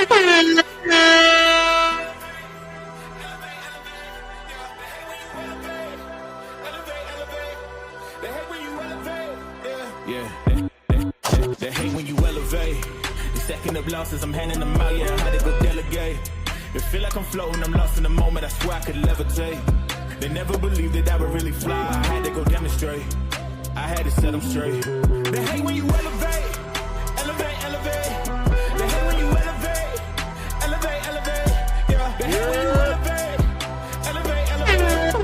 They hate when you elevate. They stacking up losses, I'm handing them out, yeah, I had to go delegate. It feel like I'm floating, I'm lost in the moment, I swear I could levitate. They never believed that I would really fly, I had to go demonstrate. I had to set them straight. They hate when you elevate. Elevate, elevate. They hate when you elevate. Elevate, elevate. Yeah, they hate when you elevate. Elevate, elevate.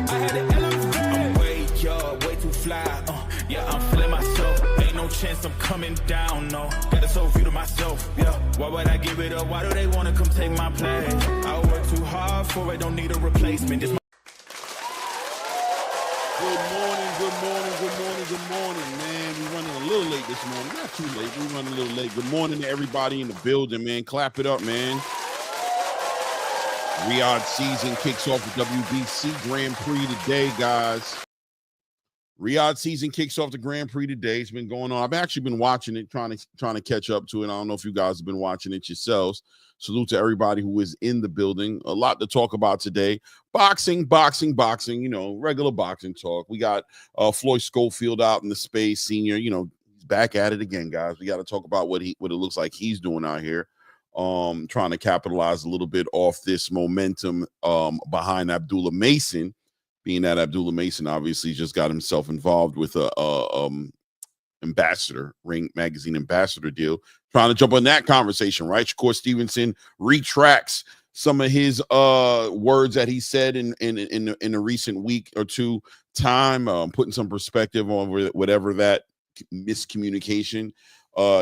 I had to elevate. I'm way too fly. Yeah, I'm feeling myself. Ain't no chance I'm coming down, no. Got a soul view to myself, yeah. Why would I give it up? Why do they want to come take my place? I work too hard for it, don't need a replacement. Good morning, man. We're running a little late this morning. Not too late. We're running a little late. Good morning to everybody in the building, man. Clap it up, man. Riad season kicks off the WBC Grand Prix today, guys. Riad season kicks off the Grand Prix today. It's been going on. I've actually been watching it, trying to catch up to it. I don't know if you guys have been watching it yourselves. Salute to everybody who is in the building. A lot to talk about today. Boxing, you know, regular boxing talk. We got Floyd Schofield out in the space, senior, you know, he's back at it again, guys. We got to talk about what it looks like he's doing out here. Trying to capitalize a little bit off this momentum behind Abdullah Mason, being that Abdullah Mason obviously just got himself involved with a ambassador, Ring Magazine ambassador deal. Trying to jump on that conversation, right? Shakur Stevenson retracts some of his words that he said in a recent week or two time, putting some perspective on whatever that miscommunication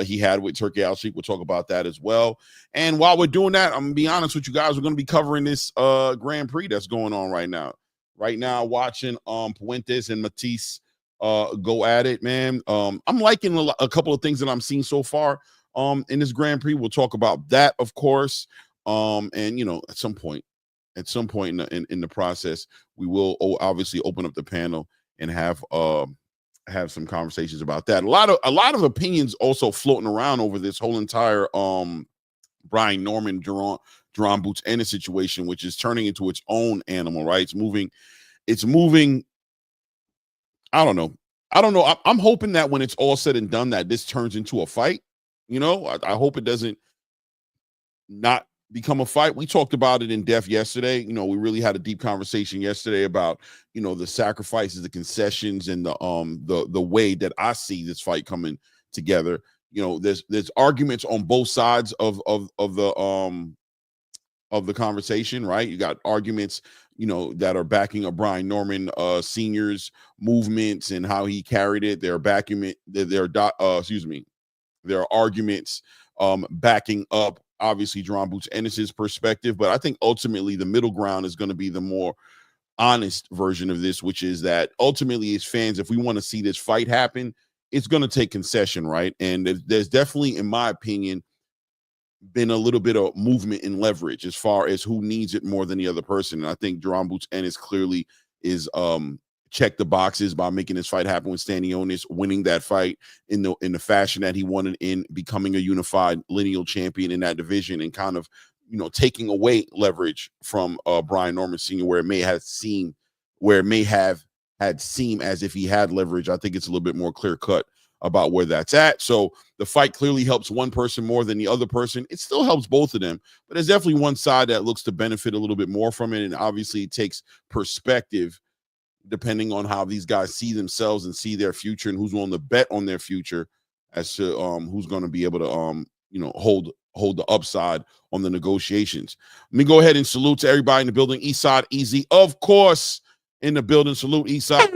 he had with Turki Al-Sheikh. We'll talk about that as well. And while we're doing that, I'm gonna be honest with you guys, we're gonna be covering this Grand Prix that's going on right now. Right now, watching Puentes and Matisse go at it, man. I'm liking a couple of things that I'm seeing so far in this Grand Prix. We'll talk about that, of course. And you know, at some point in the process, we will obviously open up the panel and have some conversations about that. A lot of opinions also floating around over this whole entire Brian Norman Jerron Boots Ennis situation, which is turning into its own animal, right? It's moving. I don't know. I'm hoping that when it's all said and done, that this turns into a fight. You know, I hope it doesn't not become a fight. We talked about it in depth yesterday. You know, we really had a deep conversation yesterday about, you know, the sacrifices, the concessions, and the way that I see this fight coming together. You know, there's arguments on both sides of the conversation, right? You got arguments, you know, that are backing a Brian Norman Senior's movements and how he carried it. There are arguments backing up, obviously, Jerron Boots Ennis's perspective. But I think ultimately the middle ground is going to be the more honest version of this, which is that ultimately, as fans, if we want to see this fight happen, it's going to take concession, right? And there's definitely, in my opinion, been a little bit of movement in leverage as far as who needs it more than the other person. And I think Jerron Boots Ennis clearly is checked the boxes by making this fight happen with Stanionis, winning that fight in the fashion that he wanted, in becoming a unified lineal champion in that division, and kind of, you know, taking away leverage from Brian Norman Sr., where it may have had seemed as if he had leverage. I think it's a little bit more clear cut about where that's at. So the fight clearly helps one person more than the other person. It still helps both of them, but there's definitely one side that looks to benefit a little bit more from it. And obviously it takes perspective depending on how these guys see themselves and see their future, and who's willing to bet on their future as to who's going to be able to you know, hold the upside on the negotiations. Let me go ahead and salute to everybody in the building. Eastside Easy, of course, in the building. Salute Eastside.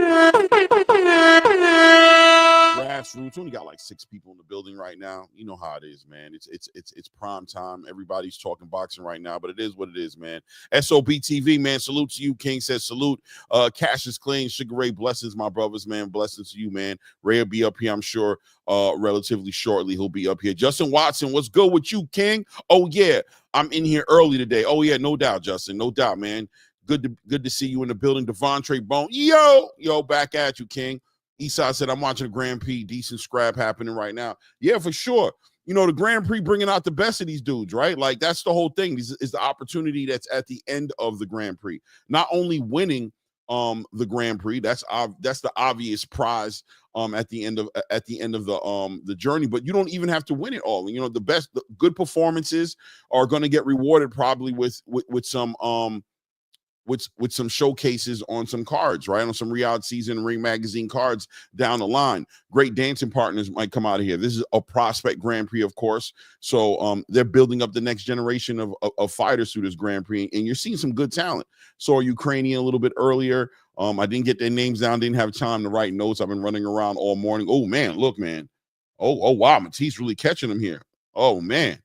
Grassroots. Only got like 6 people in the building right now. You know how it is, man. It's prime time. Everybody's talking boxing right now, but it is what it is, man. SOB TV, man. Salute to you. King says salute. Cash is clean. Sugar Ray, blessings, my brothers, man. Blessings to you, man. Ray will be up here, I'm sure, relatively shortly. He'll be up here. Justin Watson, what's good with you, King? Oh yeah, I'm in here early today. Oh yeah, no doubt, Justin. No doubt, man. Good to see you in the building. Devontre Bone. Yo, back at you, King. Eastside said, I'm watching a Grand Prix, decent scrap happening right now. Yeah, for sure. you know, the Grand Prix bringing out the best of these dudes, right? Like, that's the whole thing. This is the opportunity that's at the end of the Grand Prix. Not only winning the Grand Prix, that's the obvious prize at the end of the journey, but you don't even have to win it all. You know, the good performances are going to get rewarded probably with some with some showcases on some cards, right? On some Riad Season Ring Magazine cards down the line. Great dancing partners might come out of here. This is a prospect Grand Prix, of course. So they're building up the next generation of fighters through this Grand Prix, and you're seeing some good talent. So Ukrainian a little bit earlier. I didn't get their names down, didn't have time to write notes. I've been running around all morning. Oh, man, look, man. Oh, wow, Matisse really catching them here. Oh, man,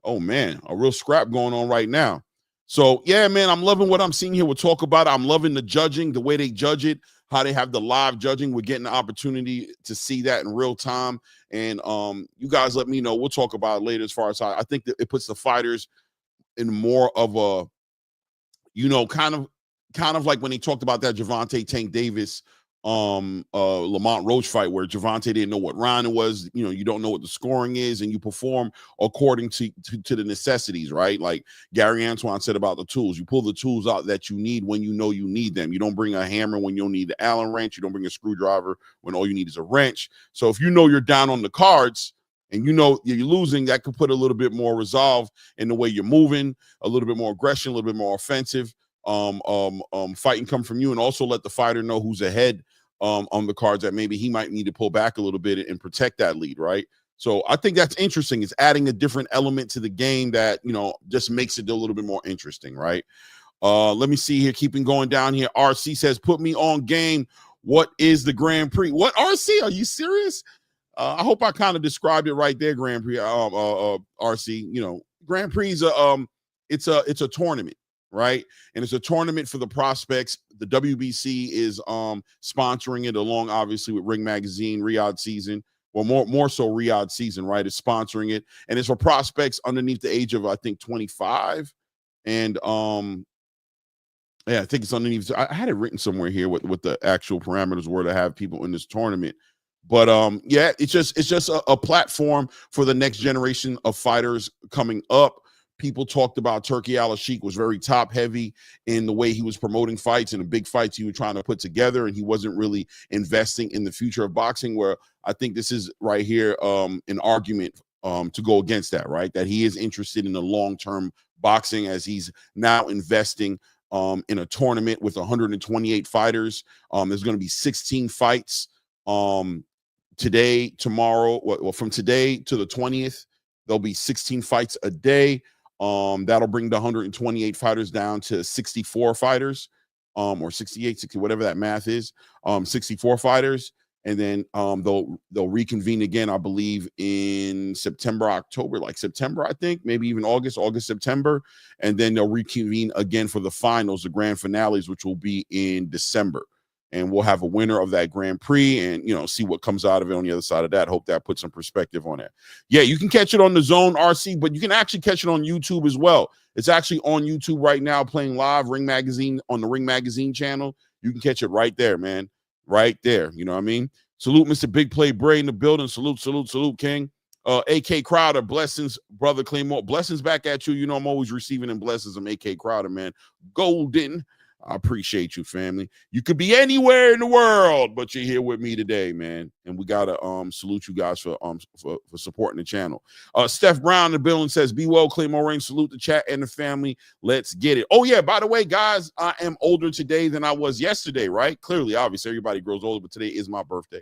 a real scrap going on right now. So, yeah, man, I'm loving what I'm seeing here. We'll talk about it. I'm loving the judging, the way they judge it, how they have the live judging. We're getting the opportunity to see that in real time. And you guys let me know. We'll talk about it later as far as how I think that it puts the fighters in more of a, you know, kind of like when they talked about that Gervonta Tank Davis Lamont Roach fight where Gervonta didn't know what round it was. You know, you don't know what the scoring is, and you perform according to the necessities, right? Like Gary Antoine said about the tools. You pull the tools out that you need when you know you need them. You don't bring a hammer when you don't need the Allen wrench. You don't bring a screwdriver when all you need is a wrench. So if you know you're down on the cards and you know you're losing, that could put a little bit more resolve in the way you're moving, a little bit more aggression, a little bit more offensive. Fighting come from you, and also let the fighter know who's ahead on the cards that maybe he might need to pull back a little bit and protect that lead, right? So I think that's interesting. It's adding a different element to the game that, you know, just makes it a little bit more interesting, right? Let me see here. Keeping going down here. RC says, put me on game. What is the Grand Prix? What, RC? Are you serious? I hope I kind of described it right there, Grand Prix. RC, you know, Grand Prix is it's a tournament, right? And it's a tournament for the prospects. The WBC is sponsoring it along, obviously, with Ring Magazine, Riad Season. Well, more so Riad Season, right? It's sponsoring it. And it's for prospects underneath the age of, I think, 25. And yeah, I think it's underneath. I had it written somewhere here what the actual parameters were to have people in this tournament. But yeah, it's just a platform for the next generation of fighters coming up. People talked about Turki Al-Sheikh was very top heavy in the way he was promoting fights and the big fights he was trying to put together, and he wasn't really investing in the future of boxing, where I think this is right here an argument to go against that, right? That he is interested in the long-term boxing as he's now investing in a tournament with 128 fighters. There's going to be 16 fights today, tomorrow, well, from today to the 20th, there'll be 16 fights a day. That'll bring the 128 fighters down to 64 fighters, or 68, 60, whatever that math is, 64 fighters. And then they'll reconvene again, I believe, in September, October, like September, I think, maybe even August, September. And then they'll reconvene again for the finals, the grand finales, which will be in December. And we'll have a winner of that Grand Prix and, you know, see what comes out of it on the other side of that. Hope that puts some perspective on that. Yeah, you can catch it on the Zone, RC, but you can actually catch it on YouTube as well. It's actually on YouTube right now, playing live, Ring Magazine, on the Ring Magazine channel. You can catch it right there, man. Right there. You know what I mean? Salute Mr. Big Play Bray in the building. Salute, King. AK Crowder, blessings, brother Claymore. Blessings back at you. You know, I'm always receiving and blessings from AK Crowder, man. Golden. I appreciate you, family. You could be anywhere in the world, but you're here with me today, man. And we gotta salute you guys for supporting the channel. Steph Brown in the building says, "Be well, Claymore Rain." Salute the chat and the family. Let's get it. Oh yeah, by the way, guys, I am older today than I was yesterday, right? Clearly, obviously, everybody grows older, but today is my birthday.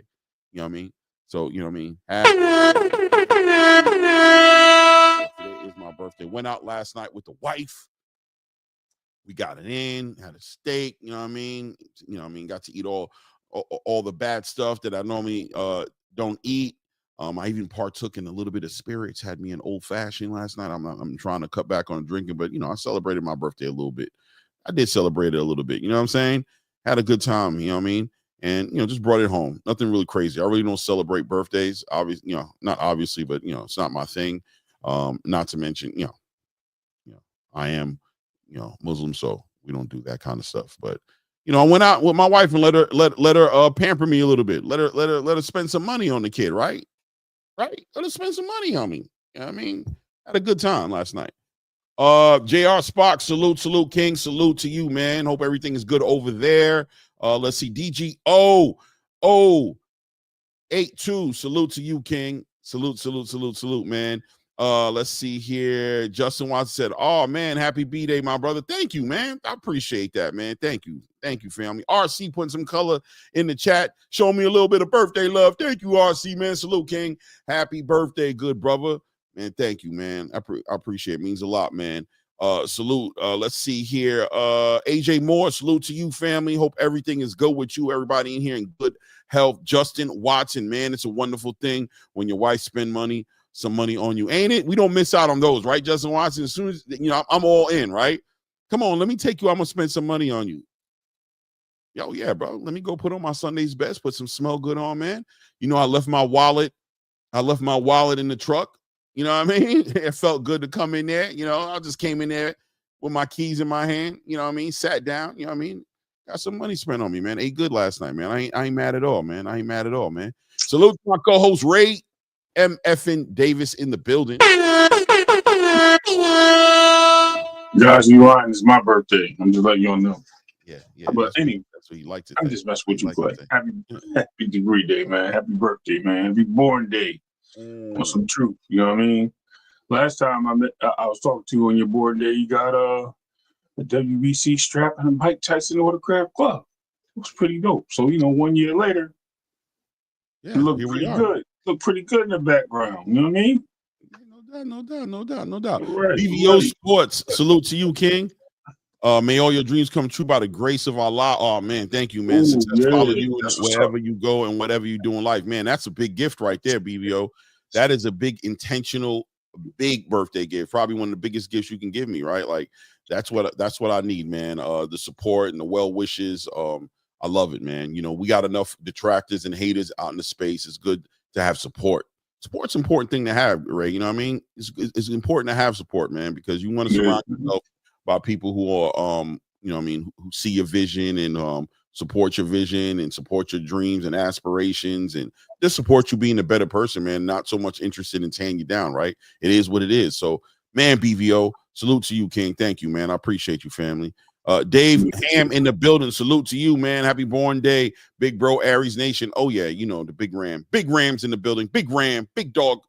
You know what I mean? So you know what I mean. Today is my birthday. Went out last night with the wife. We got it in, had a steak, you know what I mean? You know what I mean? Got to eat all the bad stuff that I normally don't eat. I even partook in a little bit of spirits, had me an old fashioned last night. I'm trying to cut back on drinking, but, you know, I celebrated my birthday a little bit. I did celebrate it a little bit, you know what I'm saying? Had a good time, you know what I mean? And, you know, just brought it home. Nothing really crazy. I really don't celebrate birthdays. Obviously, you know, not obviously, but, you know, it's not my thing. Not to mention, you know, I am, you know, Muslim, so we don't do that kind of stuff. But, you know, I went out with my wife and let her pamper me a little bit. Let her spend some money on the kid, right? right? Gonna spend some money on me. You know what I mean? Had a good time last night. JR Spock, salute, King. Salute to you, man. Hope everything is good over there. Let's see. DGO 82. Salute to you, King. Salute, man. Let's see here. Justin Watson said, "Oh man, happy B-Day, my brother." Thank you, man. I appreciate that, man. Thank you, family. RC putting some color in the chat, showing me a little bit of birthday love. Thank you, RC, man. Salute, King. Happy birthday, good brother, man. Thank you, man. I appreciate it. Means a lot, man. Salute. Let's see here. AJ Moore, salute to you, family. Hope everything is good with you. Everybody in here in good health. Justin Watson, man, it's a wonderful thing when your wife spend some money on you, ain't it? We don't miss out on those, right, Justin Watson? As soon as, I'm all in, right? Come on, let me take you. I'm gonna spend some money on you. Yo, yeah, bro. Let me go put on my Sunday's best, put some smell good on, man. I left my wallet in the truck. You know what I mean? It felt good to come in there. I just came in there with my keys in my hand. You know what I mean? Sat down. You know what I mean? Got some money spent on me, man. Ate good last night, man. I ain't mad at all, man. Salute to my co-host Ray MFN Davis in the building. Guys, you lying? It's my birthday. I'm just letting y'all know. Yeah. But anyway, that's what you like to. I'm just messing with you, Clay. Happy degree day, man. Happy birthday, man. Happy born day. Want some truth? You know what I mean? Last time I was talking to you on your born day. You got a WBC strap and a Mike Tyson autograph glove. It was pretty dope. So 1 year later, it looked pretty good. Look pretty good in the background. You know what I mean? No doubt. Right, BVO Sports, salute to you, King. May all your dreams come true by the grace of Allah. Oh, man, thank you, man. Success follow you wherever you go and whatever you do in life. Man, that's a big gift right there, BVO. That is a big, intentional, big birthday gift. Probably one of the biggest gifts you can give me, right? Like, that's what I need, man. The support and the well wishes. I love it, man. We got enough detractors and haters out in the space. It's good to have support. Support's an important thing to have, Ray. You know what I mean? It's important to have support, man, because you want to surround yourself by people who are, who see your vision and support your vision and support your dreams and aspirations and just support you being a better person, man. Not so much interested in tearing you down, right? It is what it is. So, man, BVO, salute to you, King. Thank you, man. I appreciate you, family. Dave Ham in the building. Salute to you, man. Happy born day, big bro, Aries Nation. Oh yeah, the big Ram, big Rams in the building. Big Ram, big dog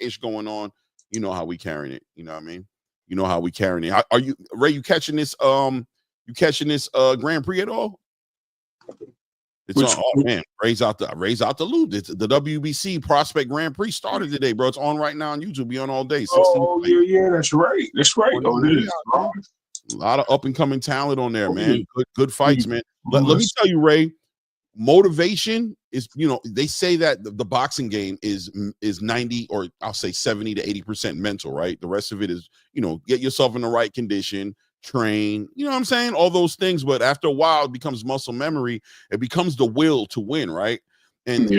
ish going on. You know how we carrying it. You know what I mean? You know how we carrying it. Are you, Ray? You catching this? Grand Prix at all? It's on. Oh man, raise out the loot. It's the WBC Prospect Grand Prix started today, bro. It's on right now on YouTube. Be on all day. Oh yeah, that's right. Oh, it is. A lot of up and coming talent on there, man. Good fights, man. Let me tell you, Ray. Motivation is, they say that the boxing game is 90 or I'll say 70 to 80% mental, right? The rest of it is, get yourself in the right condition, train, you know what I'm saying? All those things. But after a while, it becomes muscle memory. It becomes the will to win, right? And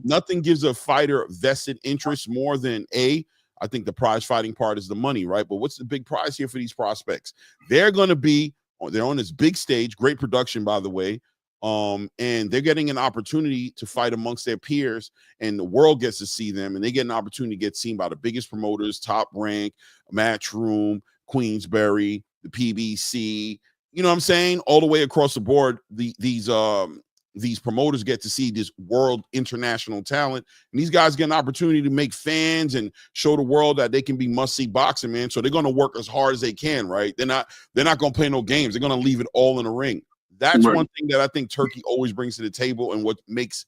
nothing gives a fighter vested interest more than I think the prize fighting part is the money, right? But what's the big prize here for these prospects? They're on this big stage, great production, by the way. And they're getting an opportunity to fight amongst their peers, and the world gets to see them, and they get an opportunity to get seen by the biggest promoters, Top Rank, Matchroom, Queensberry, the PBC, you know what I'm saying? All the way across the board, these promoters get to see this world international talent, and these guys get an opportunity to make fans and show the world that they can be must-see boxing, man. So they're going to work as hard as they can, right? They're not going to play no games. They're going to leave it all in the ring. That's one thing that I think Turki always brings to the table, and what makes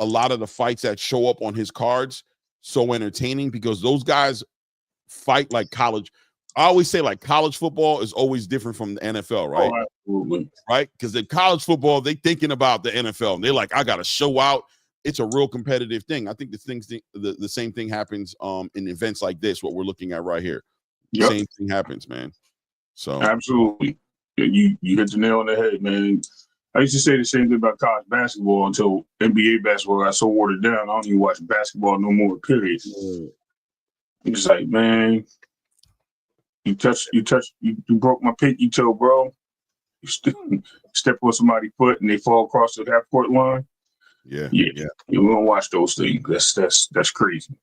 a lot of the fights that show up on his cards so entertaining, because those guys fight like college. I always say, like, college football is always different from the NFL, right? Oh, absolutely. Right? Because in college football, they thinking about the NFL, and they're like, I got to show out. It's a real competitive thing. I think the same thing happens in events like this, what we're looking at right here. Yep. Same thing happens, man. So absolutely. You hit the nail on the head, man. I used to say the same thing about college basketball until NBA basketball got so watered down. I don't even watch basketball no more, period. It's like, man, you broke my pinky toe, bro. You step on somebody's foot and they fall across the half-court line. Yeah. You won't watch those things. That's crazy.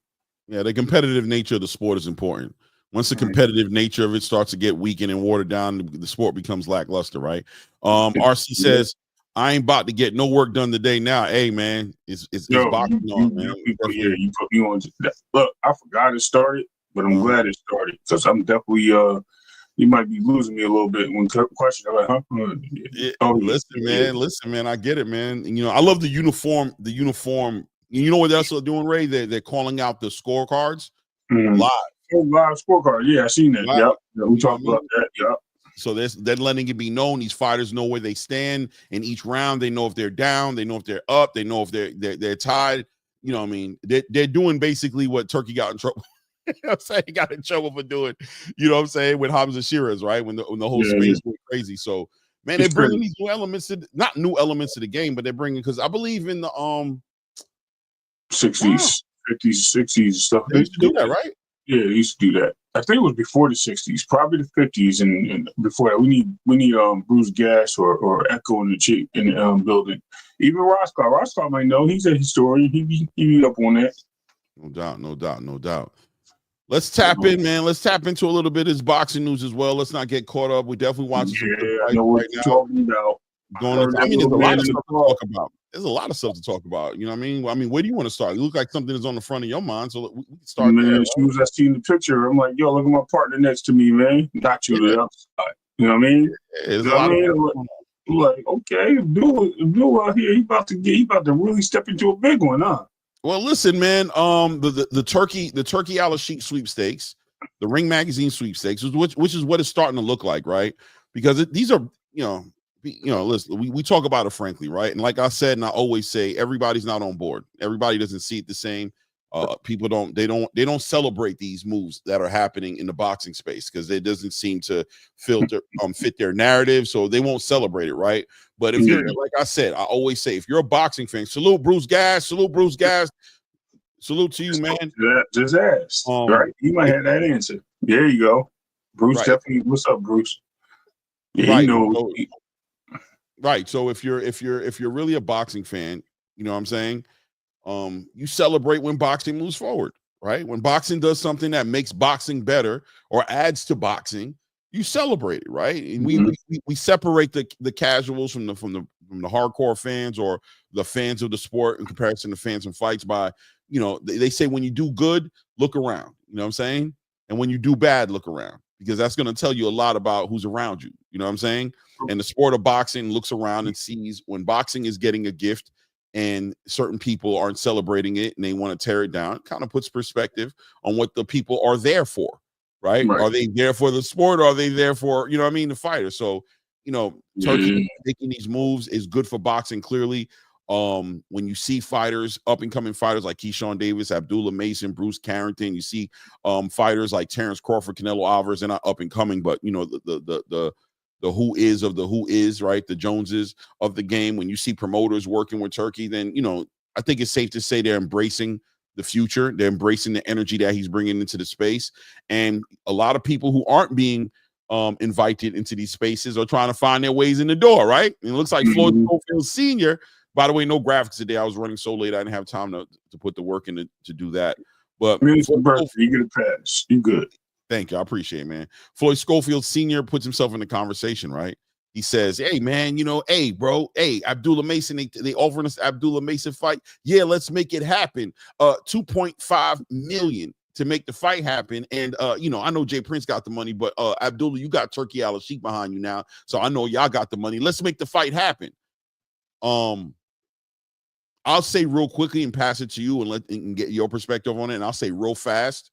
Yeah, the competitive nature of the sport is important. Once the competitive nature of it starts to get weakened and watered down, the sport becomes lackluster, right? RC says, I ain't about to get no work done today now. Hey, man, it's boxing on, man. You put me on that. Look, I forgot it started, but I'm glad it started because I'm definitely you might be losing me a little bit when questions are like, huh? Listen, man, I get it, man. You know, I love the uniform. You know what they're also doing, Ray? They're calling out the scorecards live. Live scorecard. Yeah, I seen that. Live. Yep. We talked about that. Yep. So they're letting it be known. These fighters know where they stand in each round. They know if they're down. They know if they're up. They know if they're tied. You know what I mean? They're doing basically what Turkey got in trouble. I'm saying he got in trouble for doing, you know what I'm saying, with Hamza Shiraz, right? When the whole space went crazy. So, man, they're bringing these new elements not new elements to the game, but they're bringing, because I believe in the 60s, 50s, 60s stuff. They used to do that, right? Yeah, they used to do that. I think it was before the 60s, probably the 50s, and before that, we need Bruce Gass or Echo in the building. Even Roscoe might know. He's a historian. He be up on that. No doubt. Let's tap in, man. Let's tap into a little bit of this boxing news as well. Let's not get caught up. We're definitely watching some I know what you're talking about. There's a lot of stuff to talk about. There's a lot of stuff to talk about. You know what I mean? Where do you want to start? You look like something is on the front of your mind, so we can start there. As soon as I seen the picture, I'm like, yo, look at my partner next to me, man. Not you, the outside. You know what I mean? Like, okay, Abdul out here, he about to really step into a big one, huh? Well, listen, man. The Turkey Al Sheikh sweepstakes, the Ring Magazine sweepstakes, which is what it's starting to look like, right? Because these are, listen, we talk about it frankly, right? And like I said, and I always say, everybody's not on board. Everybody doesn't see it the same. People don't celebrate these moves that are happening in the boxing space because it doesn't seem to fit their narrative, so they won't celebrate it, right? But if you're, like I said, I always say, if you're a boxing fan, salute Bruce Gass, salute to you, man. Just ask. Right, you might have that answer. There you go, Bruce. Right. Definitely. What's up, Bruce? Yeah, right. You know. Right. So if you're really a boxing fan, you know what I'm saying. You celebrate when boxing moves forward, right? When boxing does something that makes boxing better or adds to boxing, you celebrate it, right? And we separate the casuals from the hardcore fans or the fans of the sport in comparison to fans and fights by, they say when you do good, look around, you know what I'm saying? And when you do bad, look around, because that's going to tell you a lot about who's around you, you know what I'm saying? And the sport of boxing looks around and sees when boxing is getting a gift and certain people aren't celebrating it and they want to tear it down. It kind of puts perspective on what the people are there for, right? Are they there for the sport, or are they there for, the fighter? So, Turkey making these moves is good for boxing, clearly. When you see fighters, up and coming fighters like Keyshawn Davis, Abdullah Mason, Bruce Carrington, you see fighters like Terrence Crawford, Canelo Alvarez, they're not up and coming, but the who is of the who is, right? The Joneses of the game. When you see promoters working with Turkey, then, I think it's safe to say they're embracing the future. They're embracing the energy that he's bringing into the space. And a lot of people who aren't being invited into these spaces are trying to find their ways in the door, right? And it looks like Floyd Schofield Sr., by the way, no graphics today. I was running so late, I didn't have time to put the work in to do that. But you get a pass. You good. Thank you. I appreciate it, man. Floyd Schofield Sr. puts himself in the conversation, right? He says, hey, man, hey, bro, hey, Abdullah Mason, they offering us Abdullah Mason fight. Yeah, let's make it happen. $2.5 million to make the fight happen. And, I know Jay Prince got the money, but Abdullah, you got Turkey Al Sheikh behind you now. So I know y'all got the money. Let's make the fight happen. I'll say real quickly and pass it to you and get your perspective on it. And I'll say real fast.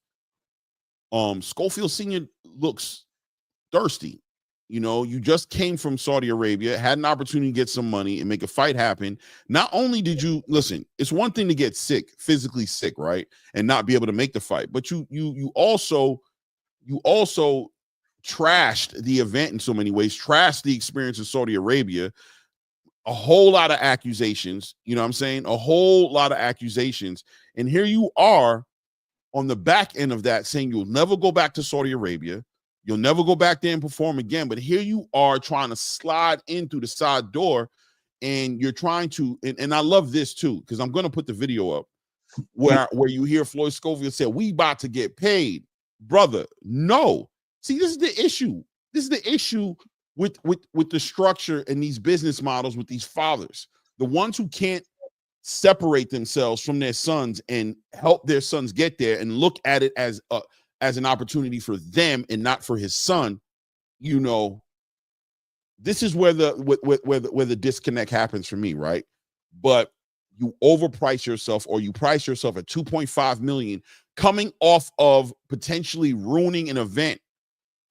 Schofield Sr. looks thirsty. You just came from Saudi Arabia, had an opportunity to get some money and make a fight happen. Not only did you listen, it's one thing to get sick, physically sick, right? And not be able to make the fight, but you also trashed the event in so many ways, trashed the experience in Saudi Arabia. A whole lot of accusations, you know what I'm saying? A whole lot of accusations. And here you are on the back end of that saying you'll never go back to Saudi Arabia. You'll never go back there and perform again. But here you are trying to slide in through the side door and you're trying to, and I love this too, because I'm going to put the video up where you hear Floyd Schofield say, we about to get paid. Brother, no. See, this is the issue. This is the issue with the structure and these business models with these fathers. The ones who can't separate themselves from their sons and help their sons get there and look at it as an opportunity for them and not for his son. You know, this is where the disconnect happens for me, right? But you overprice yourself, or you price yourself at 2.5 million, coming off of potentially ruining an event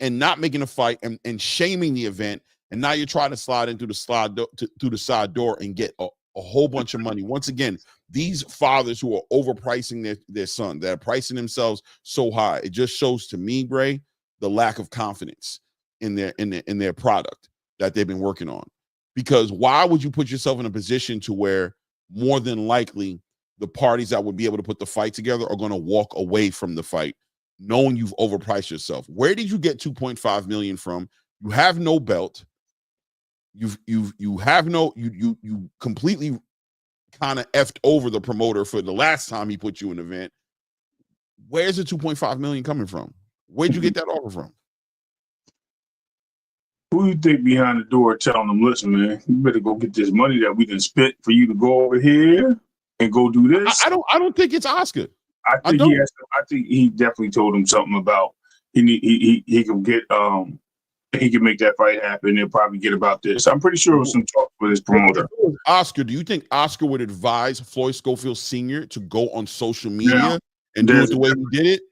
and not making a fight and shaming the event, and now you're trying to slide in through the side door and get a whole bunch of money. Once again, these fathers who are overpricing their son, that are pricing themselves so high, it just shows to me, Bray, the lack of confidence in their product that they've been working on. Because why would you put yourself in a position to where more than likely the parties that would be able to put the fight together are going to walk away from the fight knowing you've overpriced yourself? Where did you get 2.5 million from? You have no belt. You completely kind of effed over the promoter for the last time he put you in an event. Where's the 2.5 million coming from? Where'd you get that offer from? Who you think behind the door telling them, listen, man, you better go get this money that we can spend for you to go over here and go do this? I don't think it's Oscar. I think he definitely told him something about he can get he can make that fight happen and probably get about this. I'm pretty sure it was some talk with his promoter. Oscar, do you think Oscar would advise Floyd Schofield Sr. to go on social media and do it the way he did it?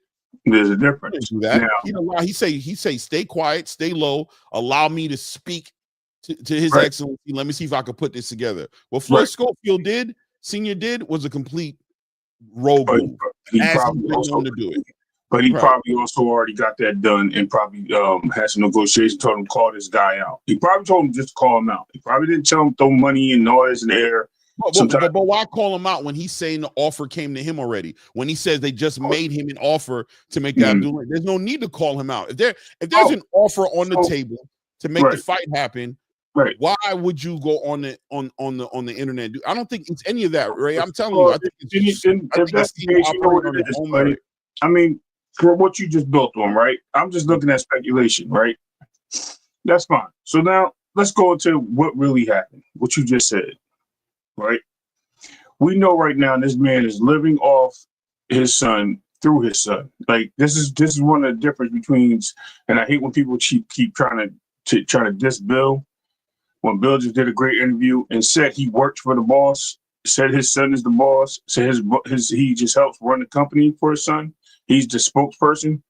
There's a difference. Do that. You know why? He say stay quiet, stay low, allow me to speak to his excellency. Let me see if I can put this together. What Floyd Schofield Sr. did was a complete rogue move. He probably also already got that done and probably had some negotiation, told him call this guy out. He probably told him just to call him out. He probably didn't tell him throw money and noise in the air. But why call him out when he's saying the offer came to him already? When he says they just made him an offer to make that Abdullah, there's no need to call him out. If there's an offer on the table to make the fight happen, why would you go on the internet? I don't think it's any of that, Ray. I'm telling you, I think I mean, for what you just built on, right? I'm just looking at speculation, right? That's fine. So now let's go into what really happened, what you just said. Right, we know right now this man is living off his son through his son. Like this is one of the difference between, and I hate when people keep trying to diss Bill. When Bill just did a great interview and said he worked for the boss, said his son is the boss, said he just helps run the company for his son. He's the spokesperson.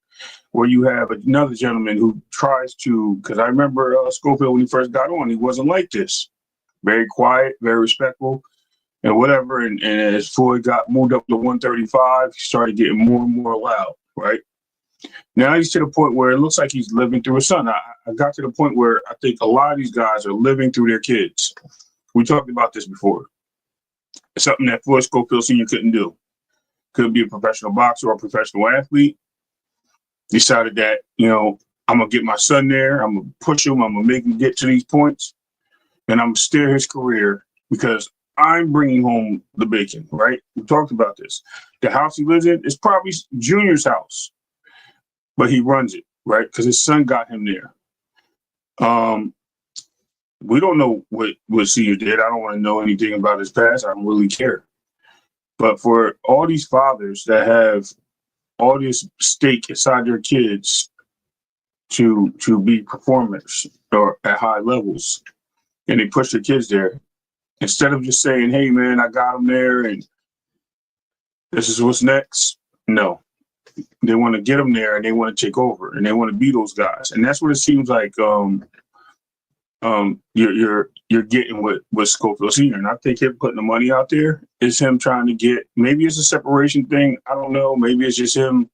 Where you have another gentleman who tries to, because I remember Schofield when he first got on, he wasn't like this. Very quiet, very respectful, and whatever. And as Floyd got moved up to 135, he started getting more and more loud, right? Now he's to the point where it looks like he's living through his son. I got to the point where I think a lot of these guys are living through their kids. We talked about this before. It's something that Floyd Schofield Sr. couldn't do. Could be a professional boxer or a professional athlete. Decided that, I'm going to get my son there. I'm going to push him. I'm going to make him get to these points. And I'm going to steer his career because I'm bringing home the bacon, right? We talked about this. The house he lives in is probably Junior's house, but he runs it, right? Because his son got him there. We don't know what Senior did. I don't want to know anything about his past. I don't really care. But for all these fathers that have all this stake inside their kids to be performers or at high levels, and they push their kids there, instead of just saying, hey, man, I got them there and this is what's next. No, they want to get them there and they want to take over and they want to be those guys. And that's what it seems like you're getting with Schofield Sr. And I think him putting the money out there is him trying to get, maybe it's a separation thing. I don't know. Maybe it's just him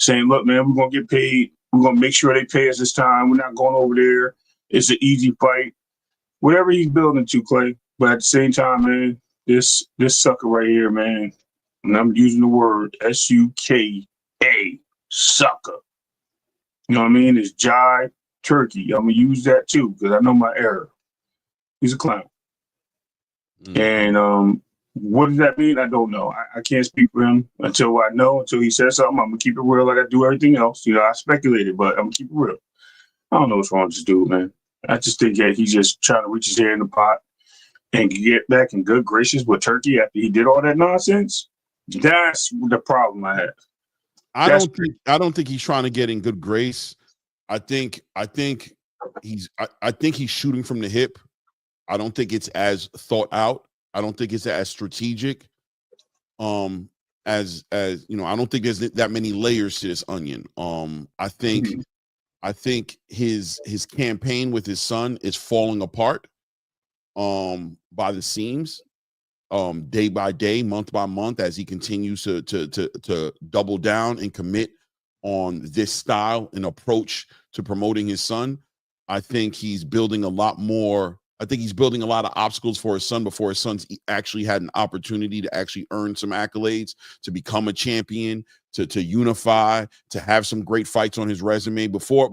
saying, look, man, we're going to get paid. We're going to make sure they pay us this time. We're not going over there. It's an easy fight. Whatever he's building to, Clay. But at the same time, man, this sucker right here, man, and I'm using the word S-U-K-A, sucker. You know what I mean? It's Jive Turkey. I'm going to use that too because I know my error. He's a clown. And what does that mean? I don't know. I can't speak for him until I know. Until he says something, I'm gonna keep it real like I do everything else. I speculated, but I'm gonna keep it real. I don't know what's wrong with this dude, man. I just think that he's just trying to reach his head in the pot and get back in good graces with Turkey after he did all that nonsense. That's the problem I have. I don't think he's trying to get in good grace. I think he's shooting from the hip. I don't think it's as thought out. I don't think it's as strategic. As I don't think there's that many layers to this onion. I think his campaign with his son is falling apart by the seams, day by day, month by month, as he continues to double down and commit on this style and approach to promoting his son. I think he's building a lot of obstacles for his son before his son's actually had an opportunity to actually earn some accolades, to become a champion, to unify, to have some great fights on his resume. Before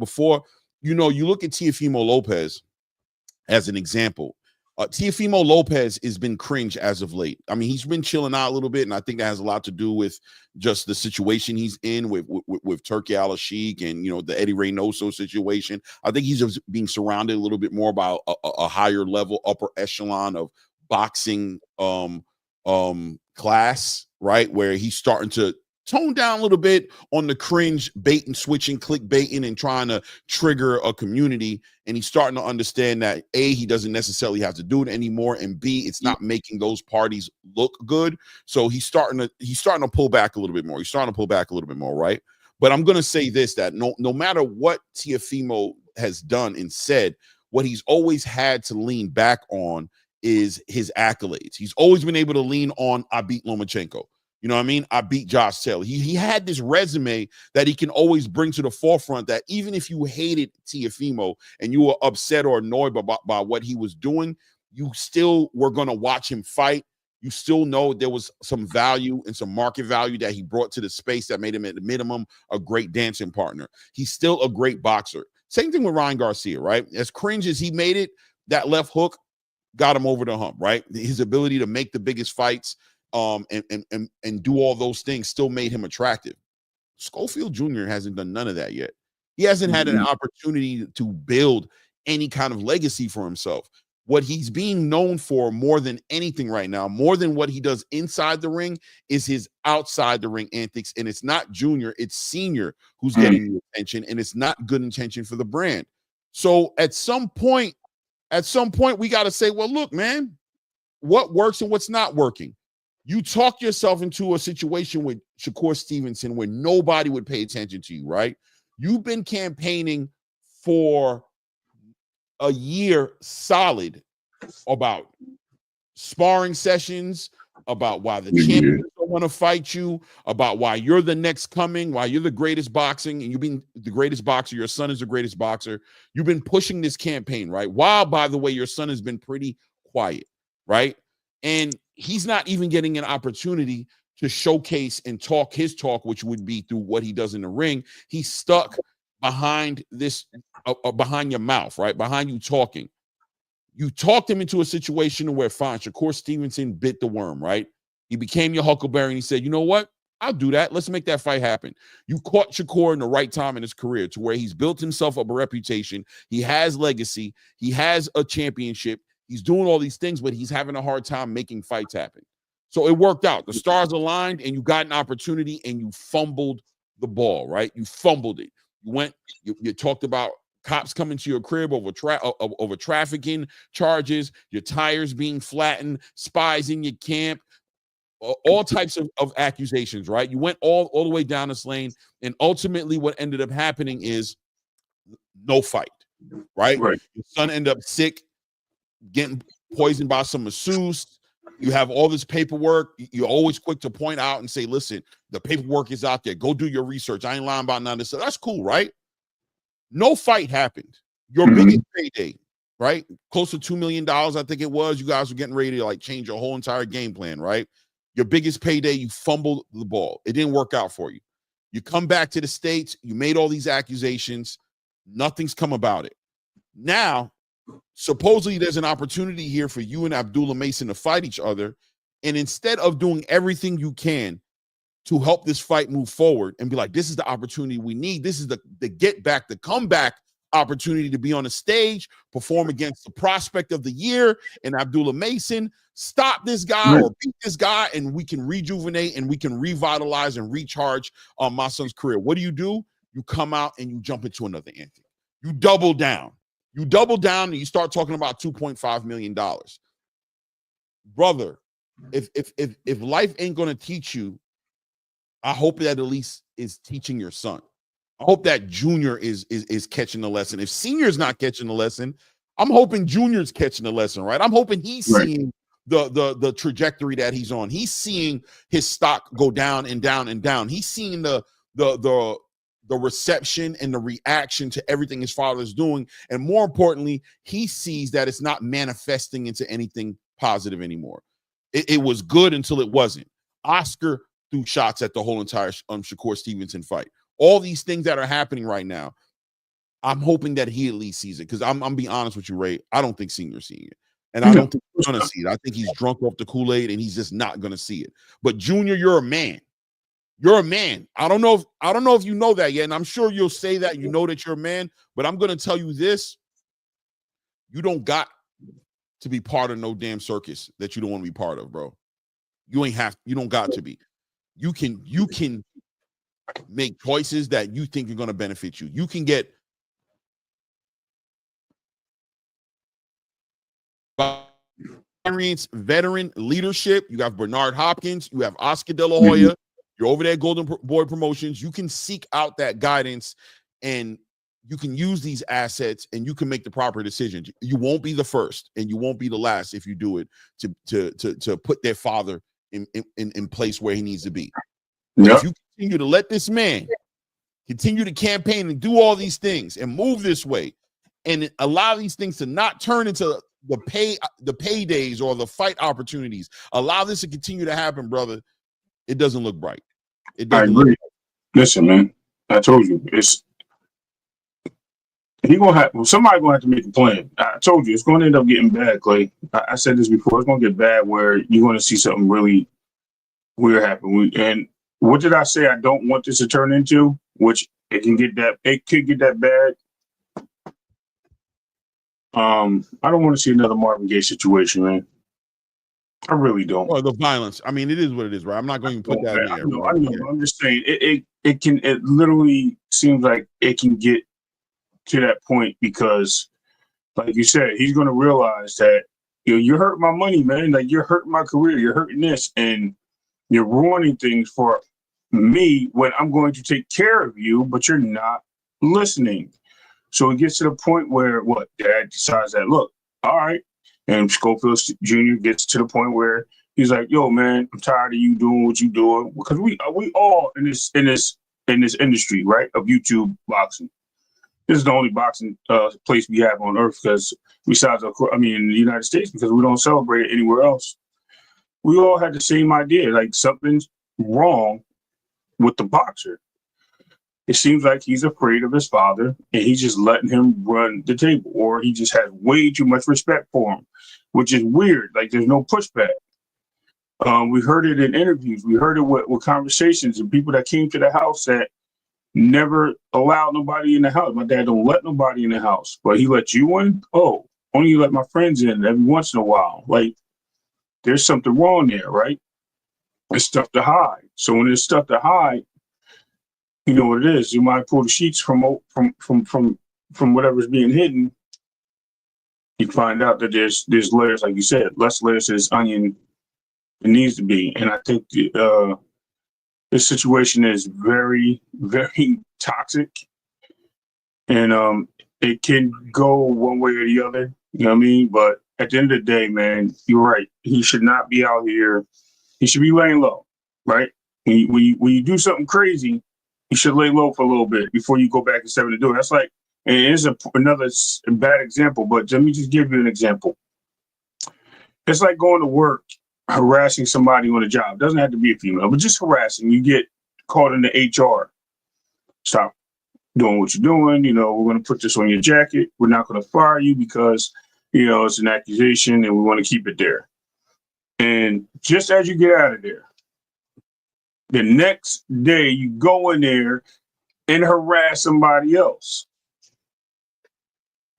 you look at Teofimo Lopez as an example. Teofimo Lopez has been cringe as of late. I mean, he's been chilling out a little bit, and I think that has a lot to do with just the situation he's in with Turki Al-Sheikh and, the Eddie Reynoso situation. I think he's just being surrounded a little bit more by a higher level, upper echelon of boxing class, right, where he's starting to tone down a little bit on the cringe bait and switching, clickbaiting, and trying to trigger a community. And he's starting to understand that A, he doesn't necessarily have to do it anymore, and B, it's not making those parties look good. So he's starting to pull back a little bit more. Right. But I'm going to say this, that no matter what Teofimo has done and said, what he's always had to lean back on is his accolades. He's always been able to lean on, I beat Lomachenko. You know what I mean? I beat Josh Taylor. He had this resume that he can always bring to the forefront, that even if you hated Teofimo and you were upset or annoyed by what he was doing, you still were going to watch him fight. You still know there was some value and some market value that he brought to the space that made him, at the minimum, a great dancing partner. He's still a great boxer. Same thing with Ryan Garcia, right? As cringe as he made it, that left hook got him over the hump, right? His ability to make the biggest fights and do all those things still made him attractive. Schofield Jr. hasn't done none of that yet. He hasn't had an opportunity to build any kind of legacy for himself. What he's being known for more than anything right now, more than what he does inside the ring, is his outside the ring antics. And it's not Junior, it's Senior who's getting the attention, and it's not good intention for the brand. So at some point, we got to say, well, look, man, what works and what's not working? You talked yourself into a situation with Shakur Stevenson where nobody would pay attention to you, right? You've been campaigning for a year solid about sparring sessions, about why the champions don't want to fight you, about why you're the next coming, why you're the greatest boxing, and you've been the greatest boxer. Your son is the greatest boxer. You've been pushing this campaign, right? While, by the way, your son has been pretty quiet, right? And he's not even getting an opportunity to showcase and talk his talk, which would be through what he does in the ring. He's stuck behind this, behind your mouth, right? Behind you talking. You talked him into a situation where, fine, Shakur Stevenson bit the worm, right? He became your Huckleberry, and he said, you know what? I'll do that. Let's make that fight happen. You caught Shakur in the right time in his career, to where he's built himself up a reputation. He has legacy. He has a championship. He's doing all these things, but he's having a hard time making fights happen. So it worked out. The stars aligned, and you got an opportunity, and you fumbled the ball, right? You fumbled it. You talked about cops coming to your crib over trafficking charges, your tires being flattened, spies in your camp, all types of accusations, right? You went all the way down this lane, and ultimately what ended up happening is no fight, right? Your son ended up sick, getting poisoned by some masseuse. You have all this paperwork. You're always quick to point out and say, listen, the paperwork is out there. Go do your research. I ain't lying about none of this. So that's cool, right? No fight happened. Your biggest payday, right? Close to $2 million, I think it was. You guys were getting ready to change your whole entire game plan, right? Your biggest payday, you fumbled the ball. It didn't work out for you. You come back to the States. You made all these accusations. Nothing's come about it. Now, supposedly there's an opportunity here for you and Abdullah Mason to fight each other. And instead of doing everything you can to help this fight move forward and be like, this is the opportunity we need. This is the get back, the comeback opportunity to be on a stage, perform against the prospect of the year and Abdullah Mason, stop this guy or beat this guy, and we can rejuvenate and we can revitalize and recharge my son's career. What do? You come out and you jump into another ante. You double down. You double down and you start talking about $2.5 million. Brother, if life ain't going to teach you, I hope that at least is teaching your son. I hope that Junior is catching the lesson. If Senior's not catching the lesson, I'm hoping Junior's catching the lesson, right? I'm hoping he's seeing the trajectory that he's on. He's seeing his stock go down and down and down. He's seeing the reception and the reaction to everything his father's doing. And more importantly, he sees that it's not manifesting into anything positive anymore. It was good until it wasn't. Oscar threw shots at the whole entire Shakur Stevenson fight. All these things that are happening right now, I'm hoping that he at least sees it. Because I'm being honest with you, Ray, I don't think Senior's seeing it. And I don't think he's going to see it. I think he's drunk off the Kool-Aid and he's just not going to see it. But Junior, you're a man. You're a man. I don't know if you know that yet. And I'm sure you'll say that you know that you're a man. But I'm going to tell you this. You don't got to be part of no damn circus that you don't want to be part of, bro. You don't got to be. You can make choices that you think are going to benefit you. You can get veteran leadership. You have Bernard Hopkins. You have Oscar De La Hoya. You're over there at Golden Boy Promotions. You can seek out that guidance and you can use these assets and you can make the proper decisions. You won't be the first and you won't be the last if you do it to put their father in place where he needs to be. If you continue to let this man continue to campaign and do all these things and move this way and allow these things to not turn into the paydays or the fight opportunities, allow this to continue to happen, brother, it doesn't look bright. It doesn't. I agree. Listen, man, I told you somebody gonna have to make a plan. I told you it's gonna end up getting bad, Clay. I said this before. It's gonna get bad where you're gonna see something really weird happen. And what did I say? I don't want this to turn into, which it could get that bad. I don't want to see another Marvin Gaye situation, man. I really don't. Or the violence. I mean, it is what it is, right? I'm not going to put that in there. I know. Yeah. I'm just saying it literally seems like it can get to that point because, like you said, he's going to realize that you're hurting my money, man. Like you're hurting my career. You're hurting this, and you're ruining things for me when I'm going to take care of you, but you're not listening. So it gets to the point where Dad decides that, look, all right. And Schofield Jr. gets to the point where he's like, yo, man, I'm tired of you doing what you're doing. Because we all in this industry, right, of YouTube boxing. This is the only boxing place we have on earth because besides, in the United States, because we don't celebrate it anywhere else. We all had the same idea, like something's wrong with the boxer. It seems like he's afraid of his father and he's just letting him run the table, or he just has way too much respect for him, which is weird. Like there's no pushback. We heard it in interviews. We heard it with conversations and people that came to the house that never allowed nobody in the house. My dad don't let nobody in the house, but he let you in. Oh, only you let my friends in every once in a while. Like there's something wrong there, right? It's stuff to hide. So when there's stuff to hide, you know what it is. You might pull the sheets from whatever's being hidden. You find out that there's layers, like you said, less layers to this onion it needs to be. And I think this situation is very, very toxic, and it can go one way or the other. You know what I mean? But at the end of the day, man, you're right. He should not be out here. He should be laying low, right? When you do something crazy, you should lay low for a little bit before you go back and step to do it. That's like, and it's another bad example, but let me just give you an example. It's like going to work, harassing somebody on a job. It doesn't have to be a female, but just harassing. You get called into HR. Stop doing what you're doing. You know, we're going to put this on your jacket. We're not going to fire you because, you know, it's an accusation and we want to keep it there. And just as you get out of there, the next day you go in there and harass somebody else.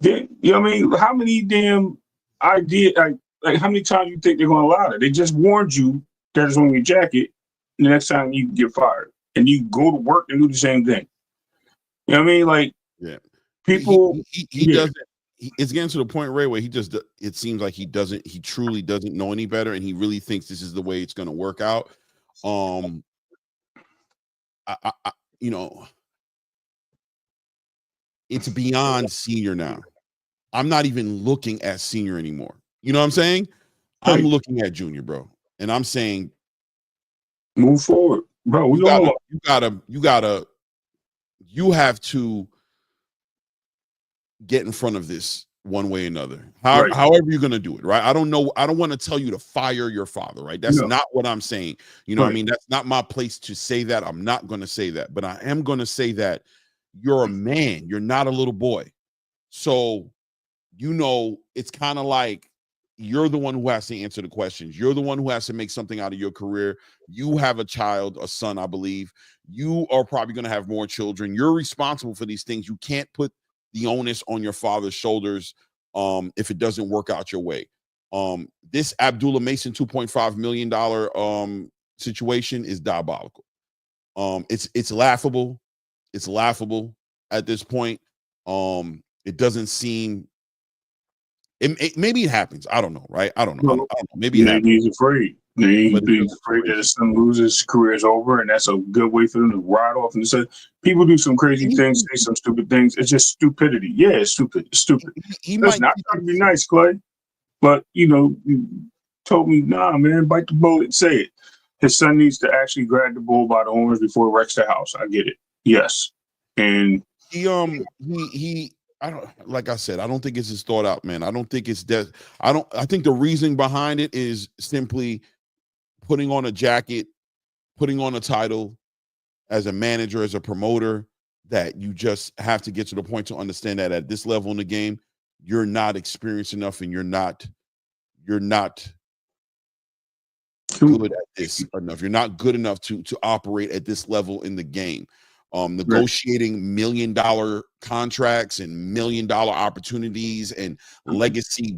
Then, you know what I mean? How many damn ideas, like how many times you think they're going to allow it? They just warned you that it's on your jacket. The next time you get fired and you go to work and do the same thing. You know what I mean? Like, yeah, people. He doesn't. It's getting to the point, Ray, where it seems like he truly doesn't know any better, and he really thinks this is the way it's going to work out. You know, it's beyond senior now. I'm not even looking at senior anymore. You know what I'm saying? I'm looking at junior, bro, and I'm saying, move forward, bro. You have to get in front of this one way or another. However you're going to do it, right? I don't know. I don't want to tell you to fire your father, right? That's not what I'm saying. You know what I mean? That's not my place to say that. I'm not going to say that. But I am going to say that you're a man. You're not a little boy. So, you know, it's kind of like you're the one who has to answer the questions. You're the one who has to make something out of your career. You have a child, a son, I believe. You are probably going to have more children. You're responsible for these things. You can't put the onus on your father's shoulders if it doesn't work out your way. This Abdullah Mason $2.5 million situation is diabolical. It's laughable. It's laughable at this point. It doesn't seem. Maybe it happens. I don't know, right? I don't know. Maybe he's afraid. He's afraid that his son loses, his career is over, and that's a good way for them to ride off. And say, people do some crazy things, say some stupid things. It's just stupidity. Yeah, it's stupid. It's stupid. Listen, not trying to be nice, Clay, but you know, you told me, nah, man, bite the bullet and say it. His son needs to actually grab the bull by the horns before he wrecks the house. I get it. Yes, and he. I don't, like I said, I don't think it's as thought out, man. I don't think it's that. I think the reasoning behind it is simply putting on a jacket, putting on a title as a manager, as a promoter, that you just have to get to the point to understand that at this level in the game, you're not experienced enough and you're not good at this enough. You're not good enough to operate at this level in the game. Negotiating $1 million contracts and $1 million opportunities and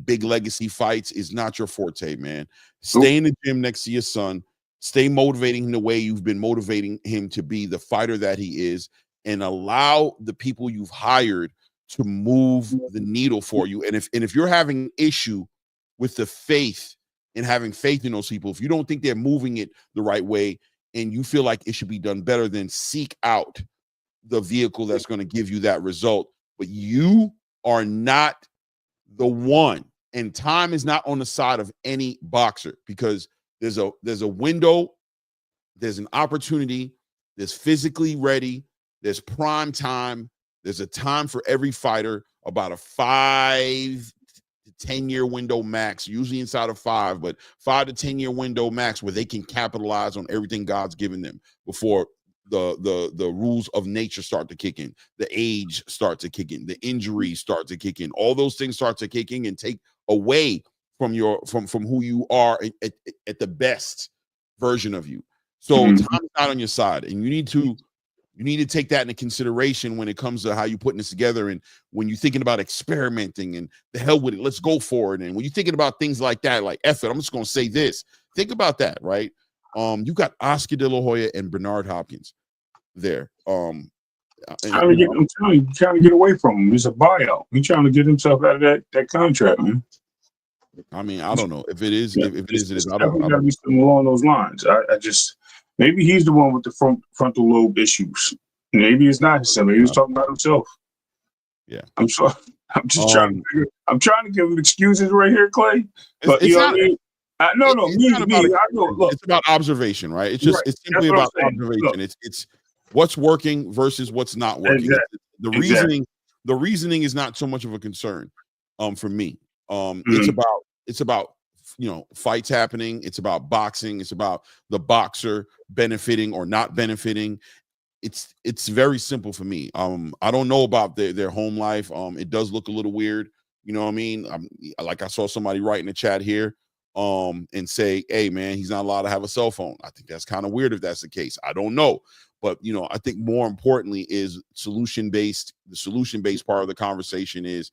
big legacy fights is not your forte, man. Stay in the gym next to your son. Stay motivating him the way you've been motivating him to be the fighter that he is, and allow the people you've hired to move the needle for you. And if you're having an issue with the faith and having faith in those people, if you don't think they're moving it the right way, and you feel like it should be done better, then seek out the vehicle that's going to give you that result. But you are not the one, and time is not on the side of any boxer, because there's a window, there's an opportunity, there's physically ready, there's prime time, there's a time for every fighter, about a 5 to 10-year window max, usually inside of 5, but 5 to 10-year window max, where they can capitalize on everything God's given them before the rules of nature start to kick in, the age start to kick in, the injuries start to kick in, all those things start to kick in and take away from who you are at the best version of you. So time's not on your side, and you need to take that into consideration when it comes to how you're putting this together. And when you're thinking about experimenting and the hell with it, let's go for it. And when you're thinking about things like that, like F it, I'm just going to say this. Think about that, right? You got Oscar De La Hoya and Bernard Hopkins there. I'm telling you, trying to get away from him. It's a buyout. He's trying to get himself out of that contract, man. I mean, I don't know if it is. If it is, it is. I don't got to be something along those lines. I just, maybe he's the one with the frontal lobe issues. Maybe it's not himself. Maybe he's talking about himself. Yeah, I'm sorry. I'm just trying to give him excuses right here, Clay. But you know what I mean? It's about observation, right? It's just it's simply about observation. It's what's working versus what's not working. Exactly. The reasoning is not so much of a concern for me. It's about fights happening. It's about boxing. It's about the boxer benefiting or not benefiting. it's very simple for me. I don't know about their home life. It does look a little weird. You know what I mean? Like I saw somebody write in the chat here, and say, "Hey, man, he's not allowed to have a cell phone." I think that's kind of weird if that's the case. I don't know, but I think more importantly is solution based. The solution based part of the conversation is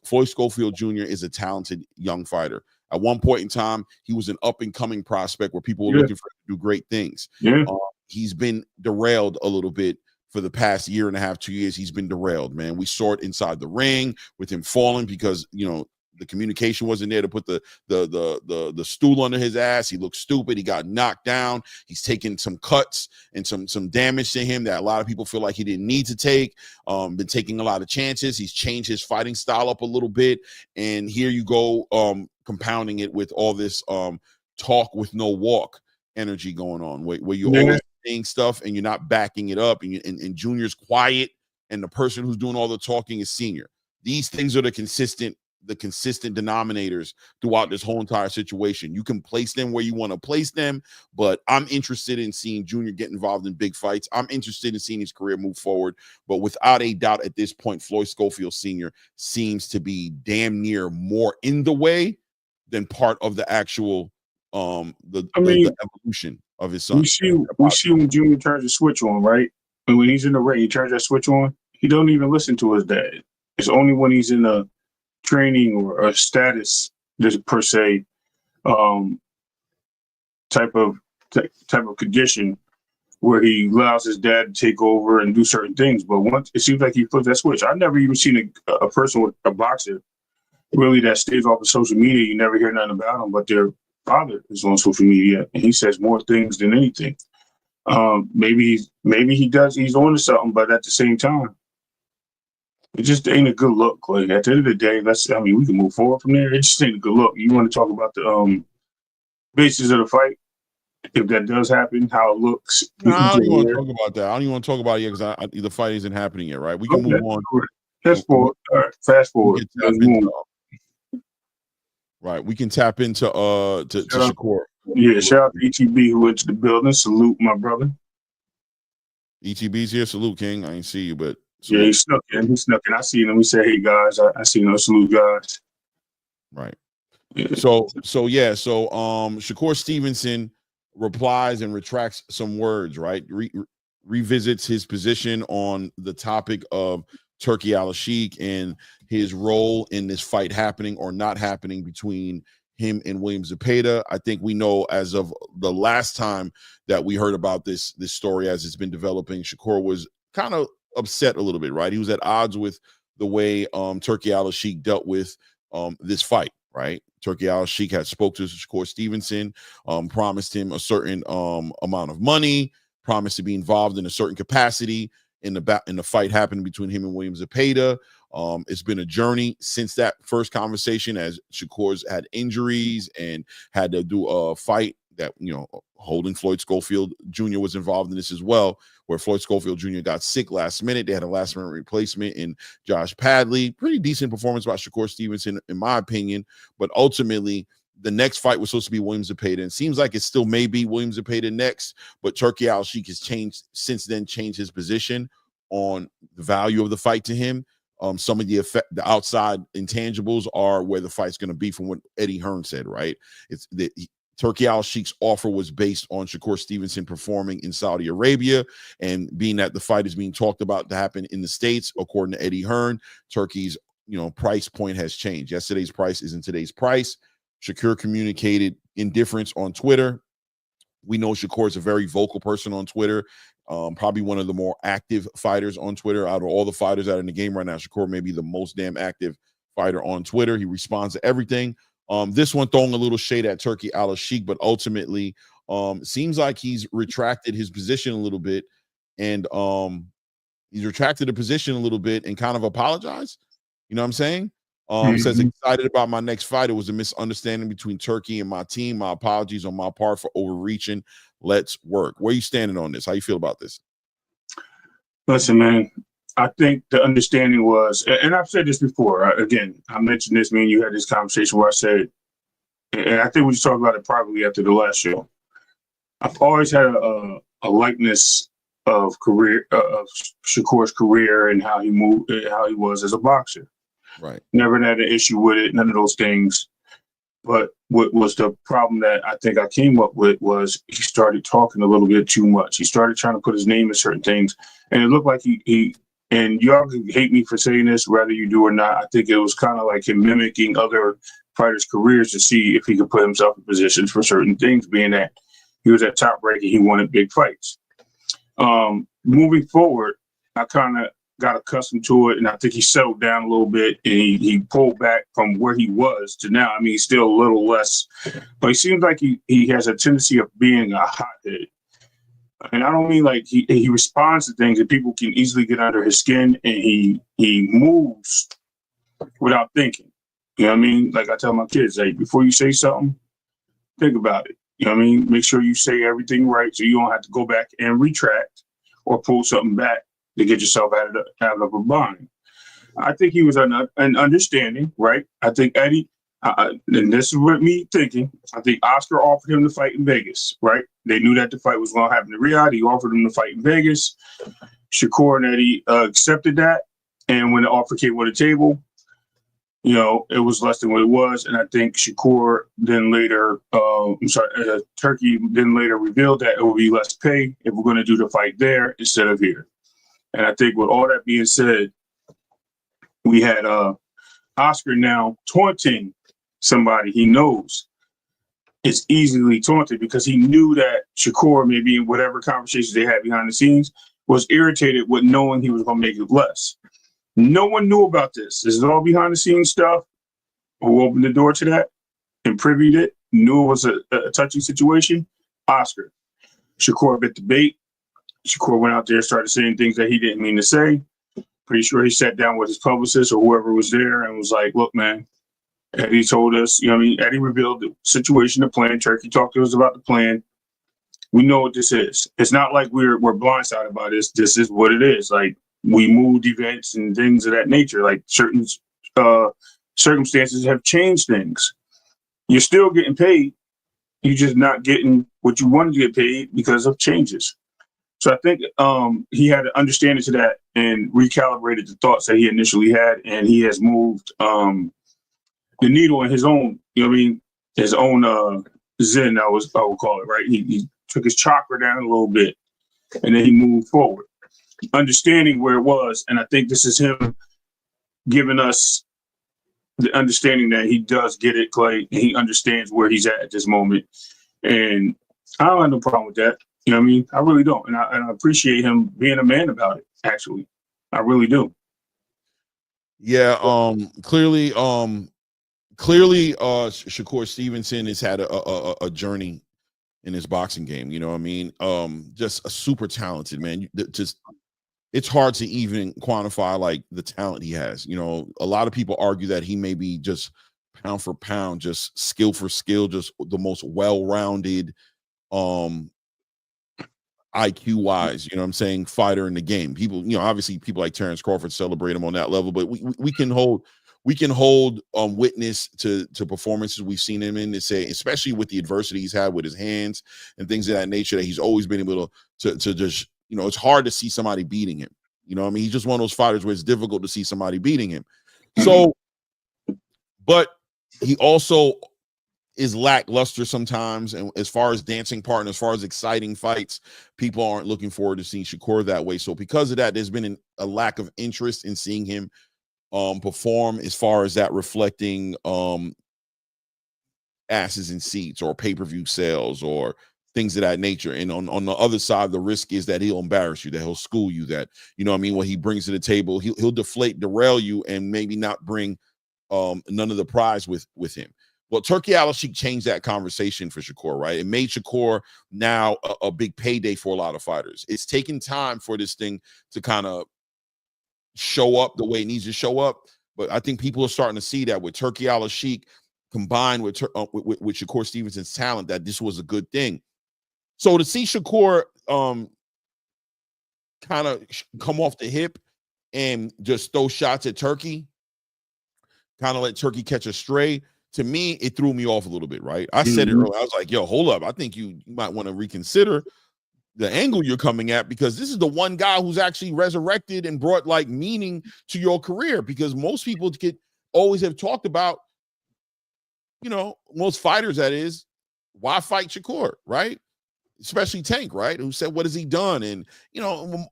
Floyd Schofield Jr. is a talented young fighter. At one point in time, he was an up and coming prospect where people were looking for him to do great things. Yeah. He's been derailed a little bit for the past year and a half, 2 years. He's been derailed, man. We saw it inside the ring with him falling because, the communication wasn't there to put the stool under his ass. He looked stupid. He got knocked down. He's taken some cuts and some damage to him that a lot of people feel like he didn't need to take. Been taking a lot of chances. He's changed his fighting style up a little bit. And here you go, compounding it with all this talk with no walk energy going on, where you're always saying stuff and you're not backing it up, and Junior's quiet, and the person who's doing all the talking is Senior. These things are the consistent denominators throughout this whole entire situation. You can place them where you want to place them, but I'm interested in seeing Junior get involved in big fights. I'm interested in seeing his career move forward, but without a doubt at this point, Floyd Schofield Sr. seems to be damn near more in the way than part of the actual the evolution of his son. We see when Junior turns the switch on, right? And when he's in the ring, he turns that switch on. He don't even listen to his dad. It's only when he's in a training or a status, just per se, type of condition where he allows his dad to take over and do certain things. But once it seems like he flips that switch, I've never even seen a person with a boxer really that stays off of social media. You never hear nothing about him, but their father is on social media and he says more things than anything. Maybe he's on to something, but at the same time, it just ain't a good look. Like at the end of the day, we can move forward from there. It just ain't a good look. You want to talk about the basis of the fight? If that does happen, how it looks. No, I don't even want to talk about that. I don't even want to talk about it yet because the fight isn't happening yet, right? We can move on. Fast forward. Fast forward. Right. We can tap into to Shakur. Yeah, shout out to ETB who went to the building. Salute, my brother. ETB's here. Salute, King. I ain't see you, but salute. Yeah, he snuck in. I seen him. He said, "Hey guys," I seen him. Salute, guys. Right. Yeah. So Shakur Stevenson replies and retracts some words, right? Revisits his position on the topic of Turki Al-Sheikh and his role in this fight happening or not happening between him and William Zepeda. I think we know as of the last time that we heard about this story as it's been developing, Shakur was kind of upset a little bit, right? He was at odds with the way Turki Al-Sheikh dealt with this fight, right? Turki Al-Sheikh had spoke to Shakur Stevenson, promised him a certain amount of money, promised to be involved in a certain capacity in the fight happening between him and William Zepeda. It's been a journey since that first conversation, as Shakur's had injuries and had to do a fight that, holding Floyd Schofield Jr. was involved in this as well, where Floyd Schofield Jr. got sick last minute. They had a last minute replacement in Josh Padley. Pretty decent performance by Shakur Stevenson, in my opinion. But ultimately, the next fight was supposed to be William Zepeda. And it seems like it still may be William Zepeda next, but Turki Al-Sheikh has changed his position on the value of the fight to him. Some of the outside intangibles are where the fight's going to be, from what Eddie Hearn said, right? It's Turki Al-Sheikh's offer was based on Shakur Stevenson performing in Saudi Arabia, and being that the fight is being talked about to happen in the States, according to Eddie Hearn, Turki's price point has changed. Yesterday's price isn't today's price. Shakur communicated indifference on Twitter. We know Shakur is a very vocal person on Twitter, probably one of the more active fighters on Twitter. Out of all the fighters that are in the game right now, Shakur may be the most damn active fighter on Twitter. He responds to everything. This one throwing a little shade at Turki Al-Sheikh, but ultimately seems like he's retracted his position a little bit, and he's retracted the position a little bit and kind of apologized. You know what I'm saying? Says, excited about my next fight. It was a misunderstanding between Turki and my team. My apologies on my part for overreaching. Let's work. Where you standing on this? How you feel about this? Listen, man, I think the understanding was, and I've said this before, again, I mentioned this, man, you had this conversation where I said, and I think we just talked about it privately after the last show. I've always had a likeness of Shakur's career and how he moved, how he was as a boxer. Right. Never had an issue with it, none of those things. But what was the problem that I think I came up with was he started talking a little bit too much. He started trying to put his name in certain things. And it looked like he and y'all can hate me for saying this, whether you do or not. I think it was kind of like him mimicking other fighters' careers to see if he could put himself in positions for certain things, being that he was at Top Rank and he wanted big fights. Moving forward, I kind of got accustomed to it, and I think he settled down a little bit, and he pulled back from where he was to now. I mean, he's still a little less, but he seems like he has a tendency of being a hothead. And I don't mean like he responds to things that people can easily get under his skin, and he moves without thinking. You know what I mean? Like I tell my kids, like, before you say something, think about it. You know what I mean? Make sure you say everything right so you don't have to go back and retract or pull something back to get yourself out of a bind. I think he was an understanding, right? I think Eddie, and this is what me thinking, I think Oscar offered him to fight in Vegas, right? They knew that the fight was going to happen in Riyadh. He offered him to fight in Vegas. Shakur and Eddie accepted that. And when the offer came on the table, you know, it was less than what it was. And I think Shakur then later, Turki then later revealed that it would be less pay if we're going to do the fight there instead of here. And I think with all that being said, we had Oscar now taunting somebody he knows is easily taunted, because he knew that Shakur, maybe in whatever conversations they had behind the scenes, was irritated with knowing he was going to make it less. No one knew about this. This is all behind the scenes stuff. Who opened the door to that and privied it, knew it was a touchy situation? Oscar. Shakur bit the bait. Shakur went out there, started saying things that he didn't mean to say. Pretty sure he sat down with his publicist or whoever was there and was like, look, man, Eddie told us, you know what I mean? Eddie revealed the situation, the plan. Turki talked to us about the plan. We know what this is. It's not like we're blindsided by this. This is what it is. Like, we moved events and things of that nature. Like, certain circumstances have changed things. You're still getting paid. You're just not getting what you wanted to get paid because of changes. So I think he had an understanding to that and recalibrated the thoughts that he initially had, and he has moved the needle in his own, you know what I mean, his own zen, I would call it, right? He took his chakra down a little bit, and then he moved forward, understanding where it was. And I think this is him giving us the understanding that he does get it, Clay, and he understands where he's at this moment. And I don't have no problem with that. You know what I mean? I really don't. And I appreciate him being a man about it, actually. I really do. Yeah, clearly, Shakur Stevenson has had a journey in his boxing game. You know what I mean? Just a super talented man. Just, it's hard to even quantify like the talent he has. You know, a lot of people argue that he may be just pound for pound, just skill for skill, just the most well-rounded, IQ wise, you know what I'm saying, fighter in the game. People, you know, obviously people like Terrence Crawford celebrate him on that level, but we can hold witness to performances we've seen him in to say, especially with the adversity he's had with his hands and things of that nature, that he's always been able to just, you know, it's hard to see somebody beating him. You know what I mean? He's just one of those fighters where it's difficult to see somebody beating him. So, but he also is lackluster sometimes, and as far as dancing partner, as far as exciting fights, people aren't looking forward to seeing Shakur that way. So because of that, there's been a lack of interest in seeing him perform, as far as that reflecting asses in seats or pay-per-view sales or things of that nature. And on the other side, the risk is that he'll embarrass you, that he'll school you, that, you know what I mean, what he brings to the table, he'll derail you and maybe not bring none of the prize with him. Well, Turki Al-Sheikh changed that conversation for Shakur, right? It made Shakur now a big payday for a lot of fighters. It's taken time for this thing to kind of show up the way it needs to show up, but I think people are starting to see that with Turki Al-Sheikh combined with Shakur Stevenson's talent, that this was a good thing. So to see Shakur kind of come off the hip and just throw shots at Turki, kind of let Turki catch a stray, to me, it threw me off a little bit, right? I said it earlier. I was like, yo, hold up. I think you might want to reconsider the angle you're coming at, because this is the one guy who's actually resurrected and brought like meaning to your career. Because most people always have talked about, most fighters, that is, why fight Shakur, right? Especially Tank, right? Who said, what has he done? And,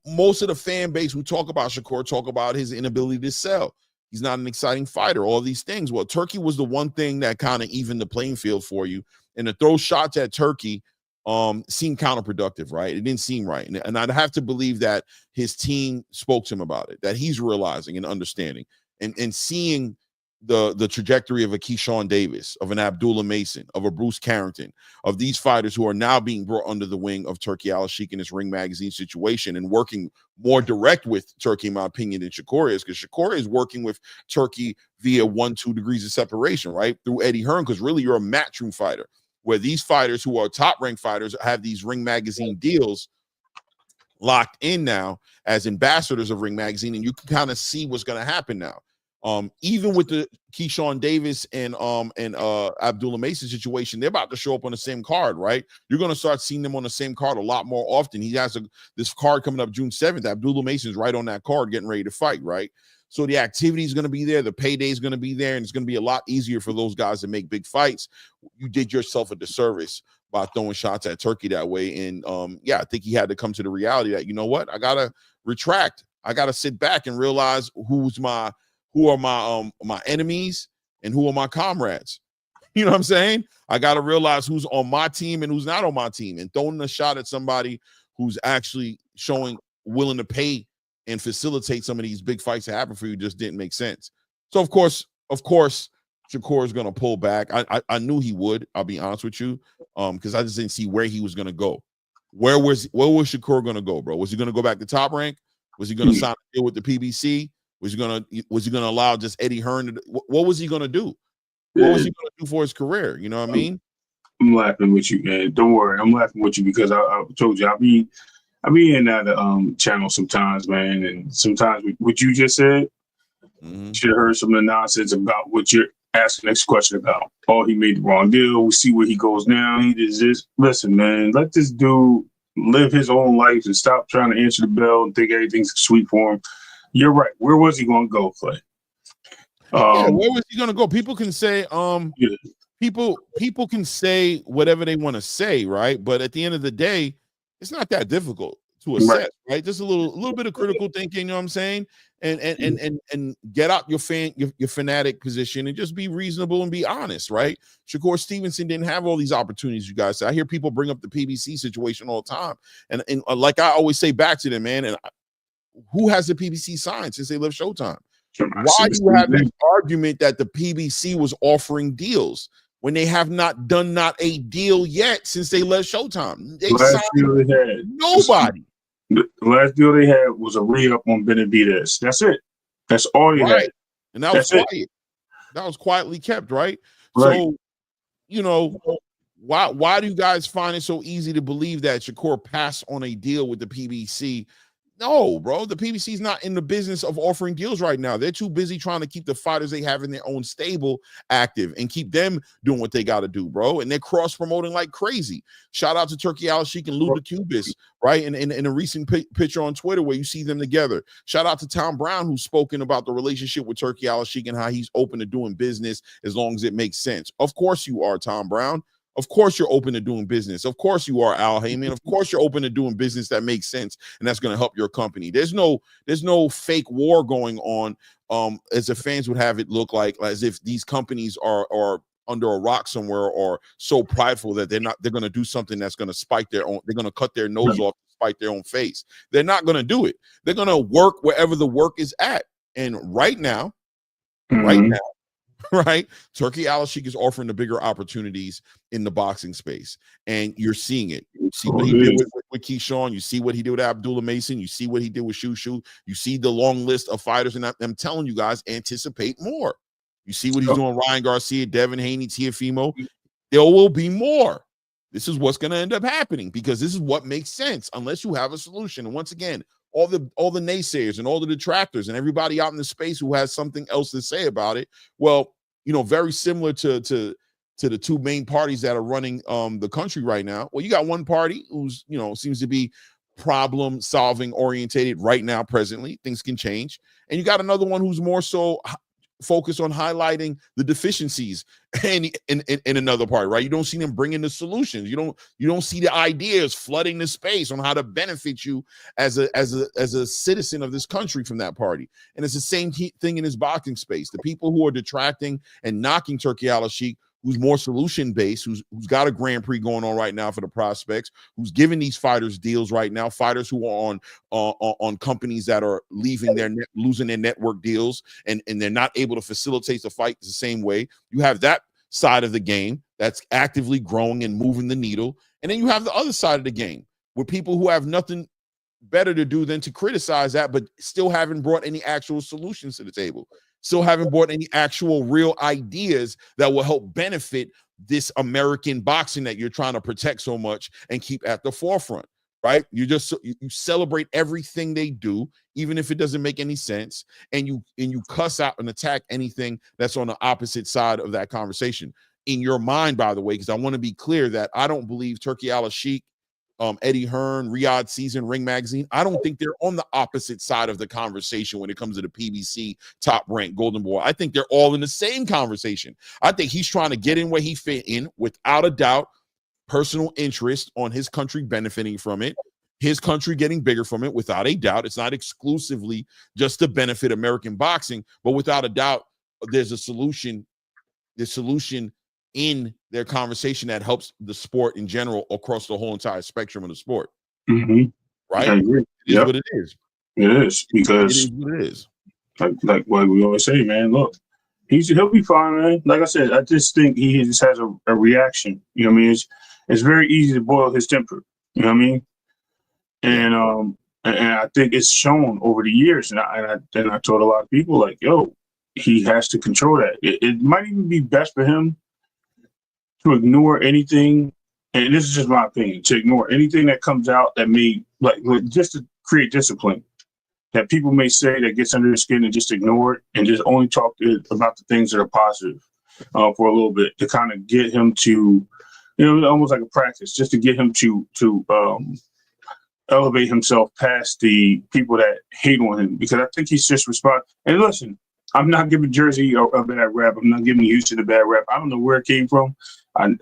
most of the fan base who talk about Shakur talk about his inability to sell. He's not an exciting fighter, all these things. Well, Turkey was the one thing that kind of evened the playing field for you. And to throw shots at Turkey seemed counterproductive, right? It didn't seem right. And I'd have to believe that his team spoke to him about it, that he's realizing and understanding and seeing the trajectory of a Keyshawn Davis, of an Abdullah Mason, of a Bruce Carrington, of these fighters who are now being brought under the wing of Turki Al-Sheikh in this Ring Magazine situation and working more direct with Turkey, in my opinion, than Shakur is, because Shakur is working with Turkey via 1-2 degrees of separation, right? Through Eddie Hearn, because really you're a matchroom fighter, where these fighters who are top-ranked fighters have these Ring Magazine deals locked in now as ambassadors of Ring Magazine, and you can kind of see what's going to happen now. Even with the Keyshawn Davis and Abdullah Mason situation, they're about to show up on the same card, right? You're going to start seeing them on the same card a lot more often. He has this card coming up June 7th. Abdullah Mason's right on that card getting ready to fight, right? So the activity is going to be there. The payday is going to be there, and it's going to be a lot easier for those guys to make big fights. You did yourself a disservice by throwing shots at Turkey that way. And I think he had to come to the reality that, you know what? I got to retract. I got to sit back and realize who are my enemies and who are my comrades. You know what I'm saying? I got to realize who's on my team and who's not on my team, and throwing a shot at somebody who's actually showing willing to pay and facilitate some of these big fights to happen for you just didn't make sense. So of course, Shakur is going to pull back. I knew he would, I'll be honest with you, because I just didn't see where he was going to go. Where was Shakur going to go, bro? Was he going to go back to Top Rank? Was he going to sign a deal with the PBC? Was he gonna allow just Eddie Hearn to? What was he gonna do? What was he gonna do for his career? You know what I mean? I'm laughing with you, man. Don't worry, I'm laughing with you because I told you I be in that channel sometimes, man, and sometimes what you just said, should have heard some of the nonsense about what you're asking the next question about. Oh, he made the wrong deal. We see where he goes now. He does this. Listen, man, let this dude live his own life and stop trying to answer the bell and think everything's sweet for him. You're right. Where was he going to go, Clay? Where was he going to go? People can say, people can say whatever they want to say, right? But at the end of the day, it's not that difficult to assess, right? Just a little bit of critical thinking, you know what I'm saying? And get out your fanatic position and just be reasonable and be honest, right? Shakur Stevenson didn't have all these opportunities, you guys say. I hear people bring up the PBC situation all the time. And like I always say back to them, man, and who has the PBC signed since they left Showtime? Why do you have this argument that the PBC was offering deals when they have not a deal yet since they left Showtime? They signed nobody. The last deal they had was a re-up on Benavidez. That's it. That's all they had. And that was quiet. That was quietly kept, right? So, why do you guys find it so easy to believe that Shakur passed on a deal with the PBC? No, bro. The PBC is not in the business of offering deals right now. They're too busy trying to keep the fighters they have in their own stable active and keep them doing what they got to do, bro. And they're cross-promoting like crazy. Shout out to Turki Al-Sheikh and Luda Cubis, right? In a recent picture on Twitter where you see them together. Shout out to Tom Brown, who's spoken about the relationship with Turki Al-Sheikh and how he's open to doing business as long as it makes sense. Of course you are, Tom Brown. Of course you're open to doing business. Of course you are, Al Heyman. Of course you're open to doing business that makes sense and that's going to help your company. There's no fake war going on, as the fans would have it look like, as if these companies are under a rock somewhere or so prideful that they're going to do something that's going to spike their own. They're going to cut their nose off to spite their own face. They're not going to do it. They're going to work wherever the work is at. And right now, right, Turki Al-Sheikh is offering the bigger opportunities in the boxing space, and you're seeing it. You see what he did with Keyshawn. You see what he did with Abdullah Mason. You see what he did with Shushu. You see the long list of fighters, and I'm telling you guys, anticipate more. You see what he's doing, Ryan Garcia, Devin Haney, Teofimo. There will be more. This is what's going to end up happening because this is what makes sense unless you have a solution. And once again, all the naysayers and all the detractors and everybody out in the space who has something else to say about it. Well, very similar to to the two main parties that are running the country right now. Well, you got one party who's, seems to be problem solving orientated right now, presently. Things can change. And you got another one who's more so focused on highlighting the deficiencies in another party, right? You don't see them bringing the solutions. You don't see the ideas flooding the space on how to benefit you as a citizen of this country from that party. And it's the same thing in this boxing space. The people who are detracting and knocking Turki Al-Sheikh, who's more solution-based, who's got a Grand Prix going on right now for the prospects, who's giving these fighters deals right now, fighters who are on companies that are losing their network deals, and they're not able to facilitate the fight the same way. You have that side of the game that's actively growing and moving the needle. And then you have the other side of the game with people who have nothing better to do than to criticize that, but still haven't brought any actual solutions to the table. Still haven't brought any actual real ideas that will help benefit this American boxing that you're trying to protect so much and keep at the forefront, right? You celebrate everything they do, even if it doesn't make any sense, and you cuss out and attack anything that's on the opposite side of that conversation. In your mind, by the way, because I want to be clear that I don't believe Turki Al-Sheikh, Eddie Hearn, Riad Season, Ring Magazine, I don't think they're on the opposite side of the conversation when it comes to the PBC top ranked Golden Boy. I think they're all in the same conversation. I think he's trying to get in where he fit in, without a doubt, personal interest on his country benefiting from it, his country getting bigger from it, without a doubt. It's not exclusively just to benefit American boxing, but without a doubt, there's a solution. The solution in their conversation that helps the sport in general across the whole entire spectrum of the sport. Mm-hmm. Right? I agree. It is what it is. It is, because it is what it is. Like what we always say, man, look, he'll be fine, man. Like I said, I just think he just has a reaction. You know what I mean? It's very easy to boil his temper. You know what I mean? And I think it's shown over the years. And I told a lot of people, like, yo, he has to control that. It might even be best for him to ignore anything, and this is just my opinion, to ignore anything that comes out that may, like just to create discipline, that people may say that gets under the skin, and just ignore it and just only talk about the things that are positive for a little bit, to kind of get him to, almost like a practice, just to get him to elevate himself past the people that hate on him, because I think he's just responding. And listen, I'm not giving Jersey a bad rap. I'm not giving Houston a bad rap. I don't know where it came from. I'm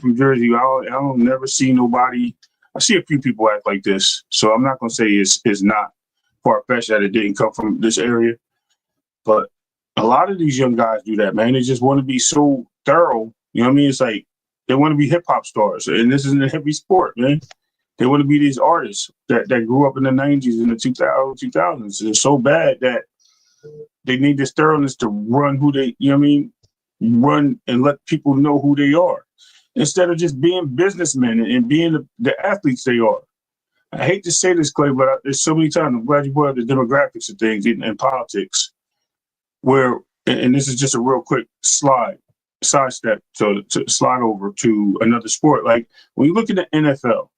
from Jersey. I don't never see nobody. I see a few people act like this, so I'm not gonna say it's not far-fetched that it didn't come from this area. But a lot of these young guys do that, man. They just want to be so thorough. You know what I mean? It's like they want to be hip hop stars, and this isn't a heavy sport, man. They want to be these artists that grew up in the 90s and the 2000s. They're so bad that they need this thoroughness to run who they, run and let people know who they are, instead of just being businessmen and being the athletes they are. I hate to say this, Clay, but there's so many times, I'm glad you brought up the demographics of things in politics, where, and this is just a real quick sidestep to slide over to another sport. Like when you look at the NFL,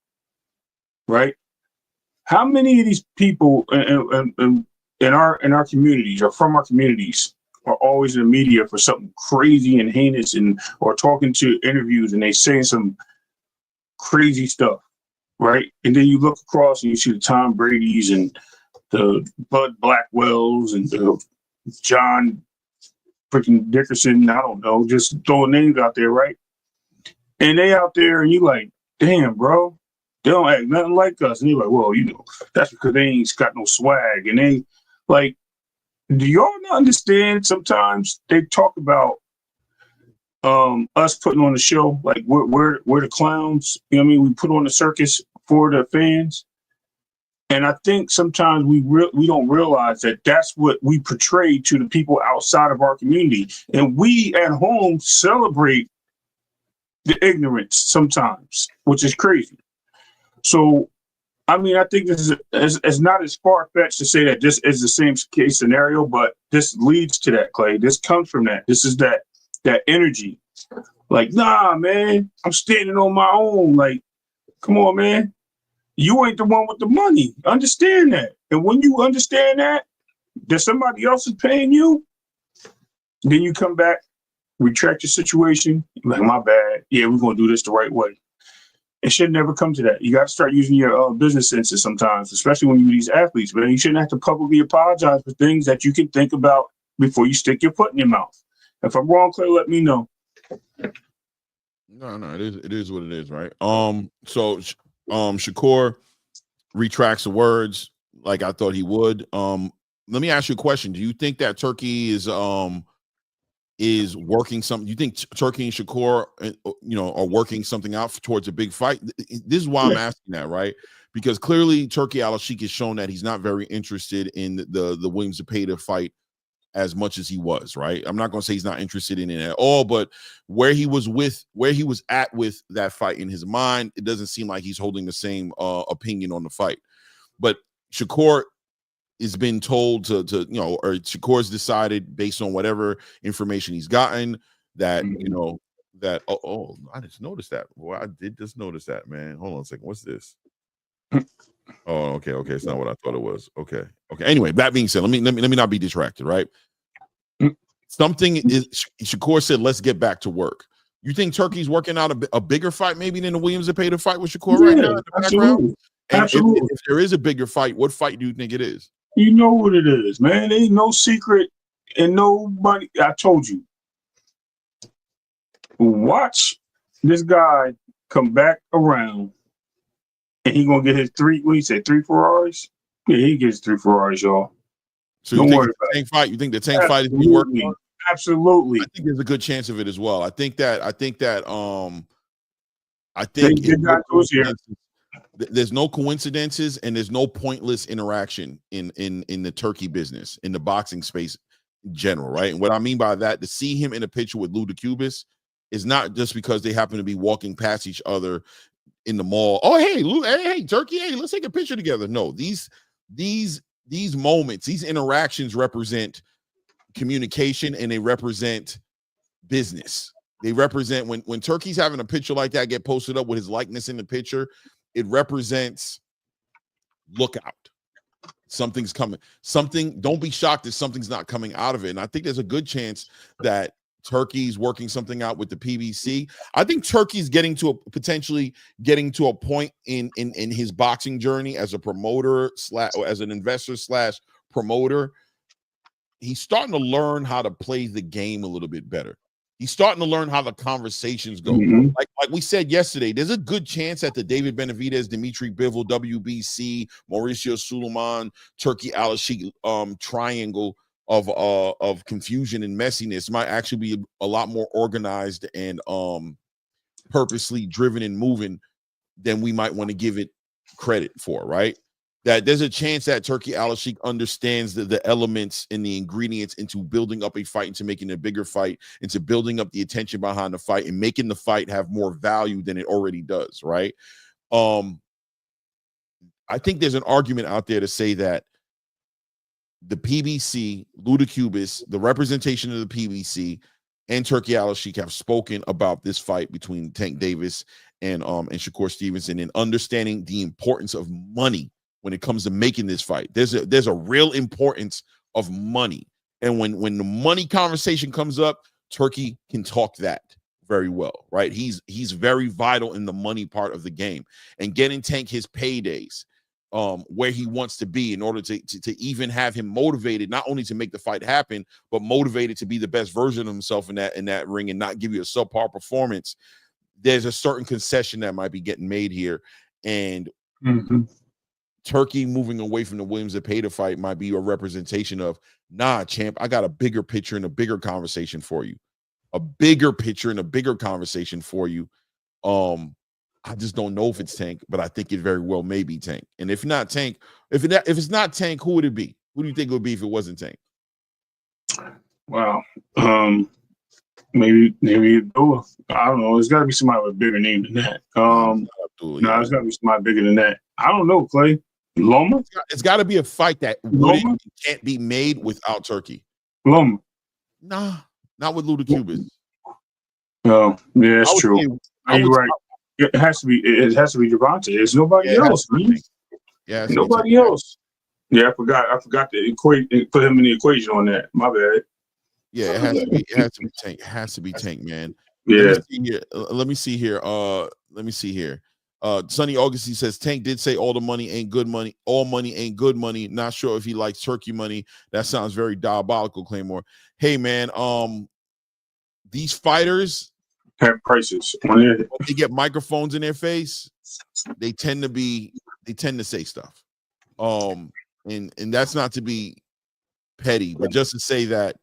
right? How many of these people in our communities, or from our communities, are always in the media for something crazy and heinous, or talking to interviews, and they saying some crazy stuff, right? And then you look across and you see the Tom Brady's and the Bud Blackwells and the John freaking Dickerson, I don't know, just throwing names out there, right? And they out there, and you like, damn, bro, they don't act nothing like us. And you're like, well, that's because they ain't got no swag. And they, like, do y'all not understand? Sometimes they talk about us putting on the show, like we're the clowns. You know what I mean? We put on the circus for the fans, and I think sometimes we don't realize that that's what we portray to the people outside of our community, and we at home celebrate the ignorance sometimes, which is crazy. So, I mean, I think this is not as far-fetched to say that this is the same case scenario, but this leads to that, Clay. This comes from that. This is that energy. Like, nah, man, I'm standing on my own. Like, come on, man. You ain't the one with the money. Understand that. And when you understand that somebody else is paying you, then you come back retract your situation. Like, my bad. Yeah, we're gonna do this the right way. It should never come to that. You got to start using your business senses sometimes, especially when you're these athletes, man. You shouldn't have to publicly apologize for things that you can think about before you stick your foot in your mouth. If I'm wrong, Clay, let me know. No, it is what it is, right? So Shakur retracts the words like I thought he would. Let me ask you a question. Do you think that Turkey is working something? You think Turkey and Shakur, are working something out towards a big fight? This is why I'm asking that, right? Because clearly Turki Al-Sheikh has shown that he's not very interested in the Williams Zepeda fight as much as he was, right? I'm not going to say he's not interested in it at all, but where he was at with that fight in his mind, it doesn't seem like he's holding the same opinion on the fight. But Shakur has been told to or Shakur's decided based on whatever information he's gotten that, that, I just noticed that. Well, I did just notice that, man. Hold on a second. What's this? Oh, okay. It's not what I thought it was. Okay. Anyway, that being said, let me not be distracted, right? Something is Shakur said, let's get back to work. You think Turkey's working out a bigger fight maybe than the Williams Zepeda fight with Shakur right now in the background? And absolutely. If there is a bigger fight, what fight do you think it is? You know what it is, man. Ain't no secret, and nobody. I told you. Watch this guy come back around, and he gonna get his 3. What he said, 3 Ferraris? Yeah, he gets 3 Ferraris, y'all. So you think the tank fight? You think the tank fight is being worked on? Absolutely. I think there's a good chance of it as well. I think there's no coincidences and there's no pointless interaction in the Turkey business, in the boxing space in general, right? And what I mean by that, to see him in a picture with Lou DeCubis is not just because they happen to be walking past each other in the mall. Oh, hey, Lou, hey, Turkey, hey, let's take a picture together. No, these moments, these interactions represent communication and they represent business. They represent when Turkey's having a picture like that get posted up with his likeness in the picture, it represents look out. Something's coming. Don't be shocked if something's not coming out of it. And I think there's a good chance that Turkey's working something out with the PBC. I think Turkey's potentially getting to a point in his boxing journey as a promoter or as an investor / promoter. He's starting to learn how to play the game a little bit better. He's starting to learn how the conversations go. Mm-hmm. Like we said yesterday, there's a good chance that the David Benavidez, Dimitri Bivol, WBC, Mauricio Sulaiman, Turki Al-Sheikh triangle of confusion and messiness might actually be a lot more organized and purposely driven and moving than we might want to give it credit for, right? That there's a chance that Turki Al-Sheikh understands the elements and the ingredients into building up a fight, into making a bigger fight, into building up the attention behind the fight and making the fight have more value than it already does, right? I think there's an argument out there to say that the PBC, Lou DeCubis, the representation of the PBC, and Turki Al-Sheikh have spoken about this fight between Tank Davis and Shakur Stevenson, and understanding the importance of money when it comes to making this fight. There's a real importance of money. And when the money conversation comes up, Turki can talk that very well, right? He's very vital in the money part of the game and getting Tank his paydays where he wants to be in order to even have him motivated, not only to make the fight happen, but motivated to be the best version of himself in that ring and not give you a subpar performance. There's a certain concession that might be getting made here. And Turkey moving away from the Williams Zepeda fight might be a representation of, nah, champ, I got a bigger picture and a bigger conversation for you. A bigger picture and a bigger conversation for you. I just don't know if it's Tank, but I think it very well may be Tank. And if not Tank, if it's not Tank, who would it be? Who do you think it would be if it wasn't Tank? Wow. Maybe Abdullah. I don't know. It's got to be somebody with a bigger name than that. It's got to be somebody bigger than that. I don't know, Clay. Loma? It's got to be a fight that can't be made without Turkey. Loma? Nah, not with Lou DeCubis. Oh, yeah, that's true. You're right. It has to be Javante. There's nobody else, man. Yeah, nobody else. Yeah, I forgot to put him in the equation on that. My bad. Yeah, it has to be. It has to be Tank. It has to be Tank, man. Yeah. Let me see here. Sonny Augustine says Tank did say all money ain't good money. All money ain't good money. Not sure if he likes turkey money. That sounds very diabolical, Claymore. Hey, man. These fighters have prices. when they get microphones in their face, they tend to say stuff. And that's not to be petty, but just to say that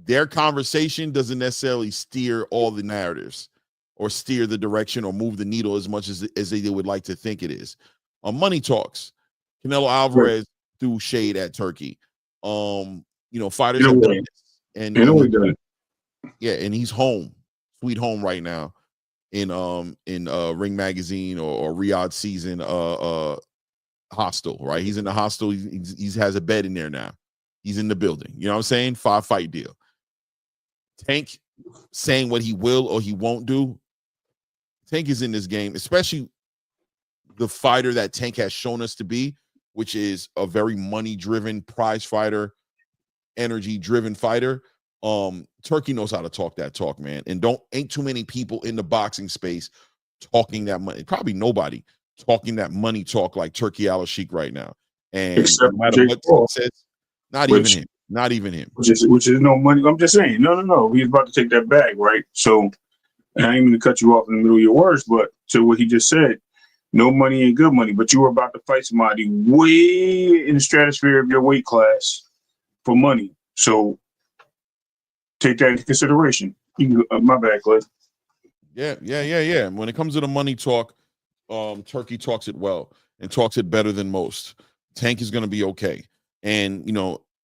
their conversation doesn't necessarily steer all the narratives or steer the direction or move the needle as much as they would like to think it is. Money talks. Canelo Alvarez threw shade at Turkey. Fighters have done this. And yeah, and he's home, sweet home right now in Ring Magazine or Riad season hostel, right? He's in the hostel. He has a bed in there now. He's in the building. You know what I'm saying? 5-fight deal. Tank saying what he will or he won't do. Tank is in this game, especially the fighter that Tank has shown us to be, which is a very money-driven prize fighter, energy-driven fighter. Turkey knows how to talk that talk, man. And ain't too many people in the boxing space talking that money. Probably nobody talking that money talk like Turki Al-Sheikh right now. And except no matter what Tank says, not even him. Which is no money. I'm just saying, no. He's about to take that bag, right? So, and I ain't mean to cut you off in the middle of your words, but to what he just said, no money ain't good money. But you were about to fight somebody way in the stratosphere of your weight class for money. So take that into consideration. My bad, Cliff. Yeah. When it comes to the money talk, Turkey talks it well and talks it better than most. Tank is going to be okay. And,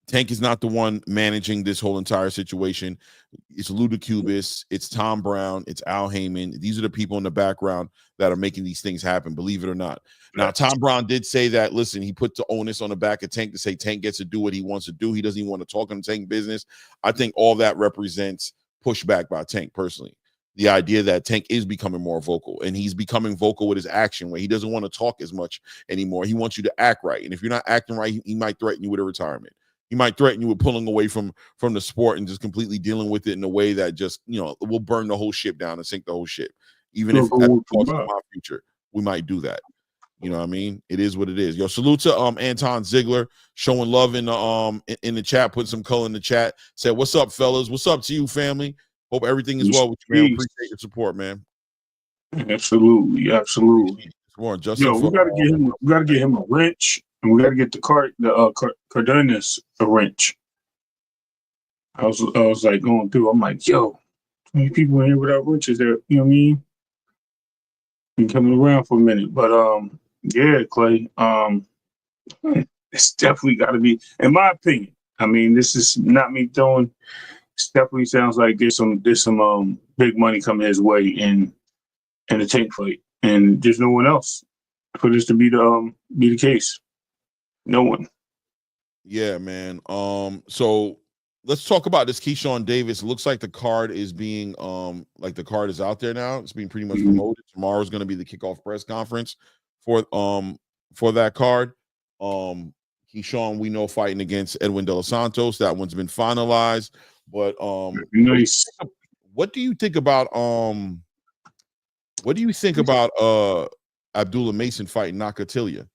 Tank is not the one managing this whole entire situation. It's Ludacubus, it's Tom Brown, it's Al Heyman. These are the people in the background that are making these things happen, believe it or not. Now, Tom Brown did say that, listen, he put the onus on the back of Tank to say Tank gets to do what he wants to do. He doesn't even want to talk on Tank business. I think all that represents pushback by Tank personally. The idea that Tank is becoming more vocal, and he's becoming vocal with his action, where he doesn't want to talk as much anymore. He wants you to act right. And if you're not acting right, he might threaten you with a retirement. He might threaten you with pulling away from the sport and just completely dealing with it in a way that just, will burn the whole ship down and sink the whole ship. Even if that's costing my future, we might do that. You know what I mean? It is what it is. Yo, salute to Anton Ziegler showing love in the chat, putting some color in the chat. Said, "What's up, fellas? What's up to you, family? Hope everything is well with you, man. Appreciate your support, man." Absolutely. Justin, we gotta get him a wrench. And we got to get the Cardenas a wrench. I was like going through. I'm like, yo, too many people in here without wrenches. There, you know what I mean? Been coming around for a minute, but yeah, Clay. It's definitely got to be, in my opinion. I mean, this is not me throwing. It definitely sounds like there's some big money coming his way in the Tank fight, and there's no one else for this to be the case. No one. Yeah, man. So let's talk about this Keyshawn Davis. Looks like the card is being the card is out there now. It's being pretty much promoted. Tomorrow's going to be the kickoff press conference for that card. Keyshawn, we know, fighting against Edwin De Los Santos. That one's been finalized. But nice. What do you think about Abdullah Mason fighting Nakatilia?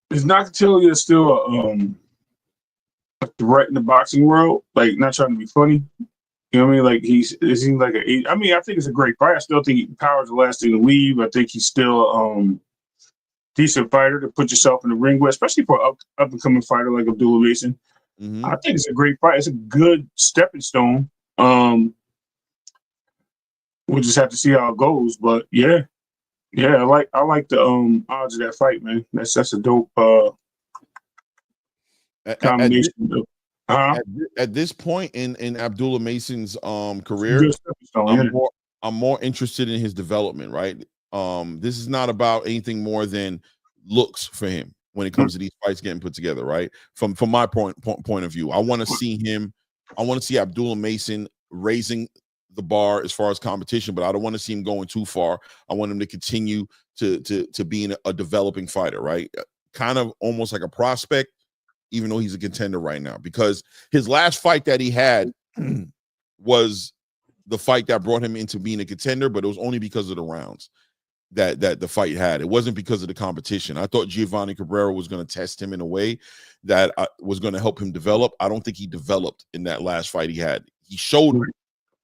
Is Nakatilia still a threat in the boxing world? Like, not trying to be funny. You know what I mean? Like, it seems like I think it's a great fight. I still think Power's the last thing to leave. I think he's still decent fighter to put yourself in the ring with, especially for an up-and-coming fighter like Abdullah Mason. Mm-hmm. I think it's a great fight. It's a good stepping stone. We'll just have to see how it goes. But yeah, I like the odds of that fight, man. That's a dope combination. At this point in Abdullah Mason's career, I'm more interested in his development, right? This is not about anything more than looks for him when it comes to these fights getting put together, right? From my point of view, I want to see him. I want to see Abdullah Mason raising the bar as far as competition, but I don't want to see him going too far. I want him to continue to being a developing fighter, right? Kind of almost like a prospect, even though he's a contender right now, because his last fight that he had was the fight that brought him into being a contender, but it was only because of the rounds that the fight had. It wasn't because of the competition. I thought Giovanni Cabrera was going to test him in a way that was going to help him develop. I don't think he developed in that last fight he had. He showed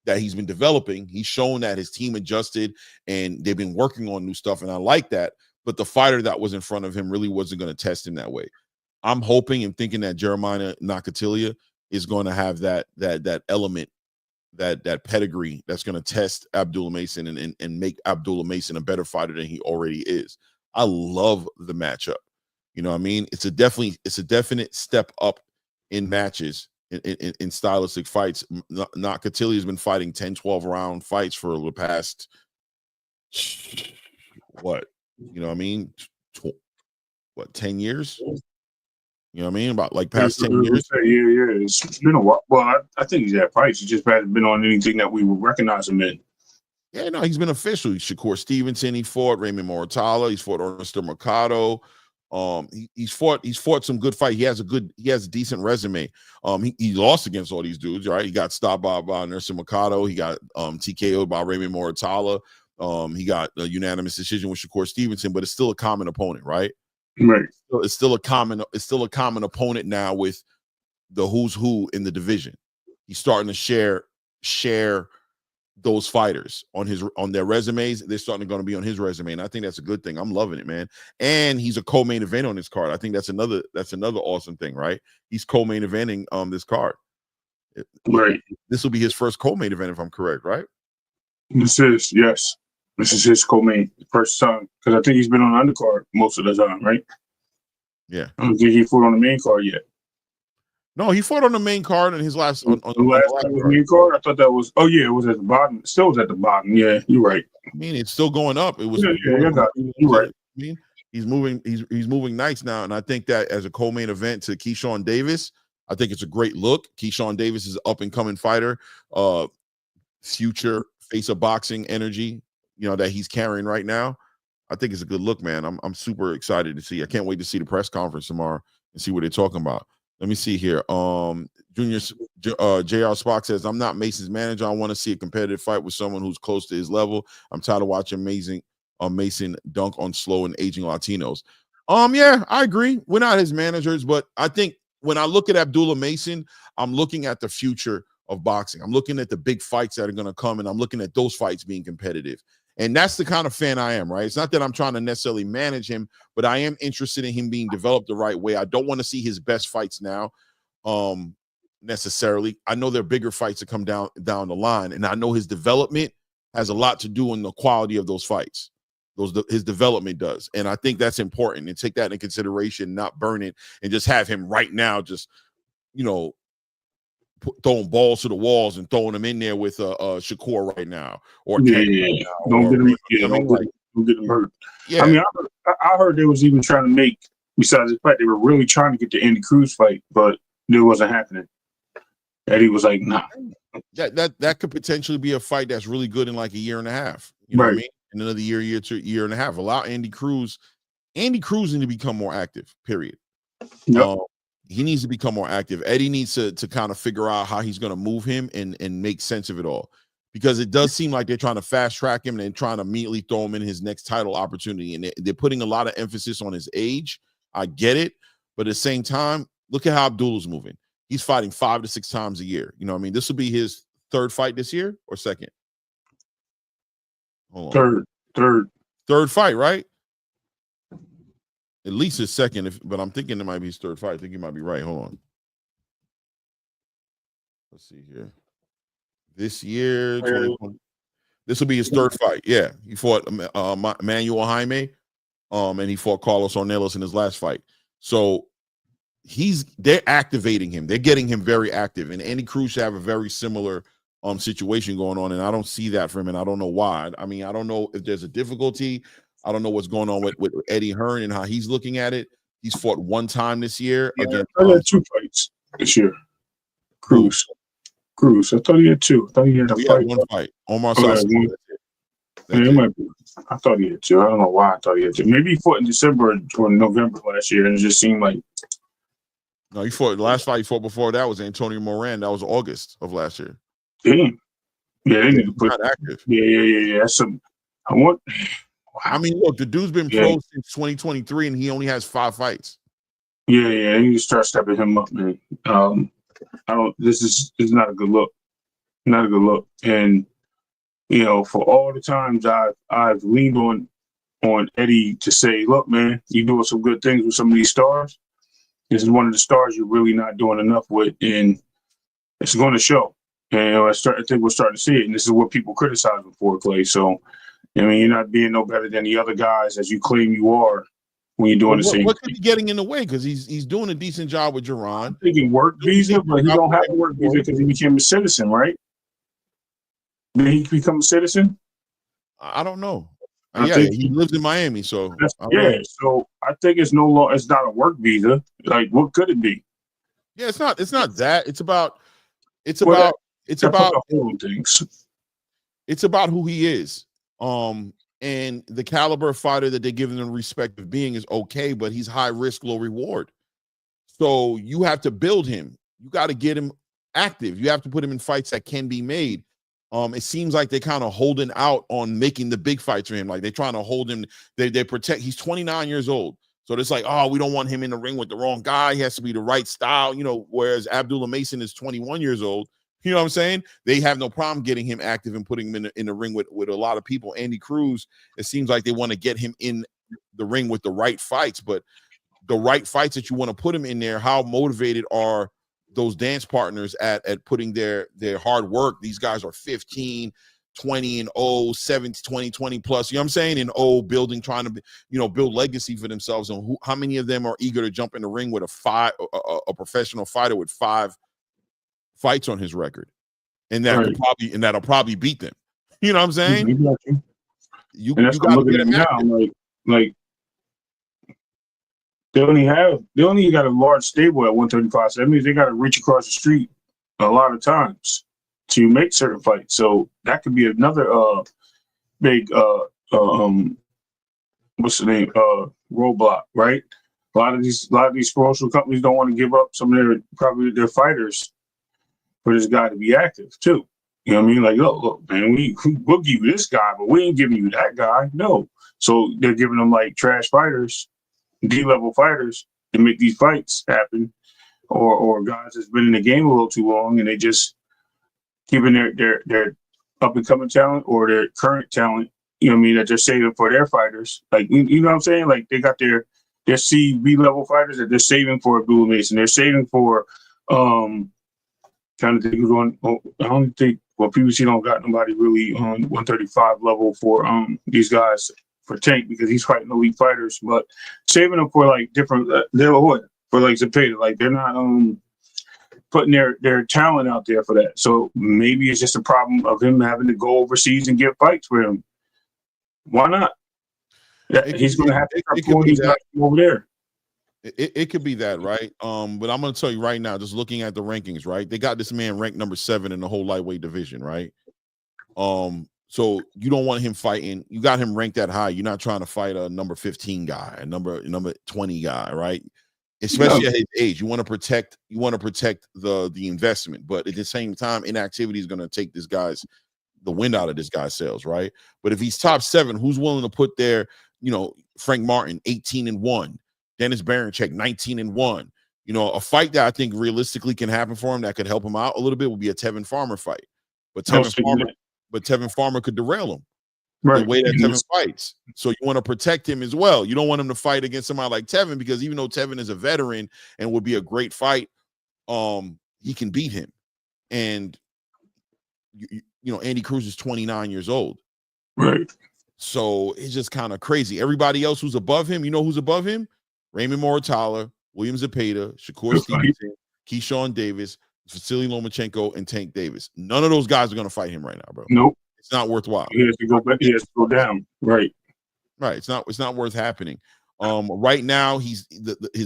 that he's been developing. He's shown that his team adjusted and they've been working on new stuff, and I like that. But the fighter that was in front of him really wasn't going to test him that way. I'm hoping and thinking that Jeremiah Nakatilia is going to have that element, that pedigree that's going to test Abdullah Mason and make Abdullah Mason a better fighter than he already is. I love the matchup. You know what I mean? It's a definite step up in matches, in stylistic fights. Nakatilia has been fighting 10, 12 round fights for the past, what? You know what I mean? 10 years? You know what I mean? About like past 10 years. Yeah. It's been a while. Well, I think he's had fights. He just hasn't been on anything that we would recognize him in. Yeah, no, he's been official. Shakur Stevenson, he fought Raymond Moratala, he's fought Ernesto Mercado. He's fought some good fight. He has a decent resume. He lost against all these dudes, right? He got stopped by Ernesto Mercado. He got TKO'd by Raymond Moratala. He got a unanimous decision with Shakur Stevenson, but it's still a common opponent, right? Right. So it's still a common opponent now with the who's who in the division. He's starting to share those fighters on their resumes. They're starting to be on his resume, and I think that's a good thing. I'm loving it, man. And he's a co-main event on this card. I think that's another awesome thing, right? He's co-main eventing this card. Right. This will be his first co-main event, if I'm correct, right? Yes. This is his co-main first time, because I think he's been on the undercard most of the time, right? Yeah. I don't think he fought on the main card yet. No, he fought on the main card in his last on the last main card. I thought that was. Oh yeah, it was at the bottom. It still was at the bottom. Yeah, you're right. I mean, it's still going up. It was. You're right. I mean, he's moving nice now, and I think that as a co-main event to Keyshawn Davis, I think it's a great look. Keyshawn Davis is an up and coming fighter, future face of boxing energy, that he's carrying right now. I think it's a good look, man. I'm super excited to see. I can't wait to see the press conference tomorrow and see what they're talking about. Let me see here. Junior JR Spock says, I'm not Mason's manager. I want to see a competitive fight with someone who's close to his level. I'm tired of watching Mason dunk on slow and aging Latinos. Yeah, I agree. We're not his managers, but I think when I look at Abdullah Mason, I'm looking at the future of boxing. I'm looking at the big fights that are going to come, and I'm looking at those fights being competitive. And that's the kind of fan I am, right? It's not that I'm trying to necessarily manage him, but I am interested in him being developed the right way. I don't want to see his best fights now, necessarily. I know there are bigger fights that come down the line, and I know his development has a lot to do in the quality of those fights. His development does, and I think that's important. And take that into consideration, not burn it, and just have him right now, just throwing balls to the walls and throwing them in there with Shakur right now, or don't get him hurt. Yeah, I mean, I heard they was even trying to make, besides the fight, they were really trying to get the Andy Cruz fight, but it wasn't happening. Eddie was like, nah. That could potentially be a fight that's really good in like a year and a half. You know what I mean? In another year and a half. Allow Andy Cruz need to become more active. Period. Yep. He needs to become more active. Eddie needs to kind of figure out how he's going to move him and make sense of it all, because it does seem like they're trying to fast track him and trying to immediately throw him in his next title opportunity. And they're putting a lot of emphasis on his age. I get it. But at the same time, look at how Abdullah's moving. He's fighting 5 to 6 times a year. You know what I mean? This will be his third fight this year or second? Hold on. Third fight, right? At least his second, but I'm thinking it might be his third fight. I think you might be right. Hold on. Let's see here. This year, this will be his third fight. Yeah, he fought Manuel Jaime, and he fought Carlos Ornelas in his last fight. So they're activating him. They're getting him very active. And Andy Cruz should have a very similar situation going on, and I don't see that for him, and I don't know why. I mean, I don't know if there's a difficulty. I don't know what's going on with Eddie Hearn and how he's looking at it. He's fought one time this year. Yeah, I had 2 fights this year. Cruz. I thought he had 2. I thought he had a fight. One fight. Omar it might be. I thought he had 2. I don't know why I thought he had 2. Maybe he fought in December or November last year, and it just seemed like No, he fought the last fight he fought before that was Antonio Moran. That was August of last year. Damn. Yeah, they need to put not active. Yeah. That's some. Wow. I mean, look, the dude's been pro since 2023, and he only has 5 fights. Yeah. They need to start stepping him up, man. This is not a good look. Not a good look. And for all the times I've leaned on Eddie to say, look, man, you're doing some good things with some of these stars. This is one of the stars you're really not doing enough with, and it's going to show. And I think we're starting to see it, and this is what people criticize him for, Clay. So, I mean, you're not being no better than the other guys as you claim you are when you're doing the same. What could be getting in the way? Because he's doing a decent job with Jaron. I'm thinking work visa, but he don't have a work visa because he became a citizen, right? Did he become a citizen? I don't know. He lives in Miami, so So I think it's not a work visa. Like, what could it be? Yeah, it's not that. It's about who he is. And the caliber of fighter that they're giving him respect of being is okay, but he's high risk, low reward. So you have to build him. You got to get him active. You have to put him in fights that can be made. It seems like they're kind of holding out on making the big fights for him. Like they're trying to hold him. They protect. He's 29 years old. So it's like, oh, we don't want him in the ring with the wrong guy. He has to be the right style, whereas Abdullah Mason is 21 years old. You know what I'm saying? They have no problem getting him active and putting him in the ring with a lot of people. Andy Cruz, it seems like they want to get him in the ring with the right fights, but the right fights that you want to put him in there, how motivated are those dance partners at putting their hard work? These guys are 15, 20-0, 17, 20 plus, you know what I'm saying? And building, trying to, build legacy for themselves. And how many of them are eager to jump in the ring with a professional fighter with 5 fights on his record, and that'll probably beat them. You know what I'm saying? You got to get him now. Like they only got a large stable at 135. So that means they got to reach across the street a lot of times to make certain fights. So that could be another big what's the name? Roadblock, right? A lot of these promotional companies don't want to give up some of their fighters for this guy to be active too. You know what I mean? Like, look, man, we'll give you this guy, but we ain't giving you that guy. No. So they're giving them like trash fighters, D-level fighters to make these fights happen, or guys that's been in the game a little too long and they just giving their up and coming talent or their current talent, you know what I mean, that they're saving for their fighters. Like, you know what I'm saying? Like they got their C-B-level fighters that they're saving for Abdullah Mason. They're saving for trying to think who's on. I don't think PBC don't got nobody really on 135 level for these guys for Tank because he's fighting elite fighters, but saving them for like different for like Zepeda. Like they're not putting their talent out there for that. So maybe it's just a problem of him having to go overseas and get fights for him. Why not? He's going to have to start pulling these guys over there. It could be that, right? But I'm going to tell you right now, just looking at the rankings, right? They got this man ranked number 7 in the whole lightweight division, right? So you don't want him fighting. You got him ranked that high. You're not trying to fight a number 15 guy, a number 20 guy, right? Especially at his age. You want to protect the investment, but at the same time, inactivity is going to take the wind out of this guy's sails, right? But if he's top 7, who's willing to put their, Frank Martin 18-1, Dennis Baranchek 19-1, a fight that I think realistically can happen for him that could help him out a little bit would be a Tevin Farmer fight. But Tevin Farmer could derail him. Right. The way that Tevin fights. So you want to protect him as well. You don't want him to fight against somebody like Tevin because even though Tevin is a veteran and would be a great fight, he can beat him. And Andy Cruz is 29 years old. Right. So it's just kind of crazy. Everybody else who's above him, who's above him? Raymond Moritala, William Zepeda, Shakur Stevenson, Keyshawn Davis, Vasily Lomachenko, and Tank Davis. None of those guys are going to fight him right now, bro. Nope. It's not worthwhile. He has to go back. He has to go down. Right. Right. It's not worth happening. Right now, his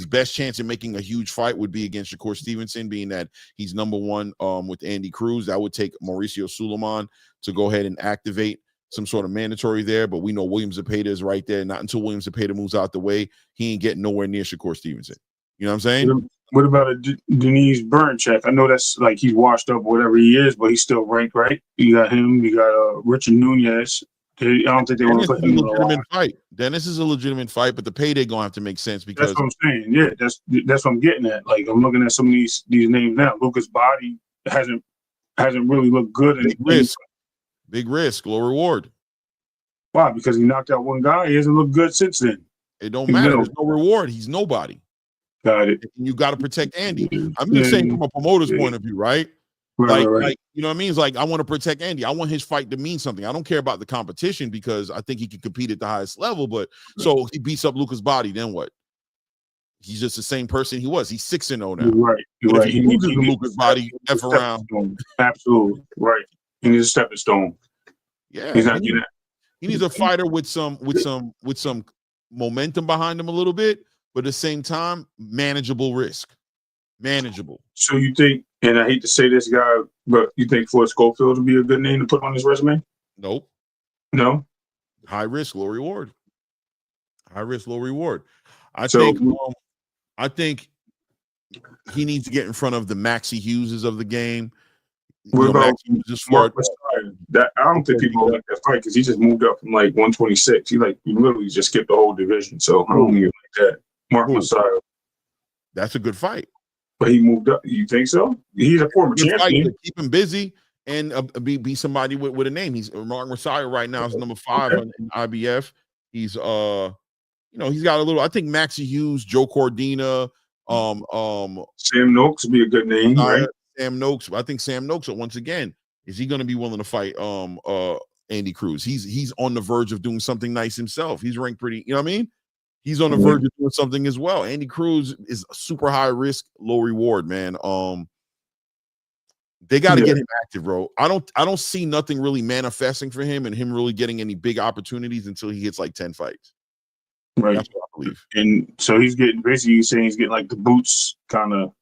best chance in making a huge fight would be against Shakur Stevenson, being that he's number 1 with Andy Cruz. That would take Mauricio Suleiman to go ahead and activate some sort of mandatory there. But we know William Zepeda is right there. Not until William Zepeda moves out the way, he ain't getting nowhere near Shakur Stevenson. You know what I'm saying? What about a Denise Berncheck? I know that's like he's washed up, whatever he is, but he's still ranked, right? You got him. You got Richard Nunez. I don't think they want to put him in the line. Fight. Dennis is a legitimate fight, but the payday gonna have to make sense because that's what I'm saying. Yeah, that's what I'm getting at. Like I'm looking at some of these names now. Lucas Body hasn't really looked good. Big risk, low reward. Why? Because he knocked out one guy. He hasn't looked good since then. It don't matter. There's no reward. He's nobody. Got it. And you got to protect Andy. I'm just saying from a promoter's point of view, right? Right. Like, you know what I mean? It's like, I want to protect Andy. I want his fight to mean something. I don't care about the competition because I think he can compete at the highest level. But so he beats up Lucas Body, then what? He's just the same person he was. He's 6-0 now. You're right. He loses to Lucas Body F around. Absolutely right. He needs a stepping stone. Yeah, he's not getting that. He needs a fighter with some momentum behind him a little bit, but at the same time, manageable risk. Manageable. So you think, and I hate to say this guy, but you think Floyd Schofield would be a good name to put on his resume? Nope. No. High risk, low reward. High risk, low reward. I think he needs to get in front of the Maxie Hugheses of the game. What about Mark Messiah? I don't think people like that fight because he just moved up from like 126. He literally just skipped the whole division. So I don't think like that. Mark Messiah. That's a good fight. But he moved up. You think so? He's a former champion. Keep him busy and be somebody with a name. He's Mark Messiah right now is number 5 in IBF. He's he's got a little. I think Maxie Hughes, Joe Cordina, Sam Noakes would be a good name, right? Sam Noakes. I think Sam Noakes. Once again, is he going to be willing to fight Andy Cruz? He's on the verge of doing something nice himself. He's ranked pretty. You know what I mean? He's on the verge of doing something as well. Andy Cruz is super high risk, low reward, man. They got to get him active, bro. I don't see nothing really manifesting for him and him really getting any big opportunities until he hits like 10 fights. Right. That's what I believe. And so he's getting basically he's saying he's getting like the boots kind of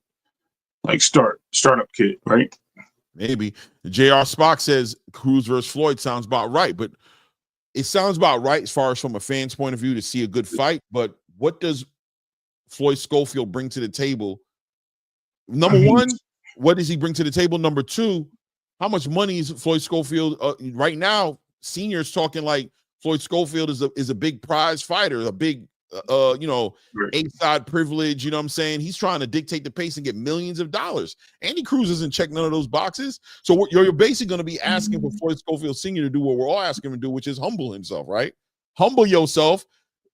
like startup kit, right? Maybe. JR Spock says Cruz versus Floyd sounds about right, but it sounds about right as far as from a fan's point of view to see a good fight. But what does Floyd Schofield bring to the table? Number one, what does he bring to the table? Number two, how much money is Floyd Schofield right now? Seniors talking like Floyd Schofield is a big prize fighter, a big A-side privilege. You know what I'm saying? He's trying to dictate the pace and get millions of dollars. Andy Cruz isn't checking none of those boxes. So you're basically going to be asking for Floyd Schofield Sr. to do what we're all asking him to do, which is humble himself, right? Humble yourself.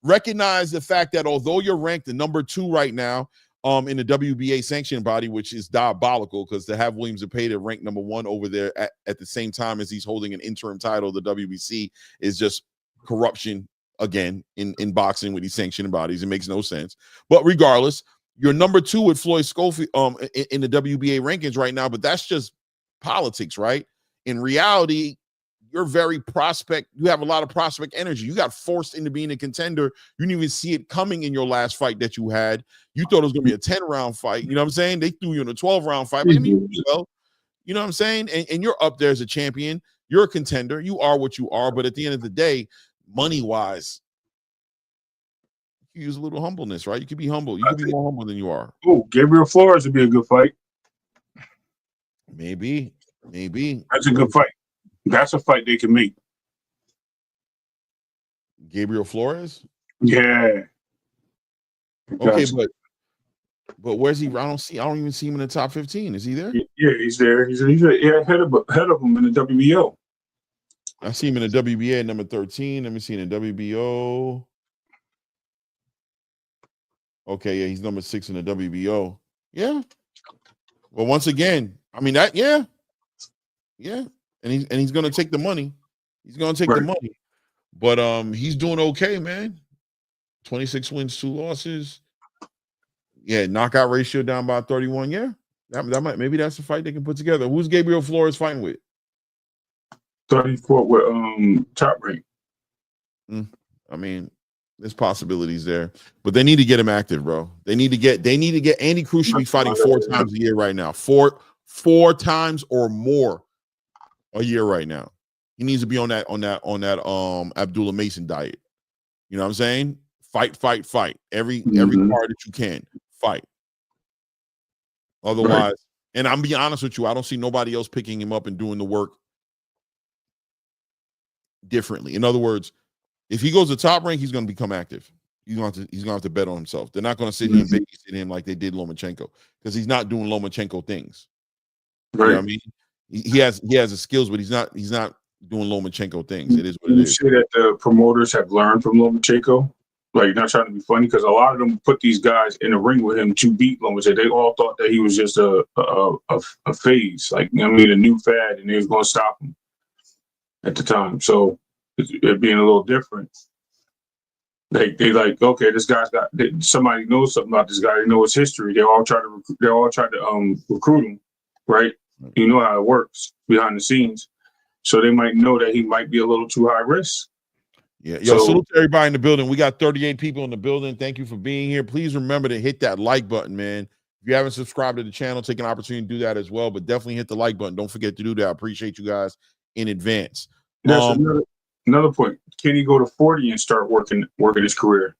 Recognize the fact that although you're ranked the number 2 right now in the WBA sanctioned body, which is diabolical because to have Williams Zepeda ranked number 1 over there at the same time as he's holding an interim title, the WBC, is just corruption again in boxing with these sanctioned bodies. It makes no sense. But regardless, you're number 2 with Floyd Schofield in the WBA rankings right now, but that's just politics, right? In reality, you're you have a lot of prospect energy. You got forced into being a contender. You didn't even see it coming in your last fight that you had. You thought it was going to be a 10-round fight. You know what I'm saying? They threw you in a 12-round fight. But you know what I'm saying? And you're up there as a champion. You're a contender. You are what you are. But at the end of the day, money-wise, you use a little humbleness, right? You can be humble. You can be more humble than you are. Oh, Gabriel Flores would be a good fight. Maybe. That's a good fight. That's a fight they can make. Gabriel Flores? Yeah. Okay, but where's he? I don't even see him in the top 15. Is he there? Yeah, he's there. He's ahead of him in the WBO. I see him in the WBA at number 13. Let me see in the WBO. Okay, yeah, he's number 6 in the WBO. Yeah. Well, once again, I mean that, yeah. And he's gonna take the money. He's gonna take the money. But he's doing okay, man. 26 wins, 2 losses. Yeah, knockout ratio down by 31. Yeah. That might maybe that's a fight they can put together. Who's Gabriel Flores fighting with? 34 with Top Rank. I mean, there's possibilities there, but they need to get him active, bro. They need to get Andy Cruz should be fighting 4 times a year right now. Four times or more a year right now. He needs to be on that Abdullah Mason diet. You know what I'm saying? Fight. Every card that you can fight. Otherwise, and I'm being honest with you, I don't see nobody else picking him up and doing the work differently. In other words, if he goes to top rank, he's going to become active. He's going to have to bet on himself. They're not going to sit here and babysit him like they did Lomachenko, because he's not doing Lomachenko things. Right. You know what I mean? He has the skills, but he's not doing Lomachenko things. It is what it is. You say that the promoters have learned from Lomachenko? Like, not trying to be funny, because a lot of them put these guys in the ring with him to beat Lomachenko. They all thought that he was just a phase, like, I mean, a new fad, and they was going to stop him at the time. So it being a little different. They like, okay, this guy's got, somebody knows something about this guy. They know his history. They all try to recruit him, right? You know how it works behind the scenes. So they might know that he might be a little too high risk. Yeah. Yo, salute to everybody in the building. We got 38 people in the building. Thank you for being here. Please remember to hit that like button, man. If you haven't subscribed to the channel, take an opportunity to do that as well. But definitely hit the like button. Don't forget to do that. I appreciate you guys in advance. That's another point. Can he go to 40 and start working his career?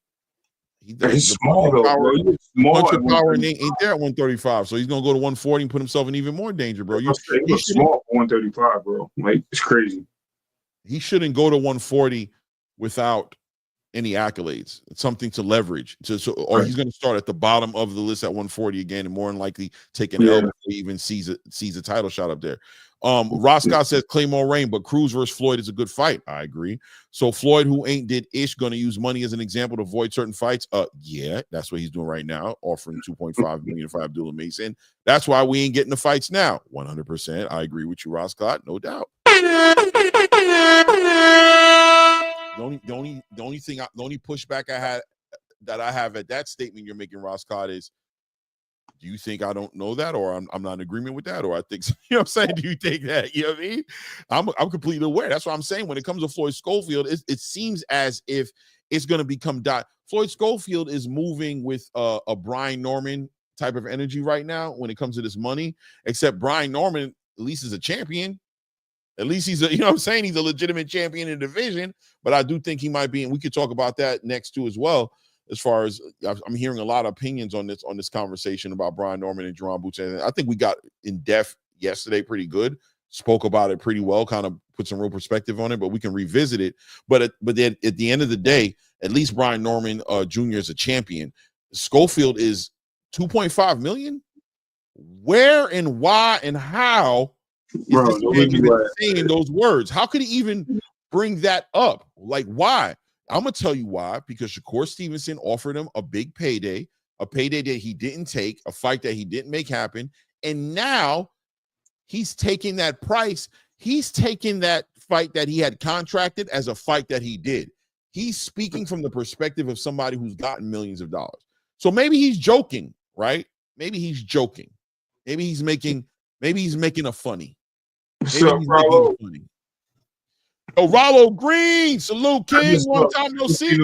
He's small, though. He's small. Punch power ain't there at 135, so he's gonna go to 140 and put himself in even more danger, bro. He's small for 135, bro. Like, it's crazy. He shouldn't go to 140 without any accolades. It's something to leverage. Or he's going to start at the bottom of the list at 140 again, and more than likely take an L before he even sees a title shot up there. Ross Scott says Claymore Rain, but Cruz versus Floyd is a good fight. I agree. So Floyd, who ain't did ish, going to use money as an example to avoid certain fights. Yeah, that's what he's doing right now, offering $2.5 million for Abdullah Mason. That's why we ain't getting the fights now. 100%. I agree with you, Ross Scott. No doubt. The only pushback I have at that statement you're making, Ross Scott, is, do you think I don't know that, or I'm not in agreement with that, or I think, you know what I'm saying? Do you think that? You know what I mean? I'm completely aware. That's what I'm saying. When it comes to Floyd Schofield, it seems as if it's going to become Floyd Schofield is moving with a Brian Norman type of energy right now when it comes to this money, except Brian Norman at least is a champion. At least he's you know what I'm saying? He's a legitimate champion in the division, but I do think he might be, and we could talk about that next too as well. As far as I'm hearing a lot of opinions on this conversation about Brian Norman and Jerome Boots. And I think we got in depth yesterday pretty good, spoke about it pretty well, kind of put some real perspective on it, but we can revisit it. But then at the end of the day, at least Brian Norman Jr. is a champion. Schofield is $2.5 million. Where and why and how is this man even saying those words? How could he even bring that up? Like, why? I'm going to tell you why. Because Shakur Stevenson offered him a big payday, a payday that he didn't take, a fight that he didn't make happen. And now he's taking that price. He's taking that fight that he had contracted as a fight that he did. He's speaking from the perspective of somebody who's gotten millions of dollars. So maybe he's joking, right? Maybe he's joking. Maybe he's making a funny. So, Rollo. Oh, Rollo Green, salute, King. Long time no see.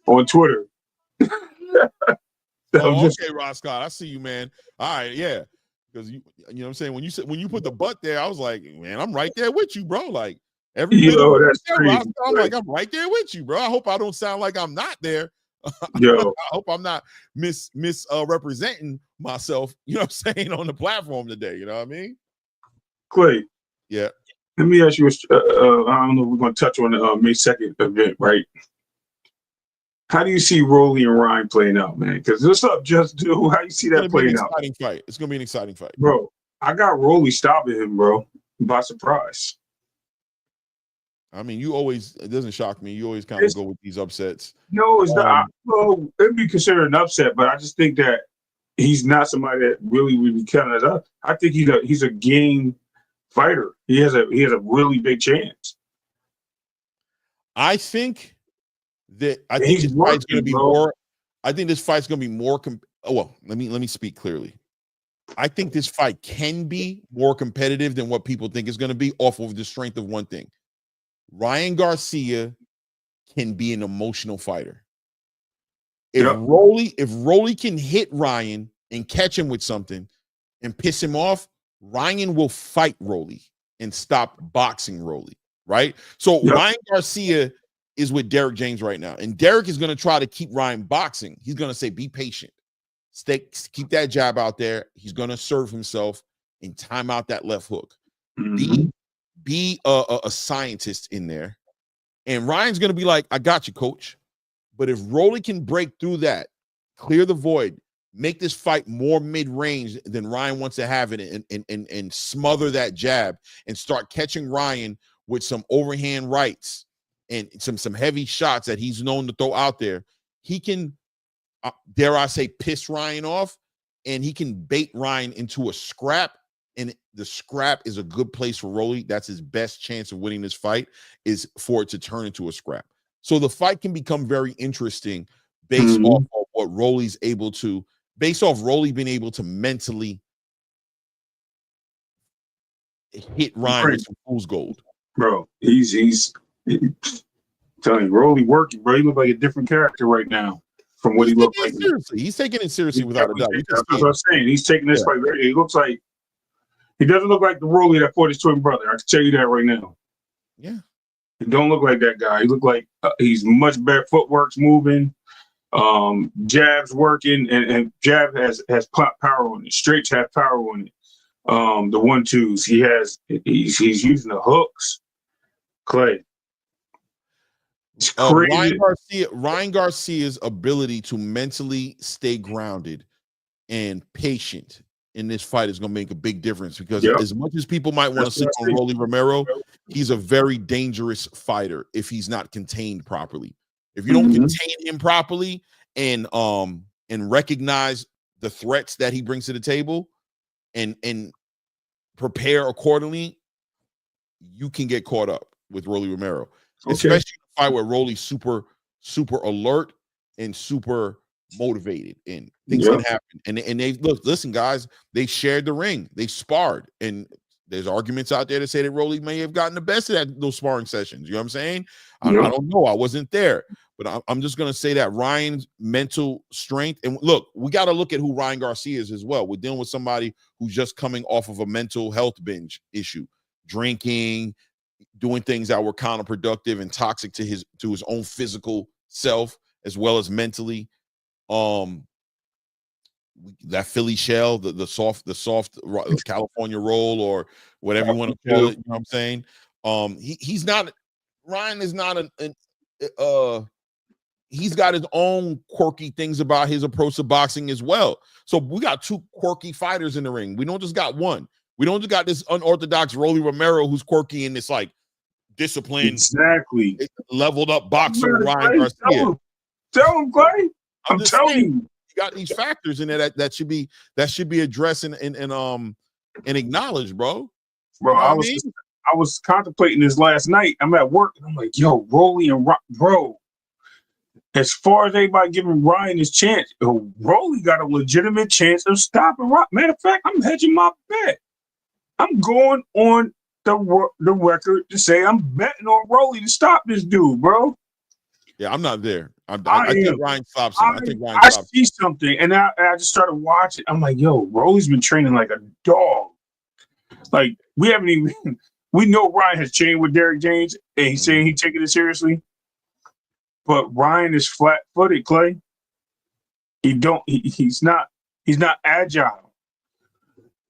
On Twitter. Okay, Ross Scott, I see you, man. All right, yeah, because you know what I'm saying. When you put the butt there, I was like, man, I'm right there with you, bro. Like every bit of that's crazy, Ross, I'm like, I'm right there with you, bro. I hope I don't sound like I'm not there. Yo. I hope I'm not representing myself, you know what I'm saying, on the platform today. You know what I mean? Clay. Yeah. Let me ask you, I don't know if we're going to touch on the May 2nd event, right? How do you see Rolly and Ryan playing out, man? Because what's up, Just Do? How you see that playing out? Fight. It's going to be an exciting fight. Bro, I got Rolly stopping him, bro, by surprise. I mean, it doesn't shock me. You always kind of go with these upsets. No, it's not. Well, it'd be considered an upset, but I just think that he's not somebody that really would be counted as. I think he's a game fighter. He has a really big chance. I think this fight's going to be more. I think this fight's going to be more. Well, let me speak clearly. I think this fight can be more competitive than what people think it's going to be, off of the strength of one thing. Ryan Garcia can be an emotional fighter. If Rolly can hit Ryan and catch him with something and piss him off, Ryan will fight Rolly and stop boxing Rolly, right? So Ryan Garcia is with Derek James right now. And Derek is going to try to keep Ryan boxing. He's going to say, be patient. Keep that jab out there. He's going to serve himself and time out that left hook. Be a scientist in there. And Ryan's going to be like, I got you, coach. But if Rolly can break through that, clear the void, make this fight more mid-range than Ryan wants to have it, and smother that jab and start catching Ryan with some overhand rights and some heavy shots that he's known to throw out there, he can, dare I say, piss Ryan off, and he can bait Ryan into a scrap. And the scrap is a good place for Rolly. That's his best chance of winning this fight, is for it to turn into a scrap. So the fight can become very interesting based off of what Rolly's able to, based off Rolly being able to mentally hit Ryan with some fool's gold. Bro, he's telling you, Rolly working, bro. He look like a different character right now from what he looked like. Seriously. He's taking it seriously without a doubt. That's what I'm saying. He's taking this fight very. He looks like, he doesn't look like the Rolly that fought his twin brother. I can tell you that right now. Yeah. He don't look like that guy. He look like he's much better. Footwork's moving, jabs working, and jab has power on it. Straights have power on it. The 1-2s he's using the hooks. Clay. It's crazy. Ryan Garcia's ability to mentally stay grounded and patient in this fight is going to make a big difference, because as much as people might want to sit on Rolly Romero, he's a very dangerous fighter if he's not contained properly. If you don't contain him properly and recognize the threats that he brings to the table and prepare accordingly, you can get caught up with Rolly Romero, especially in a fight where Rolly's super alert and super motivated, and things can happen. And they listen, guys, they shared the ring, they sparred, and there's arguments out there to say that Rolly may have gotten the best of those sparring sessions. You know what I'm saying? I don't know. I wasn't there, but I'm just going to say that Ryan's mental strength, and look, we got to look at who Ryan Garcia is as well. We're dealing with somebody who's just coming off of a mental health binge issue, drinking, doing things that were counterproductive and toxic to his own physical self as well as mentally. That Philly shell, the soft California roll, or whatever you want to call it. You know what I'm saying? He's not. Ryan is not he's got his own quirky things about his approach to boxing as well. So we got two quirky fighters in the ring. We don't just got one. We don't just got this unorthodox Rolly Romero who's quirky and this like disciplined, leveled up boxer. Ryan Garcia. Tell him, Clay. I'm telling you, you got these factors in there that should be addressed and acknowledged, bro. Bro, I was contemplating this last night. I'm at work and I'm like, yo, Rolly and bro. As far as everybody giving Ryan his chance, Rolly got a legitimate chance of stopping Ryan. Matter of fact, I'm hedging my bet. I'm going on the record to say I'm betting on Rolly to stop this dude, bro. Yeah, I'm not there. I think Ryan stops him. I see something, and I just started watching. I'm like, yo, Rolly's been training like a dog. Like, we know Ryan has trained with Derek James, and he's saying he's taking it seriously. But Ryan is flat-footed, Clay. He's not agile.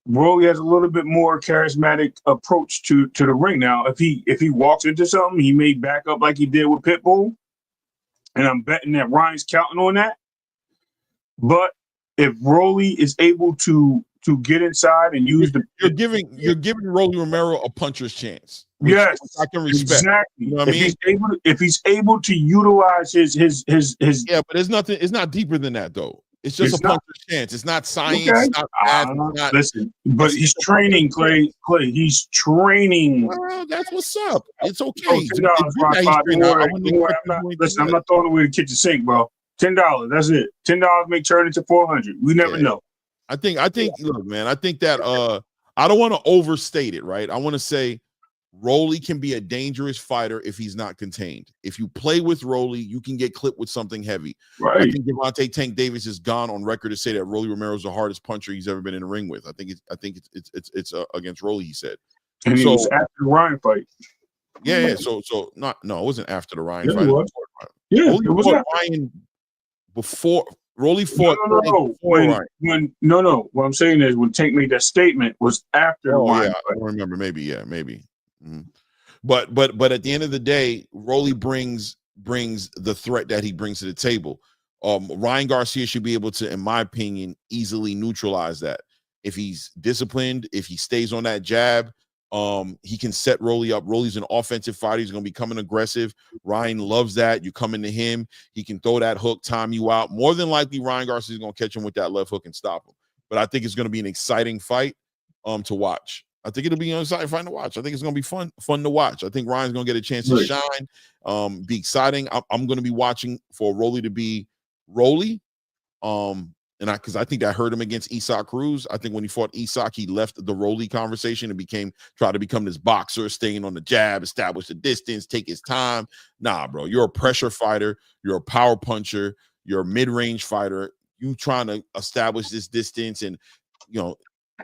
Rolly has a little bit more charismatic approach to the ring. Now, if he walks into something, he may back up like he did with Pitbull. And I'm betting that Ryan's counting on that. But if Rolly is able to get inside and use you're giving Rolly Romero a puncher's chance. Yes, I can respect. Exactly. You know what I mean? If he's able to utilize his yeah, but it's not deeper than that though. It's just a puncher's chance. It's not science. Okay. It's not listen, but he's training, Clay. He's training. Well, that's what's up. It's okay. $10, I'm not throwing away the kitchen sink, bro. $10. That's it. $10 may turn into $400. We never know. I think. Look, man. I think that I don't want to overstate it, right? I want to say Rolly can be a dangerous fighter if he's not contained. If you play with Rolly, you can get clipped with something heavy. Right. I think Devontae Tank Davis has gone on record to say that Rolly Romero is the hardest puncher he's ever been in the ring with. I think it's against Rolly, he said. And it was after the Ryan fight. Yeah. So it wasn't after the Ryan Yeah, fight. it was. Yeah, Rolly it was fought after. Ryan before. Rolly fought No. Ryan. What I'm saying is when Tank made that statement was after the Ryan fight. I don't remember. Maybe. Mm-hmm. But at the end of the day, Rolly brings the threat that he brings to the table. Ryan Garcia should be able to, in my opinion, easily neutralize that. If he's disciplined, if he stays on that jab, he can set Rolly up. Rolly's an offensive fighter. He's going to be coming aggressive. Ryan loves that. You come into him, he can throw that hook, time you out. More than likely, Ryan Garcia is going to catch him with that left hook and stop him. But I think it's going to be an exciting fight to watch. I think it'll be an exciting fight to watch. I think it's going to be fun to watch. I think Ryan's going to get a chance to shine, be exciting. I'm going to be watching for Rolly to be Rolly. Because I think that hurt him against Isak Cruz. I think when he fought Isak, he left the Rolly conversation and tried to become this boxer, staying on the jab, establish the distance, take his time. Nah, bro, you're a pressure fighter. You're a power puncher. You're a mid-range fighter. You trying to establish this distance and,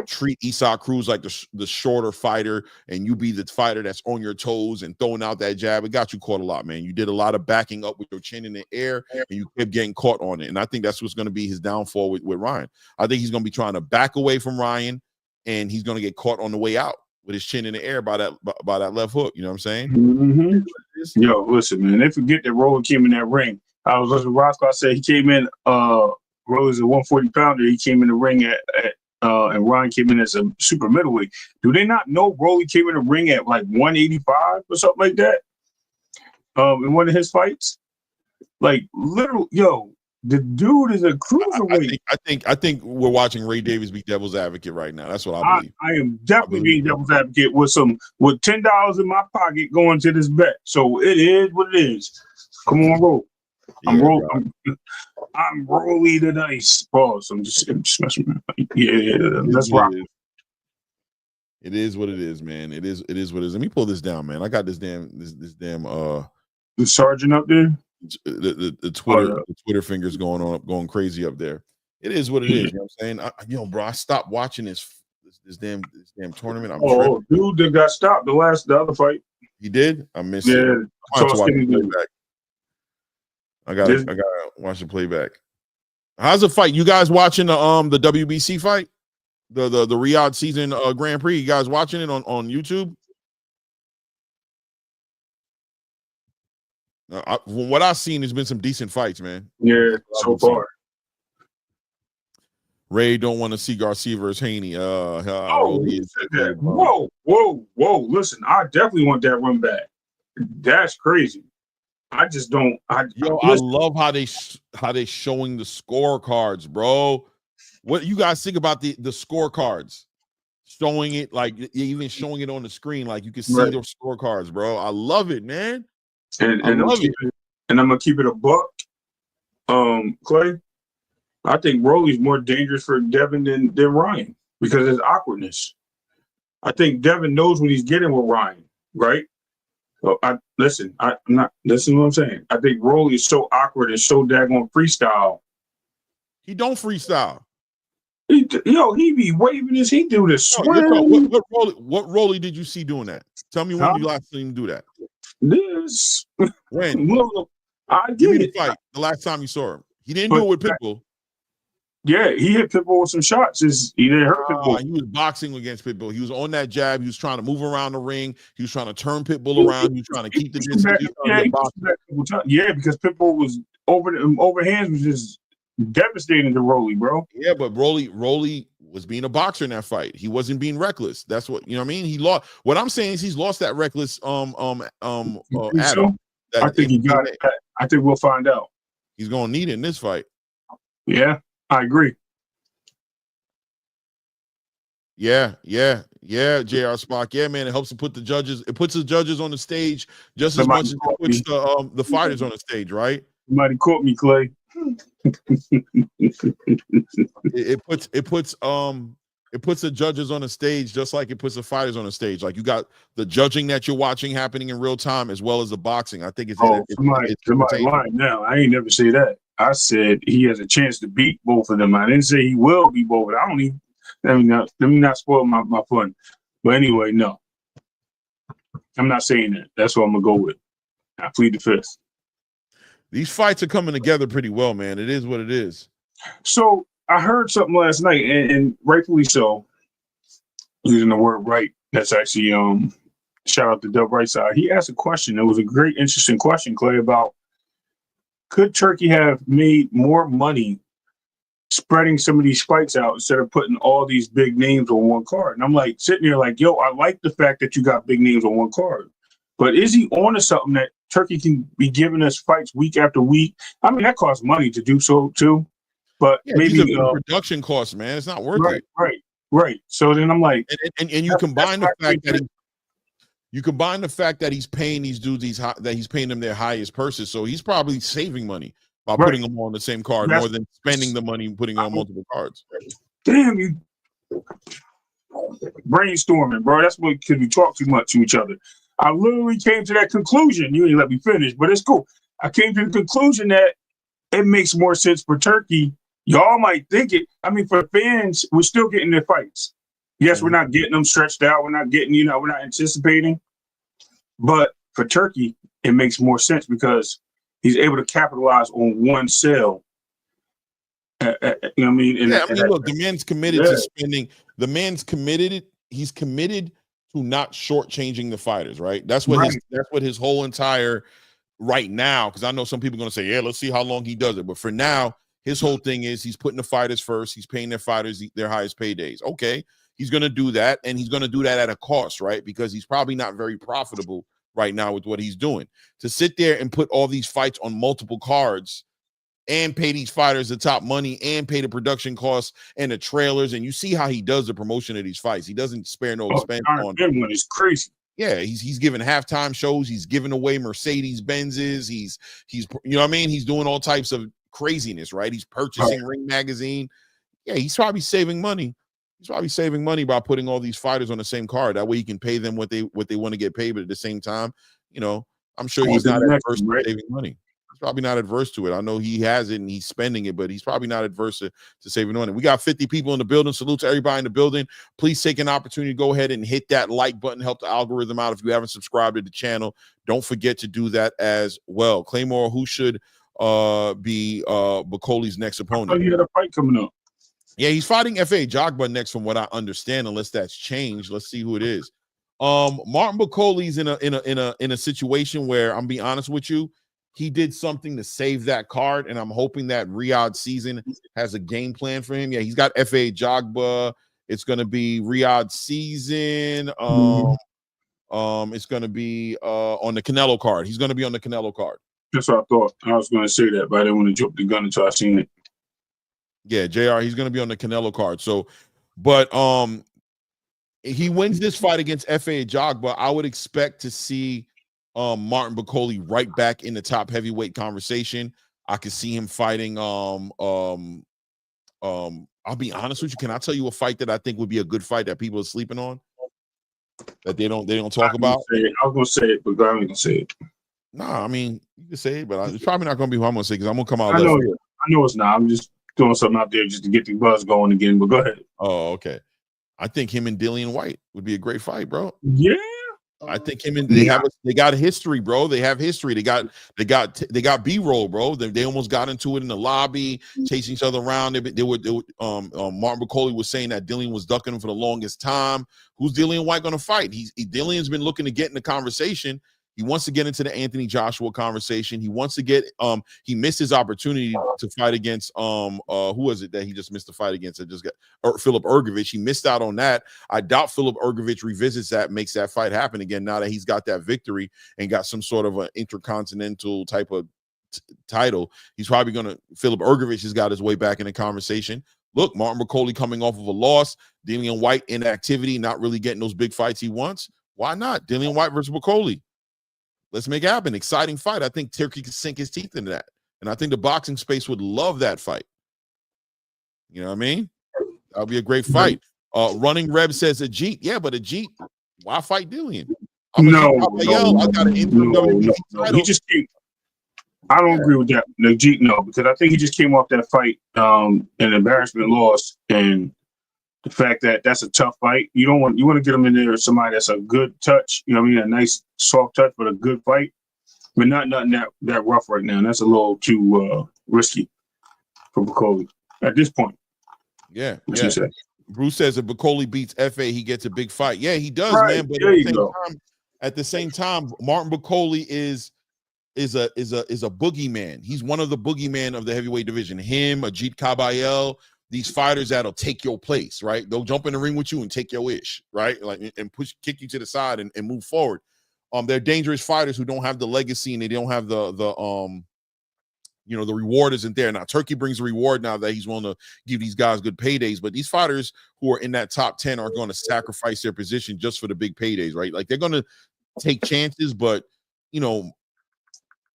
treat Isak Cruz like the shorter fighter, and you be the fighter that's on your toes and throwing out that jab. It got you caught a lot, man. You did a lot of backing up with your chin in the air, and you kept getting caught on it. And I think that's what's going to be his downfall with Ryan. I think he's going to be trying to back away from Ryan, and he's going to get caught on the way out with his chin in the air by that left hook. You know what I'm saying? Mm-hmm. Yo, listen, man. They forget that Rolly came in that ring. I was listening to Roscoe. I said he came in. Rolly's a 140 pounder. He came in the ring and Ryan came in as a super middleweight. Do they not know Rolly came in the ring at like 185 or something like that? In one of his fights, like literally, the dude is a cruiserweight. I think we're watching Ray Davis be devil's advocate right now. That's what I believe. I am definitely being devil's advocate with $10 in my pocket going to this bet. So it is what it is. Come on, roll. I'm Rolly the dice. Pause. I'm just messing. Yeah, that's rock. It is what it is, man. It is what it is. Let me pull this down, man. I got this damn the sergeant up there. The Twitter fingers going crazy up there. It is what it is. You know what I'm saying? Bro, I stopped watching this damn tournament. Dude that got stopped the other fight. He did? I missed it. I gotta watch the playback. How's the fight? You guys watching the WBC fight? The Riad season Grand Prix? You guys watching it on YouTube? From what I've seen, there's been some decent fights, man. Yeah, so far. Ray don't want to see Garcia versus Haney. Whoa. Listen, I definitely want that run back. That's crazy. I just don't. I love how they showing the scorecards, bro. What you guys think about the scorecards? Showing it, like even showing it on the screen, like you can see the scorecards, bro. I love it, man. And I'm gonna keep it a buck. Clay, I think Rolly's more dangerous for Devin than Ryan because of his awkwardness. I think Devin knows what he's getting with Ryan, right? So I'm not listen to what I'm saying. I think Rolly is so awkward and so daggone freestyle. He don't freestyle. He be waving his. He do this. What Rolly did you see doing that? Tell me when you last seen him do that. This when I did it. Fight the last time you saw him. He didn't do it with Pitbull. Yeah, he hit Pitbull with some shots. He didn't hurt Pitbull. He was boxing against Pitbull. He was on that jab. He was trying to move around the ring. He was trying to turn Pitbull around. He was trying to keep the distance. Because Pitbull was overhands was just devastating to Rolly, bro. Yeah, but Rolly was being a boxer in that fight. He wasn't being reckless. That's what I mean. He lost. What I'm saying is he's lost that reckless Adam. I think he got it. I think we'll find out. He's gonna need it in this fight. Yeah, I agree. Yeah, J.R. Spock. Yeah, man, it helps to put the judges. It puts the judges on the stage just as much as it puts the fighters on the stage, right? Somebody caught me, Clay. it puts the judges on the stage just like it puts the fighters on the stage. Like you got the judging that you're watching happening in real time as well as the boxing. I think somebody lying now. I ain't never say that. I said he has a chance to beat both of them. I didn't say he will beat both of them. I don't even. Let me not spoil my fun. But anyway, no. I'm not saying that. That's what I'm gonna go with. I plead the fifth. These fights are coming together pretty well, man. It is what it is. So I heard something last night, and rightfully so, using the word right. That's actually shout out to Dub Rightside. He asked a question. It was a great, interesting question, Clay, about could Turkey have made more money spreading some of these fights out instead of putting all these big names on one card? And I'm like sitting there like, yo, I like the fact that you got big names on one card. But is he on to something that Turkey can be giving us fights week after week? I mean, that costs money to do so too. But yeah, maybe production costs, man. It's not worth it. Right. So then I'm like, and you combine the fact that you combine the fact that he's paying these dudes that he's paying them their highest purses, so he's probably saving money by putting them on the same card more than spending the money and putting on multiple cards. Damn, you brainstorming, bro. That's what because we talk too much to each other. I literally came to that conclusion. You didn't let me finish, but it's cool. I came to the conclusion that it makes more sense for Turkey. Y'all might think it. I mean, for fans, we're still getting their fights. Yes, we're not getting them stretched out. We're not getting, we're not anticipating. But for Turkey, it makes more sense because he's able to capitalize on one sale. You know what I mean? Look, the man's committed to spending. The man's committed. He's committed to not shortchanging the fighters, right? That's what his whole entire right now, because I know some people are going to say, yeah, let's see how long he does it. But for now, his whole thing is he's putting the fighters first. He's paying their fighters their highest paydays. Okay, he's going to do that, and he's going to do that at a cost, right? Because he's probably not very profitable right now with what he's doing. To sit there and put all these fights on multiple cards and pay these fighters the top money and pay the production costs and the trailers, and you see how he does the promotion of these fights. He doesn't spare no expense on one. It's crazy. Yeah, he's giving halftime shows. He's giving away Mercedes Benzes. He's you know what I mean? He's doing all types of craziness, right? He's purchasing Ring Magazine. Yeah, he's probably saving money. He's probably saving money by putting all these fighters on the same card. That way he can pay them what they want to get paid, but at the same time, I'm sure he's not adverse to saving money. He's probably not adverse to it. I know he has it and he's spending it, but he's probably not adverse to saving money. We got 50 people in the building. Salute to everybody in the building. Please take an opportunity to go ahead and hit that like button, help the algorithm out. If you haven't subscribed to the channel, don't forget to do that as well. Claymore, who should be Bakoli's next opponent? Oh, he had a fight coming up. Yeah, he's fighting F.A. Jogba next, from what I understand, unless that's changed. Let's see who it is. Martin Bakoli's in a situation where, I'm being honest with you, he did something to save that card, and I'm hoping that Riad season has a game plan for him. Yeah, he's got F.A. Jogba. It's going to be Riad season. It's going to be on the Canelo card. He's going to be on the Canelo card. That's what I thought. I was going to say that, but I didn't want to jump the gun until I seen it. Yeah, JR, he's going to be on the Canelo card. So, but he wins this fight against F.A. Jogba. I would expect to see Martin Bakoli right back in the top heavyweight conversation. I could see him fighting. I'll be honest with you. Can I tell you a fight that I think would be a good fight that people are sleeping on, that they don't talk about? I was going to say it, but I'm going to say it. Nah, I mean, you can say it, but it's probably not going to be what I'm going to say, because I'm going to come out. I know it's not. I'm just throwing something out there just to get the buzz going again, but go ahead. Oh, okay. I think him and Dillian White would be a great fight, bro. Yeah. I think him and they got history, bro. They have history. They got B-roll, bro. They almost got into it in the lobby, chasing each other around. Martin Bakoli was saying that Dillian was ducking him for the longest time. Who's Dillian White going to fight? Dillian's been looking to get in the conversation. He wants to get into the Anthony Joshua conversation. He wants to get he missed his opportunity to fight against who was it that he just missed the fight against? It just got Philip Ergovich. He missed out on that. I doubt Philip Ergovich revisits that, makes that fight happen again now that he's got that victory and got some sort of an intercontinental type of title. He's probably Philip Ergovich has got his way back in the conversation. Look, Martin Bakoli coming off of a loss, Dillian White inactivity, not really getting those big fights he wants. Why not? Dillian White versus Bakoli. Let's make it happen. Exciting fight. I think Turkey could sink his teeth into that. And I think the boxing space would love that fight. You know what I mean? That would be a great fight. Running Reb says Ajit. Yeah, but Ajit, why fight Dillian? I got an interim WWE title. He just came. I don't agree with that. Ajit, no, because I think he just came off that fight, an embarrassment loss, and the fact that that's a tough fight. You want to get him in there with somebody that's a good touch. You know what I mean? A nice soft touch, but a good fight. But not nothing that rough right now. And that's a little too risky for Bacoli at this point. Yeah. What you say? Bruce says if Bacoli beats FA, he gets a big fight. Yeah, he does, Right. man. But There at the same time, Martin Bacoli is a boogeyman. He's one of the boogeyman of the heavyweight division. Him, Ajit Kabayel, these fighters that'll take your place, right? They'll jump in the ring with you and take your ish, right? Like and kick you to the side and move forward. They're dangerous fighters who don't have the legacy and they don't have the reward isn't there. Now Turkey brings a reward now that he's willing to give these guys good paydays, but these fighters who are in that top 10 are going to sacrifice their position just for the big paydays, right? Like they're going to take chances, but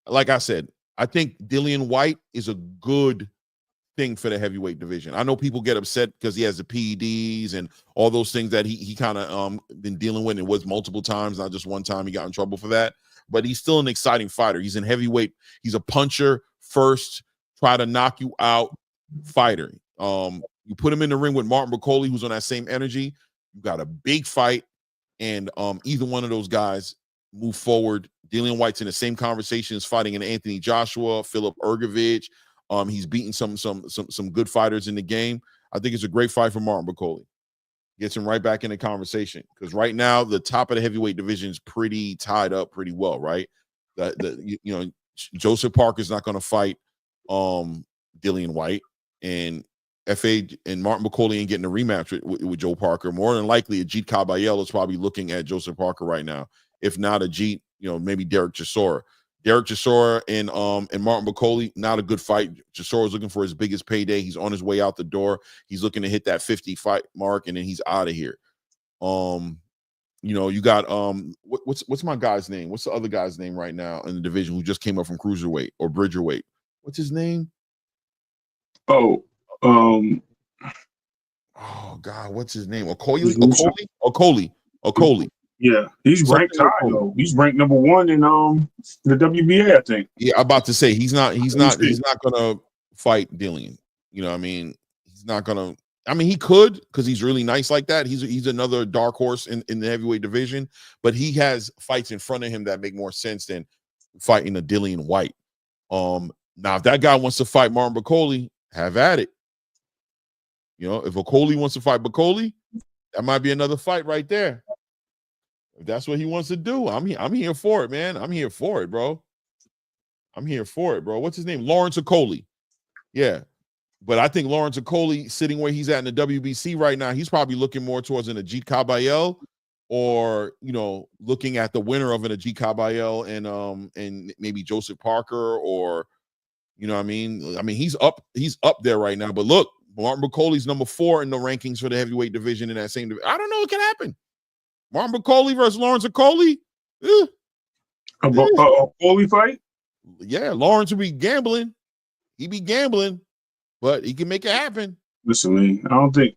like I said, I think Dillian White is a good thing for the heavyweight division. I know people get upset because he has the PEDs and all those things that he kind of been dealing with. It was multiple times, not just one time he got in trouble for that. But he's still an exciting fighter. He's in heavyweight. He's a puncher first, try to knock you out fighter. You put him in the ring with Martin Bacoli, who's on that same energy. You got a big fight, and either one of those guys move forward. Dillian White's in the same conversations, fighting an Anthony Joshua, Philip Ergovich. He's beaten some good fighters in the game. I think it's a great fight for Martin Bacoli. Gets him right back in the conversation because right now the top of the heavyweight division is pretty tied up pretty well, right? Joseph Parker's not going to fight Dillian White, and FA and Martin Bacoli ain't getting a rematch with Joe Parker. More than likely, Ajit Kabayel is probably looking at Joseph Parker right now. If not Ajit, maybe Derek Chisora. Derek Chisora and Martin Bacoli, not a good fight. Chisora's looking for his biggest payday. He's on his way out the door. He's looking to hit that 50 fight mark, and then he's out of here. You got what's my guy's name? What's the other guy's name right now in the division who just came up from cruiserweight or bridgerweight? What's his name? Oh God, what's his name? Okoli. Yeah, he's ranked high though. He's ranked number 1 in the WBA, I think. Yeah, I'm about to say he's not gonna fight Dillian. You know what I mean? He's not gonna. I mean, he could because he's really nice like that. He's another dark horse in the heavyweight division, but he has fights in front of him that make more sense than fighting a Dillian White. Now if that guy wants to fight Martin Bacoli, have at it. If Bacoli wants to fight Bacoli, that might be another fight right there. If that's what he wants to do, I'm here for it, man. I'm here for it, bro. What's his name? Lawrence Okoli. Yeah. But I think Lawrence Okoli, sitting where he's at in the WBC right now, he's probably looking more towards an Ajit Kabayel or, looking at the winner of an Ajit Kabayel and maybe Joseph Parker or, what I mean? I mean, he's up there right now. But look, Martin Bacoli's number 4 in the rankings for the heavyweight division in that same division. I don't know what can happen. Martin Bacoli versus Lawrence Okoli. A Bacoli fight? Yeah, Lawrence will be gambling. He be gambling, but he can make it happen. Listen, man, I don't think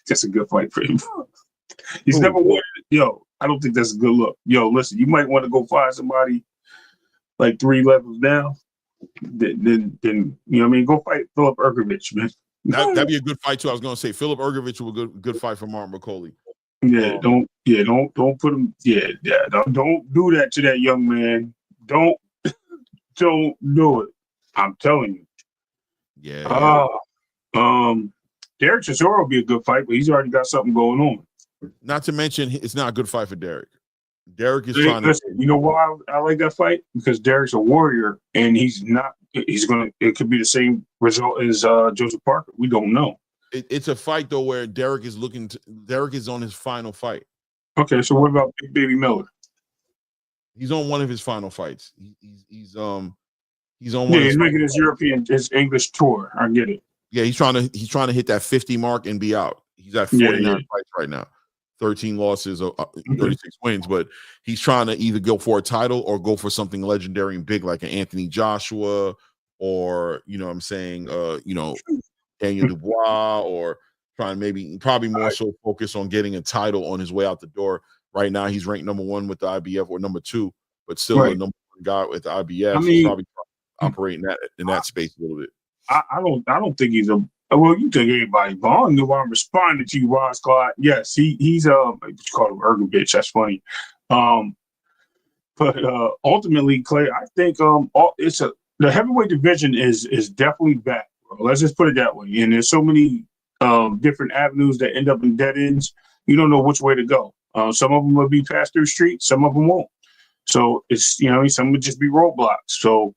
that's a good fight for him. He's never won. I don't think that's a good look. Listen, you might want to go find somebody like 3 levels down. Then you know what I mean? Go fight Philip Ergovich, man. That'd be a good fight too. I was gonna say Philip Ergovich was a good fight for Martin Bacoli. Don't put him. Don't do that to that young man. Don't do it. I'm telling you. Yeah. Derek Chisora will be a good fight, but he's already got something going on. Not to mention, it's not a good fight for Derek. Derek is You know why I like that fight? Because Derek's a warrior, and he's not. It could be the same result as Joseph Parker. We don't know. It's a fight though where Derek is on his final fight. Okay, so what about Big Baby Miller? He's on one of his final fights. He's on one. Yeah, he's making his English tour. I get it. Yeah, he's trying to hit that 50 mark and be out. He's at 49 fights right now, 13 losses, 36 wins. But he's trying to either go for a title or go for something legendary and big like an Anthony Joshua or Daniel Dubois, or probably more so focus on getting a title on his way out the door. Right now, he's ranked number 1 with the IBF or number 2, but still a number 1 guy with the IBF. I mean, so probably operating in that space a little bit. I don't think he's a Well, you think everybody born? No, I'm responding to you, Ross Clark. Yes, he's what you call him, Ergo bitch. That's funny. But ultimately, Clay, I think the heavyweight division is definitely back, bro. Let's just put it that way. And there's so many different avenues that end up in dead ends. You don't know which way to go. Some of them will be passed through streets, some of them won't. So it's some would just be roadblocks. So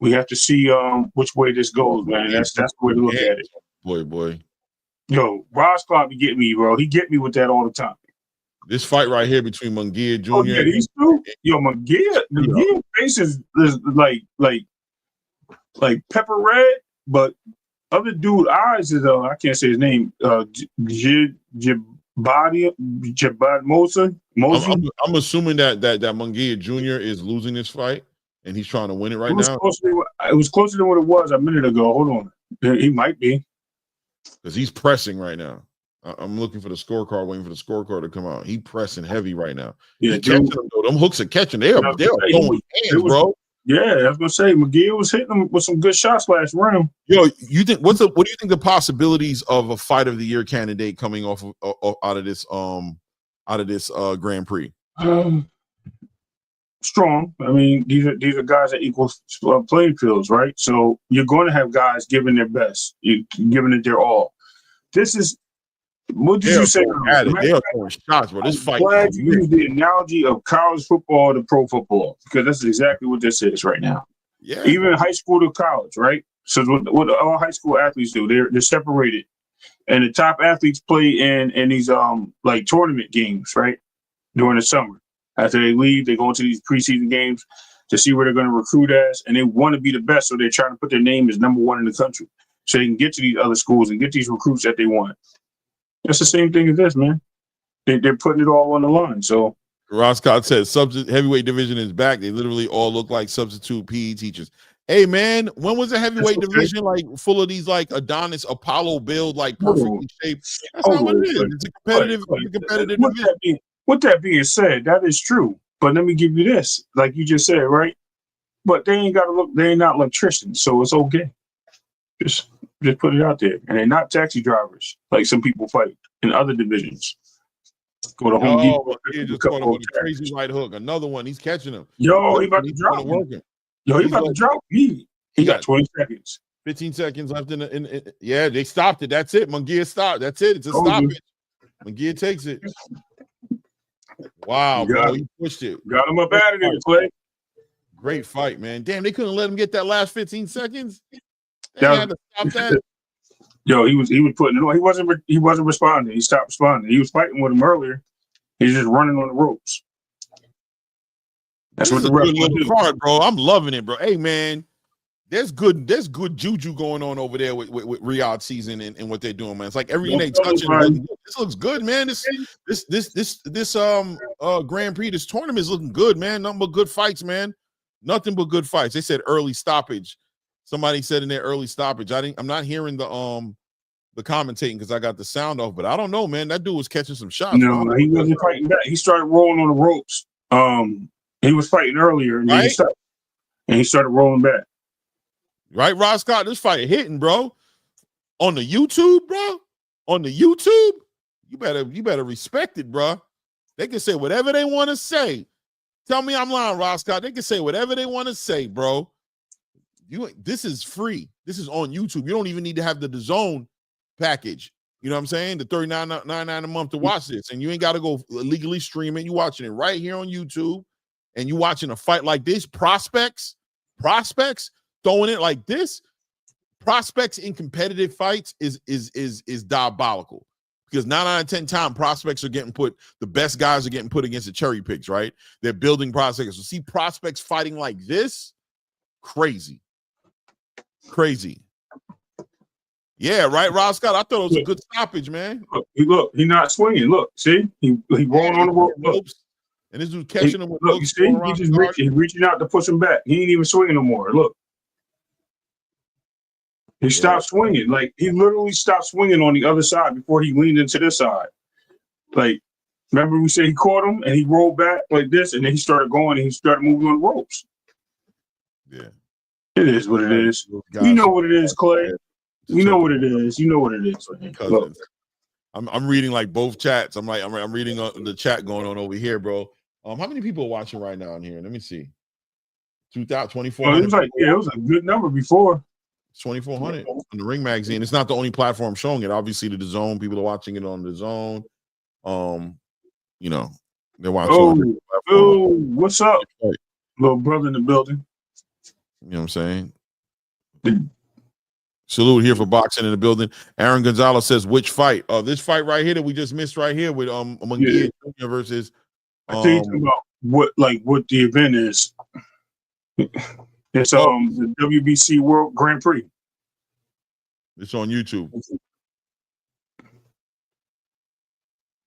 we have to see which way this goes, man. That's the way to look at it. Boy. Yo, Ross Clark be getting me, bro. He get me with that all the time. This fight right here between Munguia Jr. Oh, yeah, these two. Yo, Munguia face is like pepper red, but other dude eyes is I can't say his name. Jabad Mosa. I'm assuming that Munguia Jr. is losing this fight and he's trying to win it right now. It was closer than what it was a minute ago. Hold on, he might be because he's pressing right now. I'm looking for the scorecard, waiting for the scorecard to come out. He pressing heavy right now. Yeah, catching them, though. Them hooks are catching. They're going hands, bro. Yeah, I was gonna say McGill was hitting him with some good shots last round. Yo, you think what do you think the possibilities of a fight of the year candidate coming off of out of this Grand Prix? Strong. I mean, these are guys that equal playing fields, right? So you're going to have guys giving their best, giving it their all. This is. What did you say? They are throwing shots, bro. This fight. I'm glad you used the analogy of college football to pro football because that's exactly what this is right now. Yeah. Even high school to college, right? So what all high school athletes do, they're separated, and the top athletes play in these like tournament games, right? During the summer, after they leave, they go into these preseason games to see where they're going to recruit as, and they want to be the best, so they're trying to put their name as number one in the country, so they can get to these other schools and get these recruits that they want. That's the same thing as this, man. They're putting it all on the line. So Ross Scott says heavyweight division is back. They literally all look like substitute PE teachers. Hey man, when was the heavyweight division like full of these like Adonis Apollo build, like perfectly shaped? That's not what it is. It's a competitive division. With that being said, that is true. But let me give you this, like you just said, right? But they ain't not electricians, so it's okay. Just put it out there. And they're not taxi drivers like some people fight in other divisions. Go to Home Depot. He just caught him with a crazy right hook. Another one. He's catching him. Yo, he about to drop him. Yo, he about to drop him. He got 20 seconds. 15 seconds left in yeah, they stopped it. That's it. Munguia stopped. That's it. It's a stoppage. Munguia takes it. Wow, bro. He pushed it. Got him up out of there, Clay. Great fight, man. Damn, they couldn't let him get that last 15 seconds. Yo, he was putting it on. He wasn't responding. He stopped responding. He was fighting with him earlier. He's just running on the ropes. That's what the ref do. Card, bro. I'm loving it, bro. Hey, man, there's good juju going on over there with Riad season and what they're doing, man. It's like everything they touching. This looks good, man. This Grand Prix, this tournament is looking good, man. Nothing but good fights, man. Nothing but good fights. They said early stoppage. Somebody said in their early stoppage. I'm not hearing the commentating because I got the sound off, but I don't know, man. That dude was catching some shots. No, he wasn't fighting back. He started rolling on the ropes. He was fighting earlier, and then he started rolling back. Right, Ross Scott, this fight hitting, bro. On the YouTube, bro. On the YouTube, you better respect it, bro. They can say whatever they want to say. Tell me I'm lying, Ross Scott. They can say whatever they want to say, bro. This is free. This is on YouTube. You don't even need to have the DAZN package. You know what I'm saying? The $39.99 a month to watch this. And you ain't got to go legally stream it. You watching it right here on YouTube. And you watching a fight like this. Prospects throwing it like this. Prospects in competitive fights is diabolical. Because 9 out of 10 times, prospects are getting put, the best guys are getting put against the cherry picks, right? They're building prospects. So see prospects fighting like this, crazy. Yeah, right, Rob Scott. I thought it was a good stoppage, man. Look, he's not swinging. Look, see, he rolling on the ropes, and this dude catching him with look. See, he's reaching out to push him back. He ain't even swinging no more. Look, he stopped swinging. Like he literally stopped swinging on the other side before he leaned into this side. Like, remember we said he caught him and he rolled back like this, and then he started going and he started moving on the ropes. Yeah. It is what it is. You know what it is, Clay. You know what it is. You know what it is. Cousins. I'm reading like both chats. I'm reading the chat going on over here, bro. How many people are watching right now in here? Let me see. 2,400. It was like, it was a good number before. 2,400 on the Ring magazine. It's not the only platform showing it. Obviously, the Zone people are watching it on the Zone. You know, they're watching. Oh, what's up, little brother in the building? You know what I'm saying? Salute here for boxing in the building. Aaron Gonzalez says, which fight? This fight right here that we just missed right here with Munguia Jr. versus. I think about what the event is. It's the WBC World Grand Prix. It's on YouTube.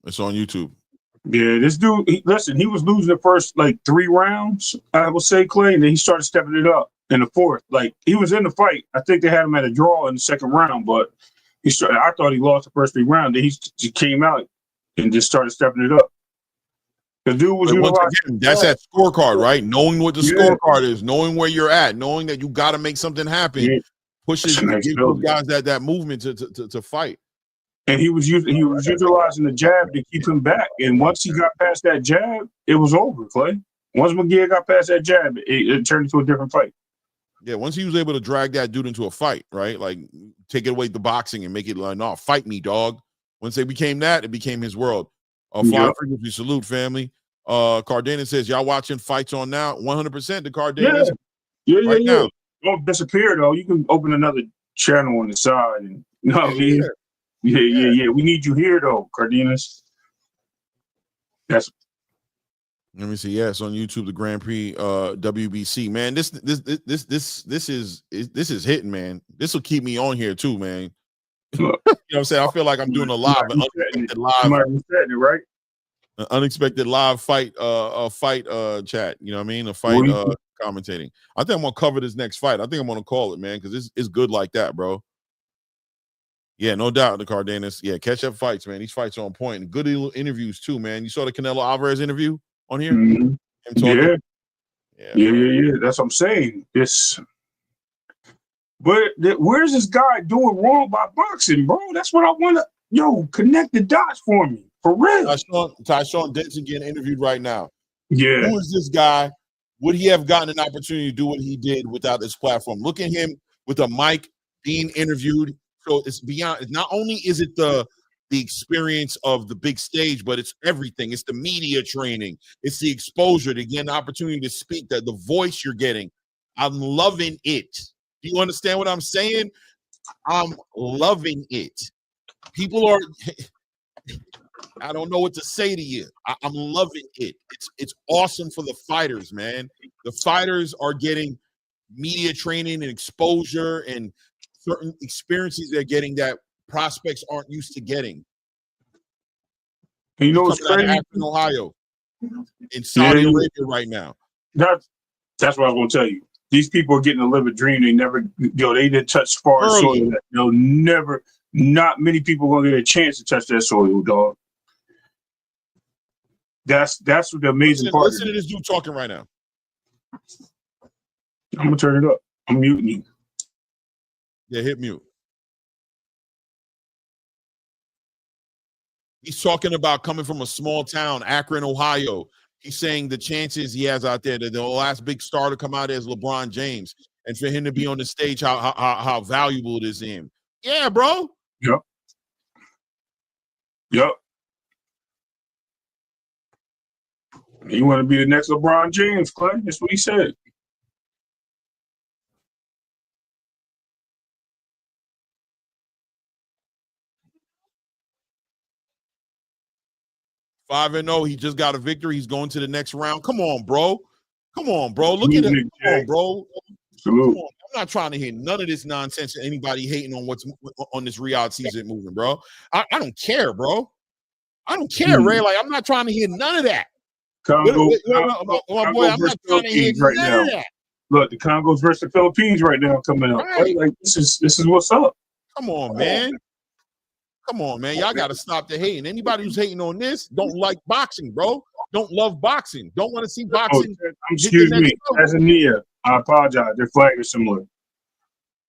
It's on YouTube. Yeah, this dude, he was losing the first 3 rounds, I would say, Clay, and then he started stepping it up in the fourth. He was in the fight. I think they had him at a draw in the second round, but I thought he lost the first 3 rounds. Then he came out and just started stepping it up. The dude was that's that scorecard, right? Knowing what the scorecard is, knowing where you're at, knowing that you got to make something happen, pushes give those guys that movement to fight. And he was utilizing the jab to keep him back. And once he got past that jab, it was over, Clay. Once Munguia got past that jab, it turned into a different fight. Yeah, once he was able to drag that dude into a fight, right? Take it away the boxing and make it no, fight me, dog. Once they became that, it became his world. Fly Frequency, salute, family. Cardenas says, y'all watching fights on now? 100% the Cardenas. Yeah. Now. Don't disappear, though. You can open another channel on the side. And, you know what I mean? Yeah. We need you here, though, Cardenas. Let me see. Yeah, it's on YouTube. The Grand Prix WBC. Man, this is hitting, man. This will keep me on here too, man. You know what I'm saying? I feel like I'm doing a live, unexpected live fight chat. You know what I mean? A fight commentating. I think I'm gonna cover this next fight. I think I'm gonna call it, man, because it's good like that, bro. Yeah, no doubt, the Cardenas. Yeah, catch up fights, man. These fights are on point. And good interviews too, man. You saw the Canelo Alvarez interview on here? Yeah. That's what I'm saying. But where's this guy doing wrong by boxing, bro? That's what I want to, connect the dots for me. For real. Tyshawn Denson getting interviewed right now. Yeah. Who is this guy? Would he have gotten an opportunity to do what he did without this platform? Look at him with a mic being interviewed. So it's beyond, not only is it the experience of the big stage, but it's everything. It's the media training. It's the exposure to get an opportunity to speak, the voice you're getting. I'm loving it. Do you understand what I'm saying? I'm loving it. People are, I don't know what to say to you. I'm loving it. It's awesome for the fighters, man. The fighters are getting media training and exposure and certain experiences they're getting that prospects aren't used to getting. And you know what's crazy? In Ohio, in Saudi Arabia right now. That's what I was going to tell you. These people are getting to live a dream. They never, they didn't touch far soil. They'll never. Not many people are going to get a chance to touch that soil, dog. That's what the amazing part. Listen to this dude talking right now. I'm gonna turn it up. I'm muting you. Yeah, hit mute. He's talking about coming from a small town, Akron, Ohio. He's saying the chances he has out there, that the last big star to come out is LeBron James, and for him to be on the stage, how valuable it is to him. Yeah, bro. Yep. You want to be the next LeBron James, Clay? That's what he said. Five 5-0. He just got a victory. He's going to the next round. Come on, bro. Look at him. Come on, bro. Come on. I'm not trying to hear none of this nonsense. Anybody hating on what's on this Riad season moving, bro. I don't care, bro. I don't care, Ray. I'm not trying to hear none of that. Congo, my boy, I'm not trying to hear none of that. Look, the Congos versus the Philippines right now coming up. Right? This is what's up. Come on, man. Y'all got to stop the hating. Anybody who's hating on this don't like boxing, bro. Don't love boxing. Don't want to see boxing. Excuse me. As a Nia, I apologize. Their flag is similar.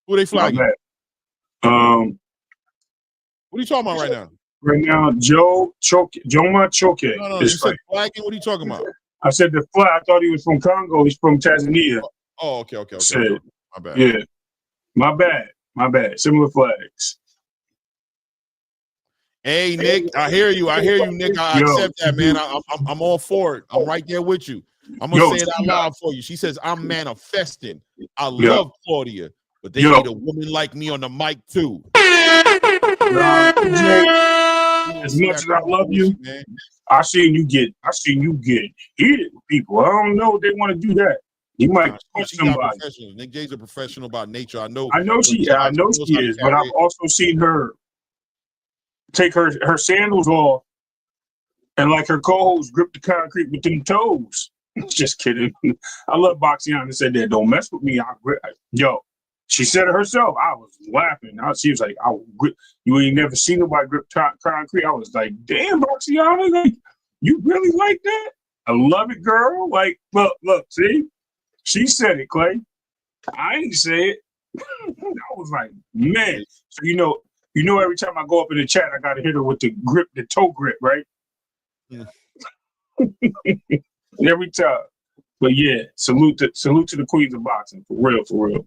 Who they flagging? What are you talking about right now? Right now, Joma Choke. No, you said flagging. What are you talking about? I said the flag. I thought he was from Congo. He's from Tanzania. Oh, okay. My bad. Yeah, my bad. Similar flags. Hey, Nick, I hear you, Nick. I accept that, man. I'm all for it. I'm right there with you. I'm gonna say it out loud for you. She says, I'm manifesting. I love Claudia, but they need a woman like me on the mic too. As much as I love you, man, I seen you get heated with people. I don't know if they want to do that. You might punch somebody. Nick J's a professional by nature. I know she is, but I've also seen her take her sandals off and like her co-host grip the concrete with them toes. Just kidding. I love Boxiana said that. Don't mess with me. She said it herself. I was laughing. She was like, you ain't never seen nobody grip concrete. I was like, damn, Boxiana, like, you really like that? I love it, girl. Like, look, see? She said it, Clay. I ain't say it. I was like, man. So you know, every time I go up in the chat, I gotta hit her with the toe grip, right? Yeah. Every time. But yeah, salute to the queens of boxing. For real.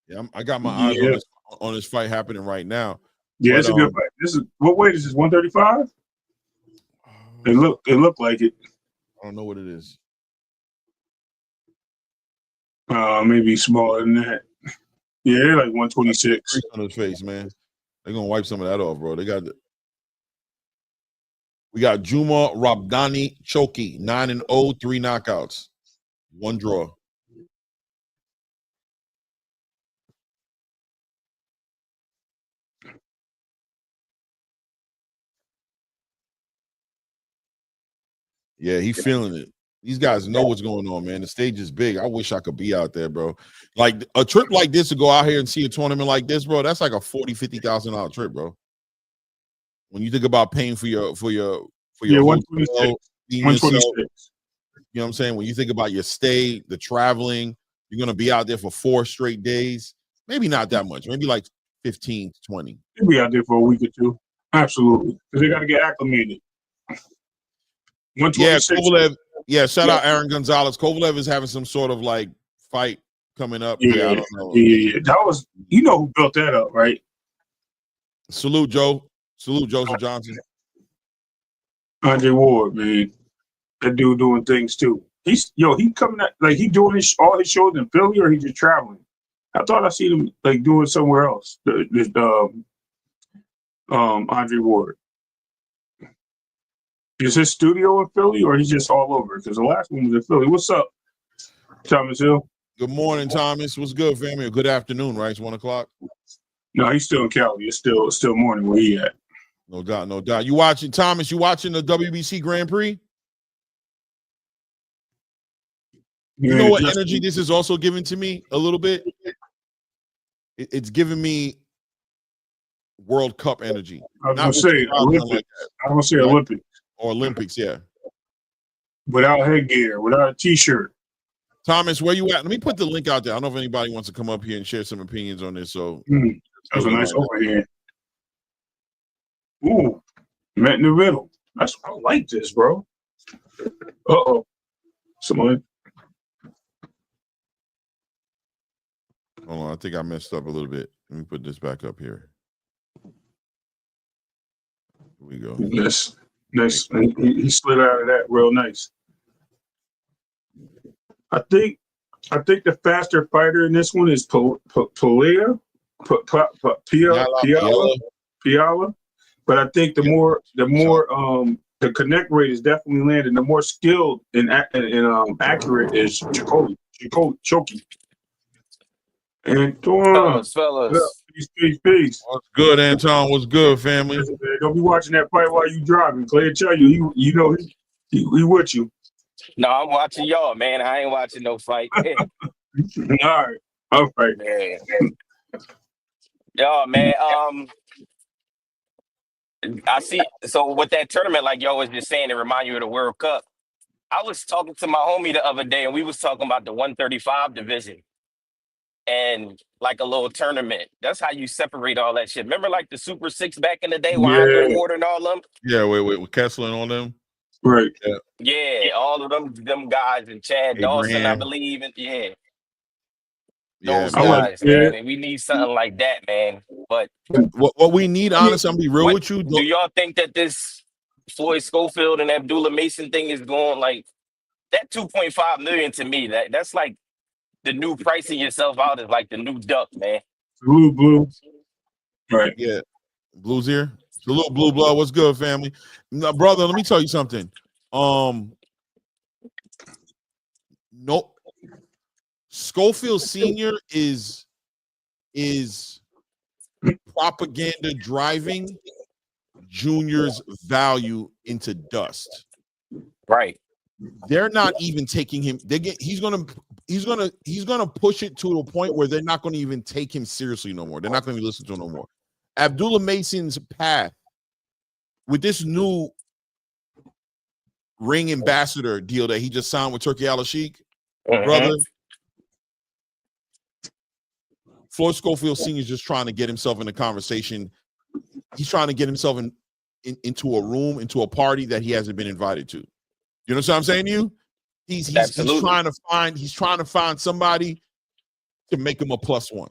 Yeah, I got my eyes on this fight happening right now. Yeah, it's a good fight. What weight is this? 135? It looked like it. I don't know what it is. Maybe smaller than that. Yeah, like 126. On his face, man. They're gonna wipe some of that off, bro. We got Juma Rabdani Choki, 9-0, 3 knockouts, 1 draw. Yeah, he feeling it. These guys know what's going on, man. The stage is big. I wish I could be out there, bro. Like a trip like this to go out here and see a tournament like this, bro. That's like a $40,000-$50,000 trip, bro. When you think about paying for your 126. You know what I'm saying? When you think about your stay, the traveling, you're gonna be out there for 4 straight days. Maybe not that much. Maybe like 15 to 20. You'll be out there for a week or two. Absolutely, because they got to get acclimated. Yeah, Kovalev. Yeah, shout out Aaron Gonzalez. Kovalev is having some sort of like fight coming up. Yeah, I don't know. Yeah. That was, who built that up, right? Salute Joseph Johnson. Andre Ward, man. That dude doing things too. He coming out like he doing all his shows in Philly, or he just traveling. I thought I seen him like doing somewhere else. Andre Ward. Is his studio in Philly, or he's just all over? Because the last one was in Philly. What's up, Thomas Hill? Good morning, Thomas. What's good, family? Or good afternoon, right? It's 1 o'clock. No, he's still in Cali. It's still morning where he at. No doubt. You watching, Thomas? You watching the WBC Grand Prix? You know what energy this is also giving to me a little bit? It's giving me World Cup energy. I was going to say Olympics. I was going to say Olympics. Or Olympics, yeah. Without headgear, without a T-shirt. Thomas, where you at? Let me put the link out there. I don't know if anybody wants to come up here and share some opinions on this. So that's a nice overhand. Ooh, met in the middle. I like this, bro. Uh-oh. Someone. Hold on, I think I messed up a little bit. Let me put this back up here. Here we go. Yes. Nice. He slid out of that real nice. I think the faster fighter in this one is Piala. But I think the more the connect rate is definitely landing. The more skilled and accurate is Choki. Antoine, fellas. Peace. What's good, Anton? What's good, family? Don't be watching that fight while you driving. Clay tell you, he with you. No, I'm watching y'all, man. I ain't watching no fight. All right. Man. Yo, man. I see. So with that tournament, like y'all was just saying, it remind you of the World Cup. I was talking to my homie the other day, and we was talking about the 135 division. and like a little tournament. That's how you separate all that shit. Remember like the Super Six back in the day with Andre Yeah, Ward and all them? Yeah, wait, with Kessler and all them. right. Yeah, Yeah, all of them guys and Chad Dawson, I Abraham. believe. And yeah, Yeah, those I like, man. guys, yeah. man. And we need something like that, man. But What we need, honestly, I'm gonna be real what with you. do y'all think that this Floyd Schofield and Abdullah Mason thing is going like that 2.5 million to me? That's like the new pricing yourself out is like the new duck, man. Blue. Right. Yeah, Blue's here. Salute, Blue Blood. What's good, family? Now, brother, let me tell you something. No, Schofield Senior is propaganda driving Junior's value into dust. Right. They're not even taking him. He's gonna push it to a point where they're not going to even take him seriously no more. They're not going to listen to him no more. Abdullah Mason's path with this new ring ambassador deal that he just signed with Turki Al-Sheikh, brother. Floyd Schofield Sr. is just trying to get himself in a conversation. He's trying to get himself into a room, into a party that he hasn't been invited to. You know what I'm saying to you? He's trying to find somebody to make him a +1.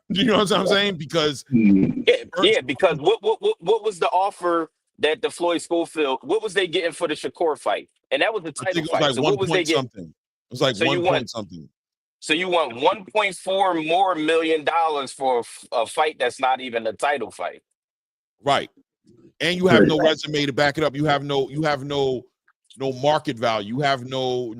Do you know what I'm saying? Because because what was the offer that the Floyd Schofield, what was they getting for the Shakur fight? And that was the title fight. Like so what was they getting? Something. It was like so 1 point something. So you want $1.4 million for a fight that's not even a title fight. Right. And you have no resume to back it up. You have no market value. You have no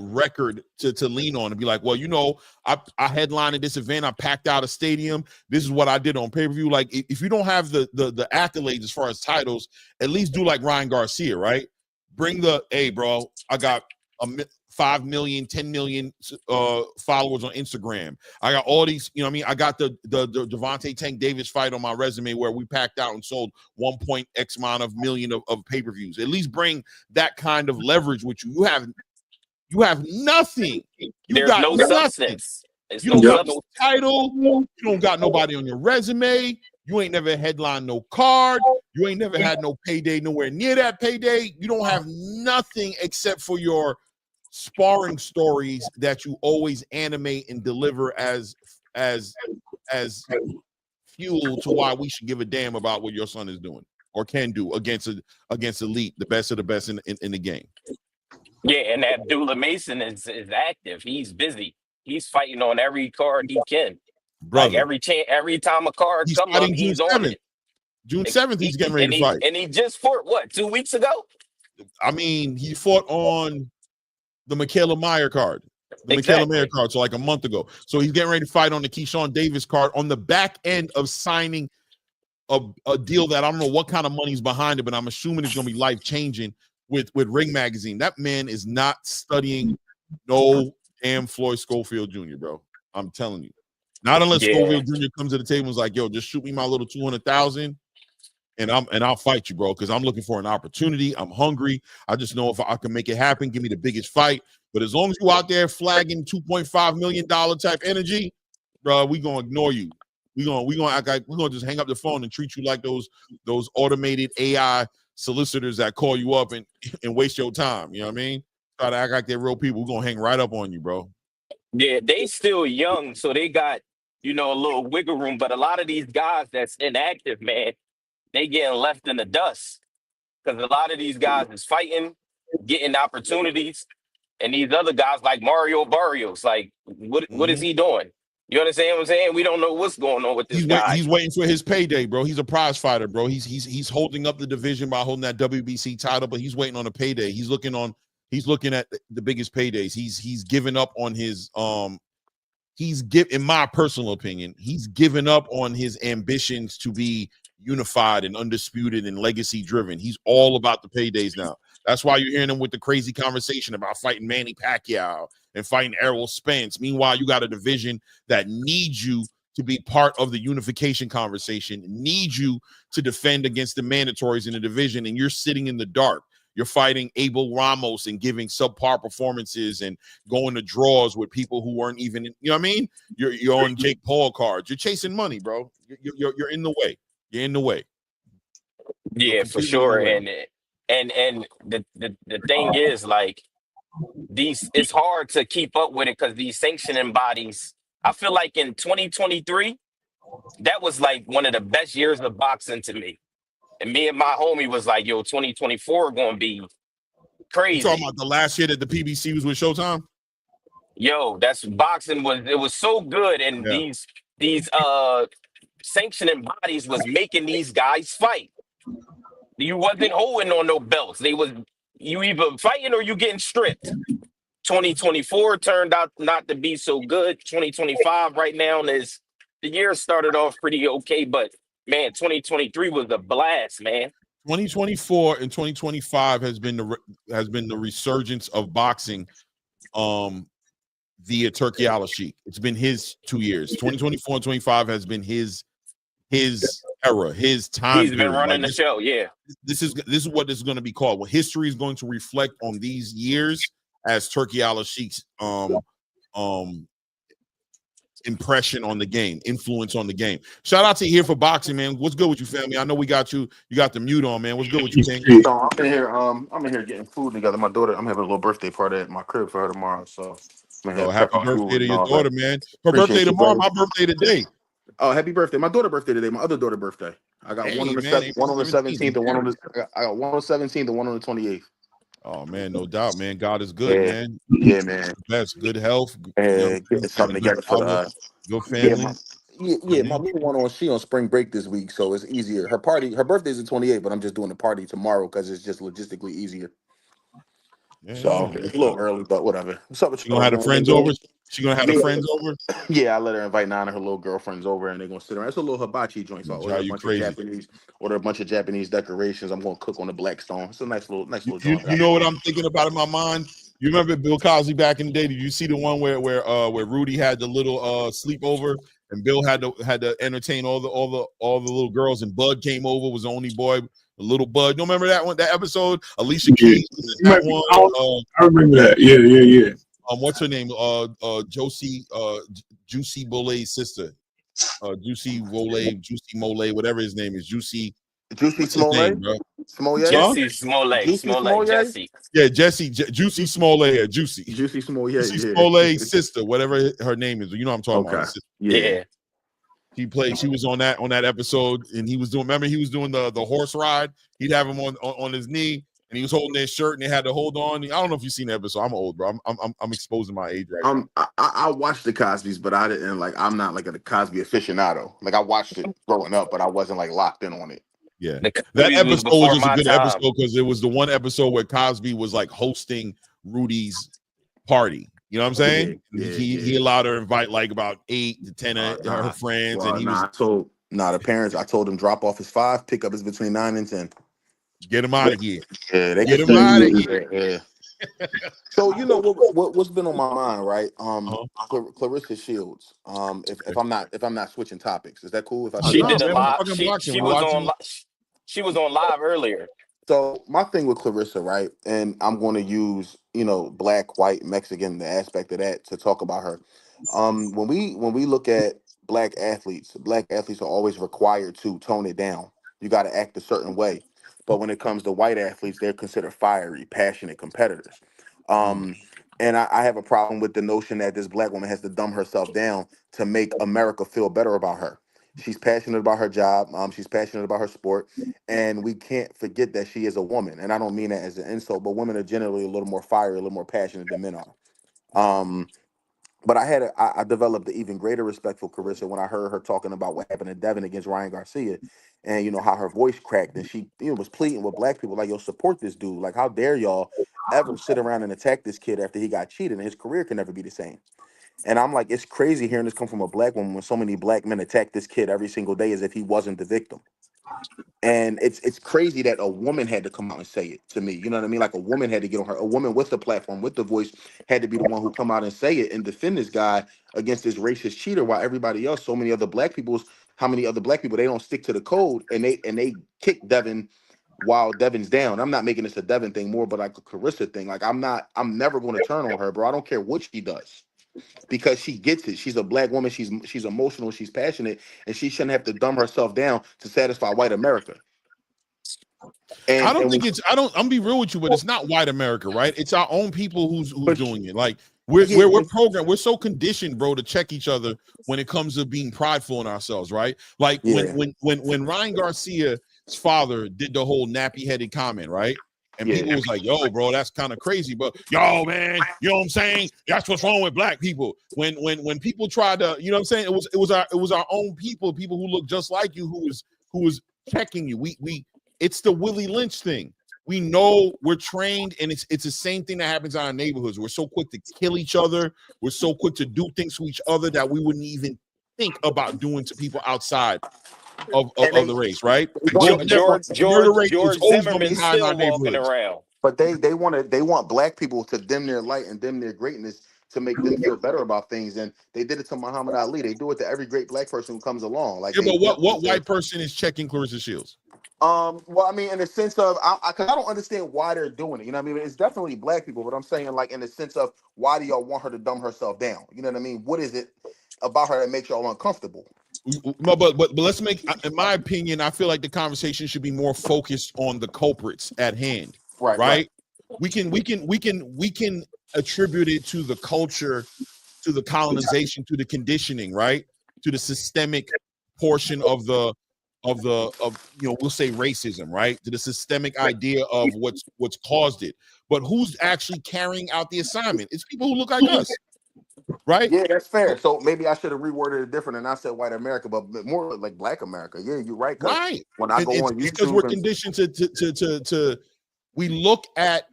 record to lean on and be like, well, you know, I headlined this event. I packed out a stadium. This is what I did on pay-per-view. Like, if you don't have the accolades as far as titles, at least do like Ryan Garcia, right? Bring hey, bro, I got 5 million, 10 million followers on Instagram. I got all these, you know what I mean? I got the Devontae Tank Davis fight on my resume where we packed out and sold 1.x amount of million of pay-per-views. At least bring that kind of leverage with you. You have nothing. There's got no substance. You don't got no title. You don't got nobody on your resume. You ain't never headlined no card. You ain't never had no payday nowhere near that payday. You don't have nothing except for your sparring stories that you always animate and deliver as fuel to why we should give a damn about what your son is doing or can do against elite, the best of the best in the game. Yeah, and Abdullah Mason is active. He's busy. He's fighting on every card he can. Brother. Like every time a card comes up, he's on it. June 7th, he's getting ready to fight. And he just fought, what, 2 weeks ago? I mean, he fought on the Michaela Meyer card. Michaela Meyer card, so like a month ago. So he's getting ready to fight on the Keyshawn Davis card on the back end of signing a deal that I don't know what kind of money's behind it, but I'm assuming it's going to be life-changing with Ring Magazine. That man is not studying no damn Floyd Schofield Jr., bro. I'm telling you. Not unless Schofield Jr. comes to the table and is like, yo, just shoot me my little 200,000 and I'll fight you, bro, because I'm looking for an opportunity. I'm hungry. I just know if I can make it happen, give me the biggest fight. But as long as you out there flagging $2.5 million type energy, bro, we gonna ignore you. We gonna act like we're gonna just hang up the phone and treat you like those automated AI solicitors that call you up and waste your time. You know what I mean? Try to act like they're real people. We're gonna hang right up on you, bro. Yeah, they still young, so they got, a little wiggle room. But a lot of these guys that's inactive, man, they getting left in the dust because a lot of these guys is fighting, getting opportunities, and these other guys like Mario Barrios, like what is he doing? You understand what I'm saying? We don't know what's going on with this guy. He's waiting for his payday, bro. He's a prize fighter, bro. He's holding up the division by holding that WBC title, but he's waiting on a payday. He's looking at the biggest paydays. He's given up on his in my personal opinion, he's given up on his ambitions to be unified and undisputed and legacy driven. He's all about the paydays now. That's why you're hearing him with the crazy conversation about fighting Manny Pacquiao and fighting Errol Spence. Meanwhile, you got a division that needs you to be part of the unification conversation, needs you to defend against the mandatories in the division, and you're sitting in the dark. you're fighting Abel Ramos and giving subpar performances and going to draws with people who weren't even, you know what I mean? You're on Jake Paul cards. You're chasing money, bro. You're in the way. You're in the way. Yeah, for sure. And the thing is, like, it's hard to keep up with it because these sanctioning bodies, I feel like in 2023, that was like one of the best years of boxing to me. And me and my homie was like, yo, 2024 gonna be crazy. You talking about the last year that the PBC was with Showtime? Yo, that's boxing was so good, and these sanctioning bodies was making these guys fight. You wasn't holding on no belts. You either fighting or you getting stripped. 2024 turned out not to be so good. 2025 right now the year started off pretty okay, but man, 2023 was a blast, man. 2024 and 2025 has been the resurgence of boxing via Turki Al-Sheikh. It's been his 2 years. 2024 and 25 has been his era, his time. He's been running the show, yeah. This is what this is going to be called. Well, history is going to reflect on these years as Turki Al-Sheikh's impression on the game, influence on the game. Shout out to Here for Boxing, man. What's good with you, family? I know we got you. You got the mute on, man. What's good with you, King? So I'm in here getting food together. My daughter, I'm having a little birthday party at my crib for her tomorrow. So happy birthday to your daughter, man. Her birthday tomorrow, my birthday today. Oh, happy birthday. My daughter's birthday today. My other daughter's birthday. I got one on the 17th and one on the 17th and one on the 28th. Oh man, no doubt, man. God is good, man. Yeah, man. Best good health. Getting something together for your family. My little one she on spring break this week, so it's easier. Her birthday's the 28th, but I'm just doing the party tomorrow because it's just logistically easier. Yeah, so it's a little early, but whatever. What's up with you? Gonna have the friends over? She gonna have the friends over? Yeah, I let her invite 9 of her little girlfriends over, and they're gonna sit around. It's a little hibachi joint. So order a bunch of Japanese decorations. I'm gonna cook on the black stone. It's a nice little joint. You know what I'm thinking about in my mind? You remember Bill Cosby back in the day? Did you see the one where Rudy had the little sleepover and Bill had to entertain all the little girls, and Bud came over, was the only boy, the little Bud. You remember that one? That episode? Alicia Keys. I remember that. Yeah. What's her name? Juicy Bolay's sister. Juicy Mole, whatever his name is. Juicy Smollett? Jesse Smollett. Jesse. Yeah, Juicy Smollett. Juicy Smollett. Juicy Smollett's sister, whatever her name is. You know what I'm talking about. Yeah. She was on that episode, and he was doing the horse ride. He'd have him on his knee, and he was holding his shirt, and they had to hold on. I don't know if you've seen the episode. I'm old, bro. I'm exposing my age right now. I watched the Cosbys, but I didn't I'm not like a Cosby aficionado. Like I watched it growing up, but I wasn't like locked in on it. Yeah, that episode was just a good episode because it was the one episode where Cosby was like hosting Rudy's party. You know what I'm saying? He allowed her to invite like about 8 to 10 of her friends, and the parents. I told him drop off his 5, pick up his between 9 and 10. Get him out of here. Yeah, get him out of here. Yeah. So you know what's been on my mind, right? Clarissa Shields. If I'm not switching topics, is that cool? If she did a live, she was on live earlier. So my thing with Clarissa, right, and I'm going to use black, white, Mexican, the aspect of that to talk about her. When we look at black athletes are always required to tone it down. You got to act a certain way. But when it comes to white athletes, they're considered fiery, passionate competitors. And I have a problem with the notion that this black woman has to dumb herself down to make America feel better about her. She's passionate about her job. She's passionate about her sport. And we can't forget that she is a woman. And I don't mean that as an insult, but women are generally a little more fiery, a little more passionate than men are. But I developed an even greater respect for Clarissa when I heard her talking about what happened in Devin against Ryan Garcia, and how her voice cracked, and she was pleading with black people like, yo, support this dude. Like, how dare y'all ever sit around and attack this kid after he got cheated, and his career can never be the same. And I'm like, it's crazy hearing this come from a black woman when so many black men attack this kid every single day as if he wasn't the victim. And it's crazy that a woman had to come out and say it to me. You know what I mean? Like a woman had to get on her. A woman with the platform, with the voice, had to be the one who come out and say it and defend this guy against this racist cheater. While everybody else, so many other black people, they don't stick to the code and they kick Devin while Devin's down. I'm not making this a Devin thing more, but like a Clarissa thing. Like I'm never going to turn on her, bro. I don't care what she does because she gets it. She's a black woman. She's emotional. She's passionate, and she shouldn't have to dumb herself down to satisfy white America. And I don't think it's. I'm gonna be real with you, but it's not white America, right? It's our own people who's doing it. Like we're programmed. We're so conditioned, bro, to check each other when it comes to being prideful in ourselves, right? Like when Ryan Garcia's father did the whole nappy-headed comment, right? And people was like, yo, bro, that's kind of crazy. But yo, man, you know what I'm saying? That's what's wrong with black people. When people tried to, you know what I'm saying? It was our own people who look just like you, who was checking you. It's the Willie Lynch thing. We know we're trained, and it's the same thing that happens in our neighborhoods. We're so quick to kill each other. We're so quick to do things to each other that we wouldn't even think about doing to people outside of the race, right? George Zimmerman's still walking around. But they want black people to dim their light and dim their greatness to make them feel better about things. And they did it to Muhammad Ali. They do it to every great black person who comes along. Like, but what white person is checking Clarissa Shields? Well, I mean, in the sense of, because I don't understand why they're doing it. You know what I mean? It's definitely black people, but I'm saying, like, in the sense of, why do y'all want her to dumb herself down? You know what I mean? What is it about her that makes y'all uncomfortable? No, but let's make, in my opinion, I feel like the conversation should be more focused on the culprits at hand. Right? We can attribute it to the culture, to the colonization, to the conditioning, right? To the systemic portion of we'll say racism, right? To the systemic idea of what's caused it. But who's actually carrying out the assignment? It's people who look like us, right? Yeah, that's fair. So maybe I should have reworded it different and I said white America, but more like black America. Yeah, you're right. Right. When I go on YouTube, because we're conditioned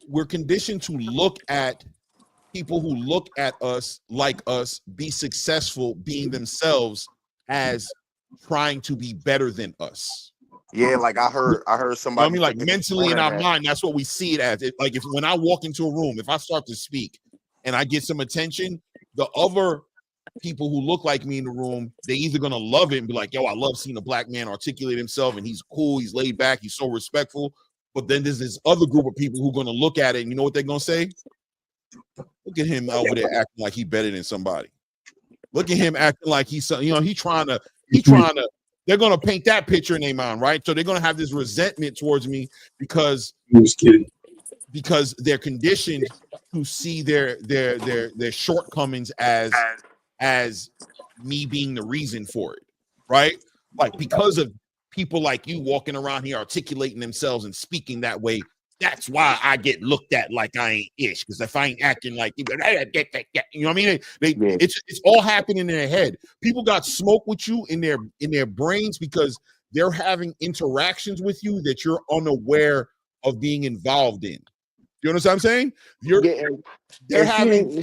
we're conditioned to look at people who look at us like us be successful, being themselves, as trying to be better than us. Yeah, like I heard somebody. I mean, like mentally in our mind, that's what we see it as. Like when I walk into a room, if I start to speak and I get some attention, the other people who look like me in the room, they either gonna love it and be like, yo, I love seeing a black man articulate himself and he's cool, he's laid back, he's so respectful. But then there's this other group of people who are gonna look at it and you know what they're gonna say? Look at him over there acting like he better than somebody. Look at him acting like he's trying to, they're going to paint that picture in their mind, right? So they're going to have this resentment towards me because they're conditioned to see their shortcomings as me being the reason for it, right? Like because of people like you walking around here articulating themselves and speaking that way, that's why I get looked at like I ain't ish. Because if I ain't acting like you, you know what I mean? It's all happening in their head. People got smoke with you in their brains because they're having interactions with you that you're unaware of being involved in. You understand what I'm saying? They're having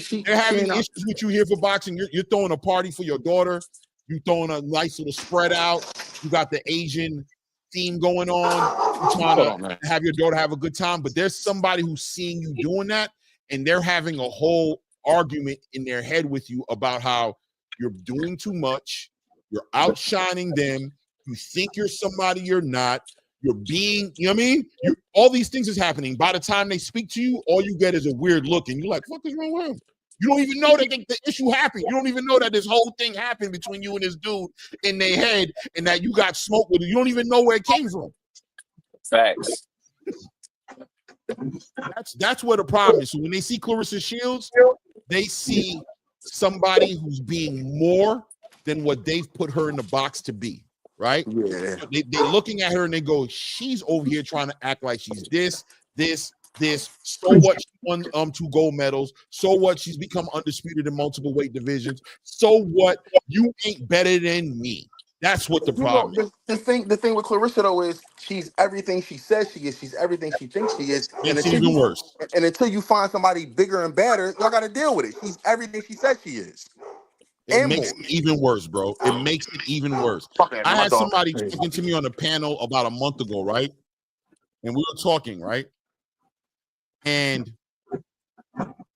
issues with you here for boxing. You're throwing a party for your daughter. You're throwing a nice little spread out. You got the Asian theme going on. You're trying to have your daughter have a good time, but there's somebody who's seeing you doing that, and they're having a whole argument in their head with you about how you're doing too much, you're outshining them, you think you're somebody you're not, you're being, you know what I mean? All these things is happening. By the time they speak to you, all you get is a weird look, and you're like, what is wrong with him? You don't even know that the issue happened. You don't even know that this whole thing happened between you and this dude in their head and that you got smoked with it. You don't even know where it came from. Facts. That's where the problem is. So when they see Clarissa Shields, they see somebody who's being more than what they've put her in the box to be, right? Yeah. They're looking at her and they go, she's over here trying to act like she's this. So what? She won 2 gold medals. So what? She's become undisputed in multiple weight divisions. So what? You ain't better than me. That's what the problem is. The thing with Clarissa though is she's everything she says she is. She's everything she thinks she is. It's even worse. And until you find somebody bigger and badder, y'all got to deal with it. She's everything she says she is. It makes it even worse, bro. It makes it even worse. I had somebody talking to me on a panel about a month ago, right? And we were talking, right? And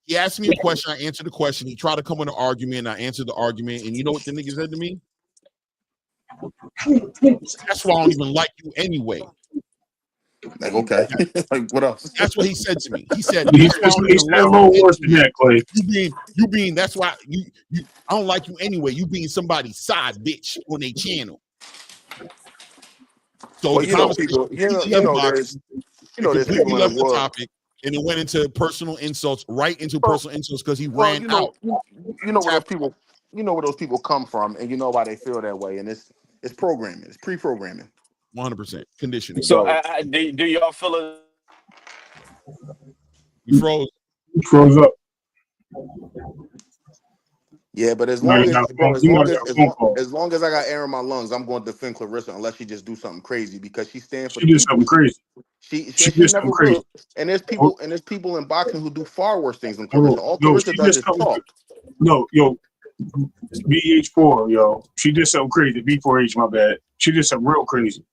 he asked me a question. I answered the question. He tried to come with an argument. I answered the argument. And you know what the nigga said to me? That's why I don't even like you anyway. Like, okay. Like, what else? That's what he said to me. He said, He said a little worse than that, Clay. You being that's why you I don't like you anyway. You being somebody's side bitch on their channel. So well, the conversation there's people left in the the world. topic and it went into personal insults, right into personal insults because he ran out. You know where those people, where those people come from, and you know why they feel that way, and it's programming, it's pre-programming. 100% conditioning. So do y'all feel it? You froze. He froze up. Yeah, but as long as I got air in my lungs, I'm going to defend Clarissa unless she just do something crazy because she stands for. She did something crazy. She never will. And there's people in boxing who do far worse things than Clarissa. All Clarissa does is talk. No, yo, BH4, yo, she did something crazy. B4H, my bad. She did something real crazy.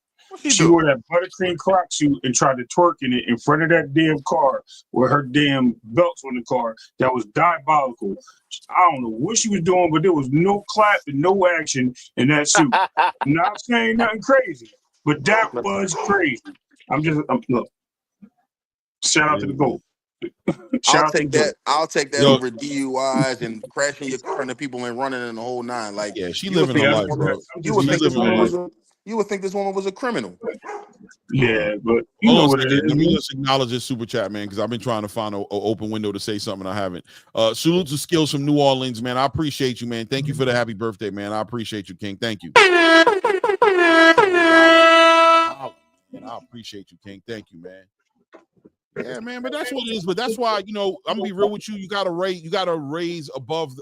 She wore that buttercream Croc suit and tried to twerk in it in front of that damn car with her damn belts on the car. That was diabolical. I don't know what she was doing, but there was no clap and no action in that suit. I'm not saying nothing crazy, but that was crazy. Look. Shout out to the GOAT. I'll take that over DUIs and crashing your car into people and running in the whole nine. Like, yeah, she living her life, bro. You would think this woman was a criminal. Yeah, but you know what it is. Let me just acknowledge this super chat, man, because I've been trying to find an open window to say something I haven't. Salute to Skills from New Orleans, man. I appreciate you, man. Thank you for the happy birthday, man. I appreciate you, King. Thank you. And I appreciate you, King. Thank you, man. Yeah, man, but that's what it is. But that's why, I'm gonna be real with you. You gotta raise above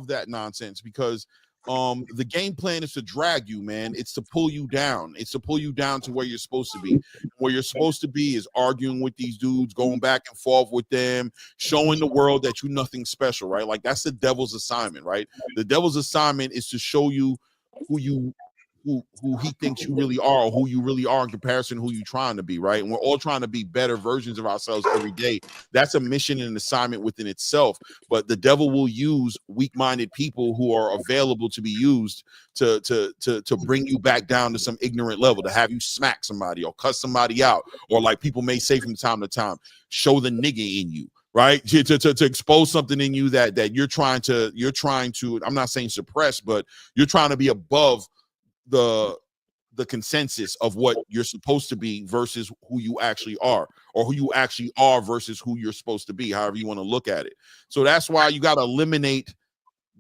that nonsense because the game plan is to drag you, man. It's to pull you down. It's to pull you down to where you're supposed to be. Where you're supposed to be is arguing with these dudes, going back and forth with them, showing the world that you're nothing special, right? Like that's the devil's assignment, right? The devil's assignment is to show you who he thinks you really are, or who you really are in comparison to who you're trying to be, right? And we're all trying to be better versions of ourselves every day. That's a mission and an assignment within itself. But the devil will use weak-minded people who are available to be used to bring you back down to some ignorant level, to have you smack somebody or cuss somebody out, or like people may say from time to time, show the nigga in you. Right, to expose something in you that you're trying to. I'm not saying suppress, but you're trying to be above the consensus of what you're supposed to be versus who you actually are, or who you actually are versus who you're supposed to be, however you want to look at it. So that's why you got to eliminate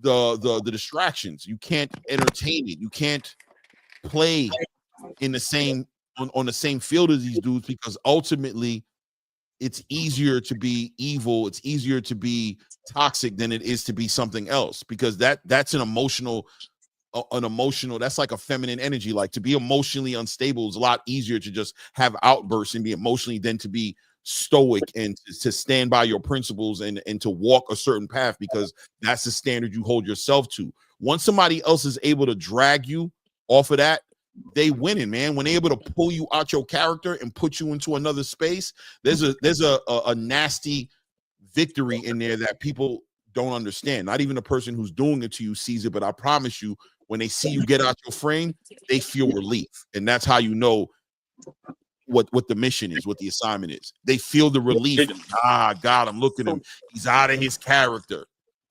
the distractions. You can't entertain it. You can't play in the same on the same field as these dudes, because ultimately it's easier to be evil, it's easier to be toxic than it is to be something else, because that's an emotional, that's like a feminine energy. Like, to be emotionally unstable is a lot easier to just have outbursts and be emotionally than to be stoic and to stand by your principles and to walk a certain path, because that's the standard you hold yourself to. Once somebody else is able to drag you off of that, they winning, man. When they're able to pull you out your character and put you into another space, there's a nasty victory in there that people don't understand. Not even the person who's doing it to you sees it, but I promise you, when they see you get out your frame, they feel relief. And that's how you know what the mission is, what the assignment is. They feel the relief. God, I'm looking at him. He's out of his character.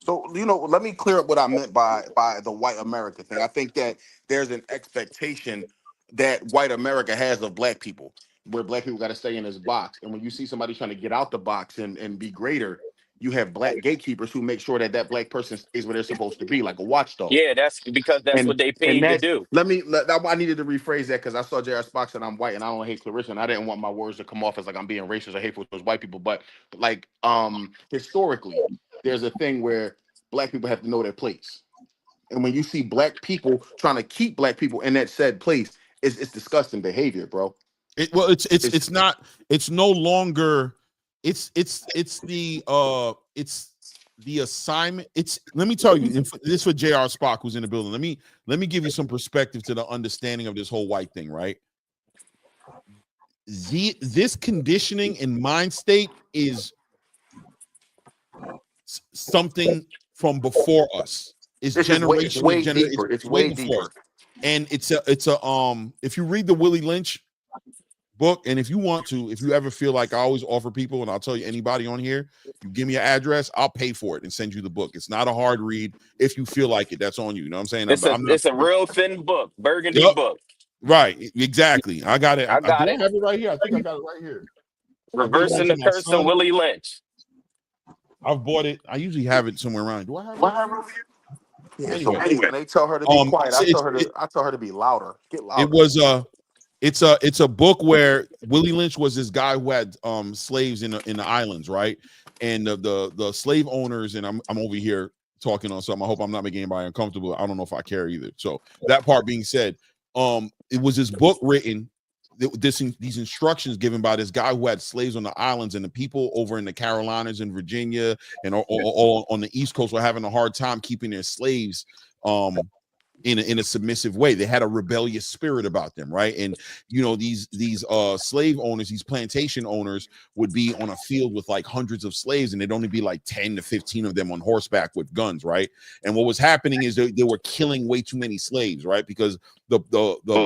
So, let me clear up what I meant by the white America thing. I think that there's an expectation that white America has of black people, where black people got to stay in this box. And when you see somebody trying to get out the box and be greater, you have black gatekeepers who make sure that black person stays where they're supposed to be, like a watchdog. Yeah, that's because that's what they paid to do. I needed to rephrase that because I saw J.R. Spock said I'm white and I don't hate Clarissa, and I didn't want my words to come off as like I'm being racist or hateful towards white people. But like historically, there's a thing where black people have to know their place. And when you see black people trying to keep black people in that said place, it's disgusting behavior, bro. It's no longer. It's the assignment. Let me tell you, this for J.R. Spock, who's in the building. Let me give you some perspective to the understanding of this whole white thing, right? This conditioning and mind state is something from before us. It's generational. Way deeper. It's way deeper. And it's a if you read the Willie Lynch book. And if you want to, if you ever feel like I always offer people, and I'll tell you anybody on here, you give me an address, I'll pay for it and send you the book. It's not a hard read. If you feel like it, that's on you. You know what I'm saying? It's a real thin book, burgundy Yep. book. Right, exactly. I got it. I got it. I have it right here? I think I got it right here. Reversing the Curse of Willie Lynch. I've bought it. I usually have it somewhere around. Do I have it? Yeah, anyway. so when they tell her to be quiet, I tell her to be louder. Get louder. It was it's a book where Willie Lynch was this guy who had slaves in the islands, right? And the slave owners, and I'm over here talking on something. I hope I'm not making anybody uncomfortable. I don't know if I care either. So that part being said, it was this book written, these instructions given by this guy who had slaves on the islands, and the people over in the Carolinas and Virginia and all on the East Coast were having a hard time keeping their slaves in a submissive way. They had a rebellious spirit about them, right? And you know, these slave owners, these plantation owners would be on a field with like hundreds of slaves, and there'd only be like 10 to 15 of them on horseback with guns, right? And what was happening is they were killing way too many slaves, right? Because the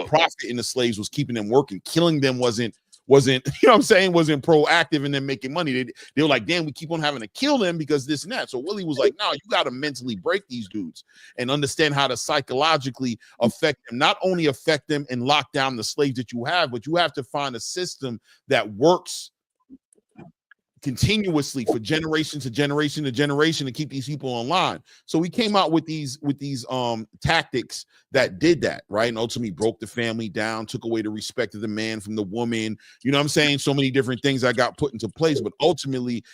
profit in the slaves was keeping them working. Killing them wasn't you know what I'm saying, wasn't proactive in them making money. They were like, damn, we keep on having to kill them because this and that. So Willie was like, no, you got to mentally break these dudes and understand how to psychologically affect them, not only affect them and lock down the slaves that you have, but you have to find a system that works continuously for generation to generation to generation to keep these people online. So we came out with these tactics that did that, right? And ultimately broke the family down, took away the respect of the man from the woman. You know what I'm saying? So many different things that got put into place, but ultimately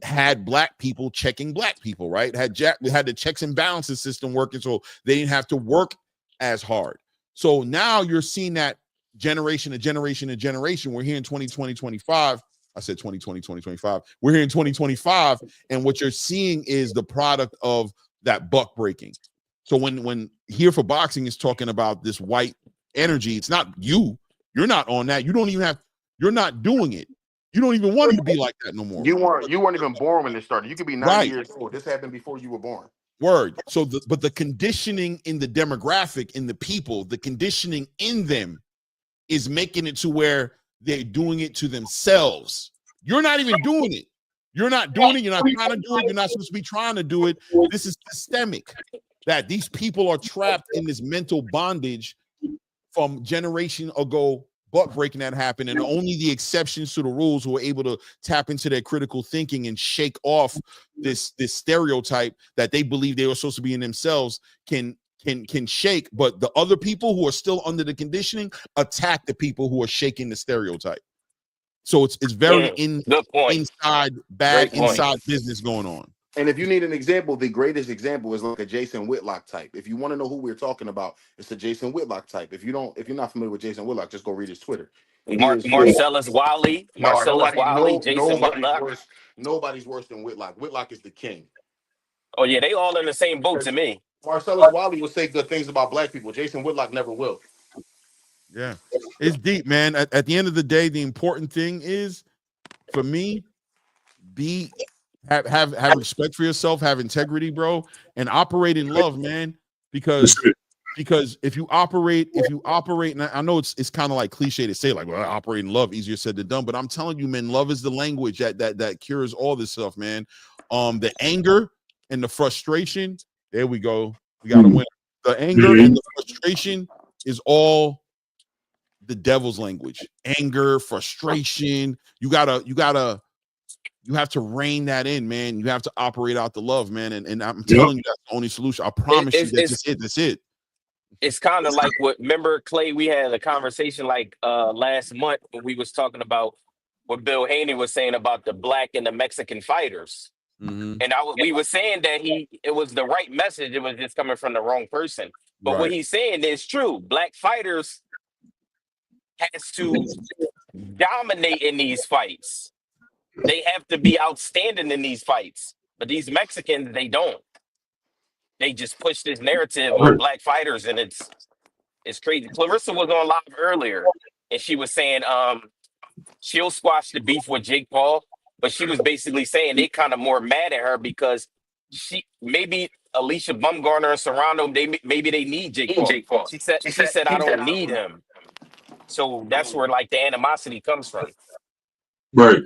had black people checking black people, right? Had the checks and balances system working, so they didn't have to work as hard. So now you're seeing that generation to generation to generation. We're here in 2020, 25. I said 2020, 2025. We're here in 2025, and what you're seeing is the product of that buck breaking. So when Here for Boxing is talking about this white energy, it's not you. You're not on that. You're not doing it. You don't even want to be like that no more. You weren't even born when this started. You could be 90 years old. This happened before you were born. Word. So but the conditioning in the demographic, in the people, the conditioning in them is making it to where they're doing it to themselves. You're not even doing it. You're not doing it. You're not trying to do it. You're not supposed to be trying to do it. This is systemic, that these people are trapped in this mental bondage from generation ago, buck breaking that happened. And only the exceptions to the rules who are able to tap into their critical thinking and shake off this stereotype that they believe they were supposed to be in themselves can shake. But the other people who are still under the conditioning attack the people who are shaking the stereotype. So it's very inside business going on. And if you need an example, the greatest example is like a Jason Whitlock type. If you want to know who we're talking about, it's the Jason Whitlock type. If you're not familiar with Jason Whitlock, just go read his Twitter. Marcellus Wiley, Jason Whitlock. Nobody's worse than Whitlock. Whitlock is the king. Oh yeah, they all in the same boat to me. Marcellus Wiley will say good things about black people. Jason Whitlock never will. Yeah, it's deep, man. At the end of the day, the important thing is, for me, have respect for yourself, have integrity, bro, and operate in love, man. Because if you operate, and I know it's kind of like cliche to say, like, well, operate in love, easier said than done. But I'm telling you, man, love is the language that cures all this stuff, man. The anger and the frustration. There we go. We got to win. The anger and the frustration is all the devil's language. Anger, frustration. You have to rein that in, man. You have to operate out the love, man. And I'm telling you, that's the only solution. I promise you, that's it. It's kind of like remember, Clay, we had a conversation like last month when we was talking about what Bill Haney was saying about the black and the Mexican fighters. Mm-hmm. And we were saying that it was the right message. It was just coming from the wrong person. But what he's saying is true. Black fighters has to dominate in these fights. They have to be outstanding in these fights. But these Mexicans, they don't. They just push this narrative of black fighters, and it's crazy. Clarissa was on live earlier, and she was saying she'll squash the beef with Jake Paul, but she was basically saying they kind of more mad at her because maybe Alicia Bumgarner and Serrano, maybe they need Jake Paul. She said I don't need him. So that's where like the animosity comes from. Right.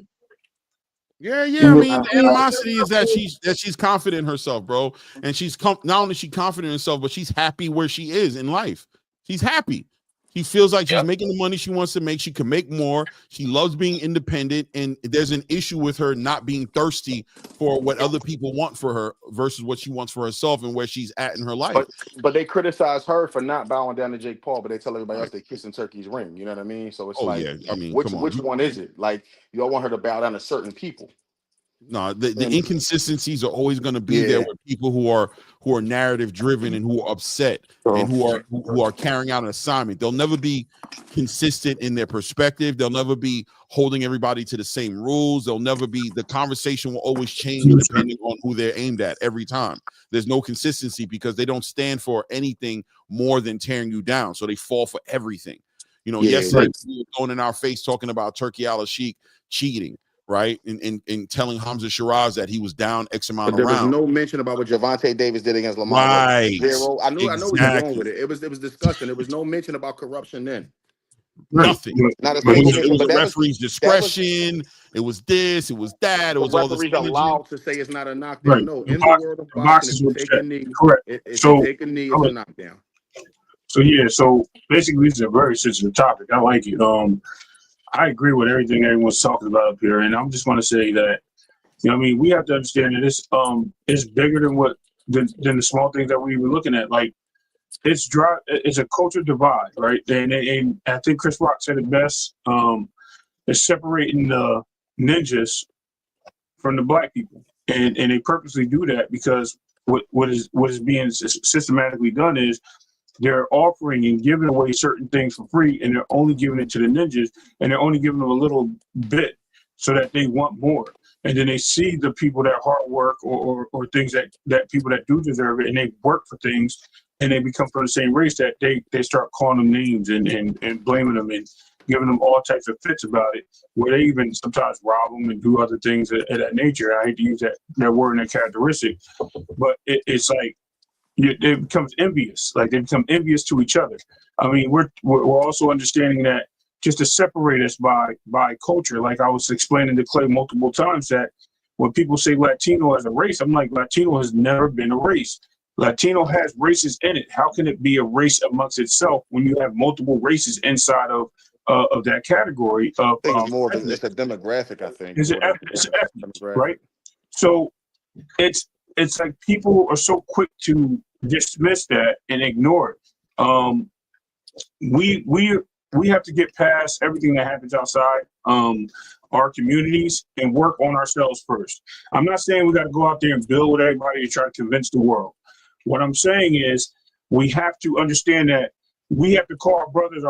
Yeah. I mean, the animosity is that she's confident in herself, bro, and she's not only she confident in herself, but she's happy where she is in life. She's happy. She feels like she's making the money she wants to make. She can make more. She loves being independent, and there's an issue with her not being thirsty for what other people want for her versus what she wants for herself and where she's at in her life. But they criticize her for not bowing down to Jake Paul, but they tell everybody else they're kissing Turkey's ring. You know what I mean? So it's yeah. I mean, which one is it? Like, you don't want her to bow down to certain people. No, the inconsistencies are always going to be there with people who are narrative driven and who are upset and who are carrying out an assignment. They'll never be consistent in their perspective. They'll never be holding everybody to the same rules. They'll never be, the conversation will always change depending on who they're aimed at every time. There's no consistency because they don't stand for anything more than tearing you down. So they fall for everything. You know, yesterday we were going in our face talking about Turki Al-Sheikh cheating. Right, and telling Hamza Shiraz that he was down X amount of rounds. There was no mention about what Javante Davis did against Lamar. Right, zero. I know where you're going with it. It was disgusting. There was no mention about corruption then. Nothing. Not a it was the referee's discretion. It was this. It was that. It was all this. Referees allowed to say it's not a knockdown. Right. No, in the world of boxing, take a knee. Correct. So take a knee is a knockdown. So basically, this is a very sensitive topic. I like it. I agree with everything everyone's talking about up here, and I'm just going to say that, you know, I mean, we have to understand that this is bigger than the small things that we were looking at. Like, it's a culture divide, right? And I think Chris Rock said it best. It's separating the ninjas from the black people, and they purposely do that because what is being systematically done is, they're offering and giving away certain things for free, and they're only giving it to the ninjas, and they're only giving them a little bit so that they want more. And then they see the people that hard work or things that people that do deserve it, and they work for things, and they become from the same race, that they start calling them names and blaming them and giving them all types of fits about it, where they even sometimes rob them and do other things of that nature. I hate to use that word and that characteristic, but it's like, it becomes envious. Like, they become envious to each other. I mean, we're also understanding that just to separate us by culture. Like I was explaining to Clay multiple times, that when people say Latino as a race, I'm like, Latino has never been a race. Latino has races in it. How can it be a race amongst itself when you have multiple races inside of that category? Of it's a demographic. I think it's an ethnic, right? So it's like people are so quick to dismiss that and ignore it. We have to get past everything that happens outside our communities and work on ourselves first. I'm not saying we got to go out there and build with everybody and try to convince the world. What I'm saying is, we have to understand that we have to call our brothers,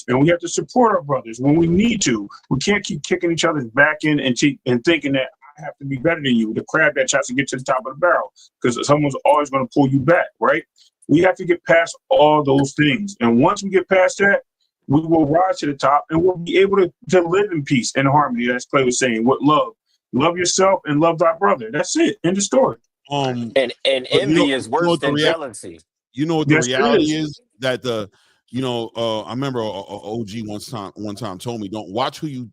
and we have to support our brothers when we need to. We can't keep kicking each other's back in and thinking that I have to be better than you, the crab that tries to get to the top of the barrel, because someone's always going to pull you back, right? We have to get past all those things. And once we get past that, we will rise to the top, and we'll be able to live in peace and harmony, as Clay was saying, with love. Love yourself and love thy brother. That's it. End of story. And envy is worse than jealousy. You know what the reality is? That I remember a OG one time told me, don't watch who you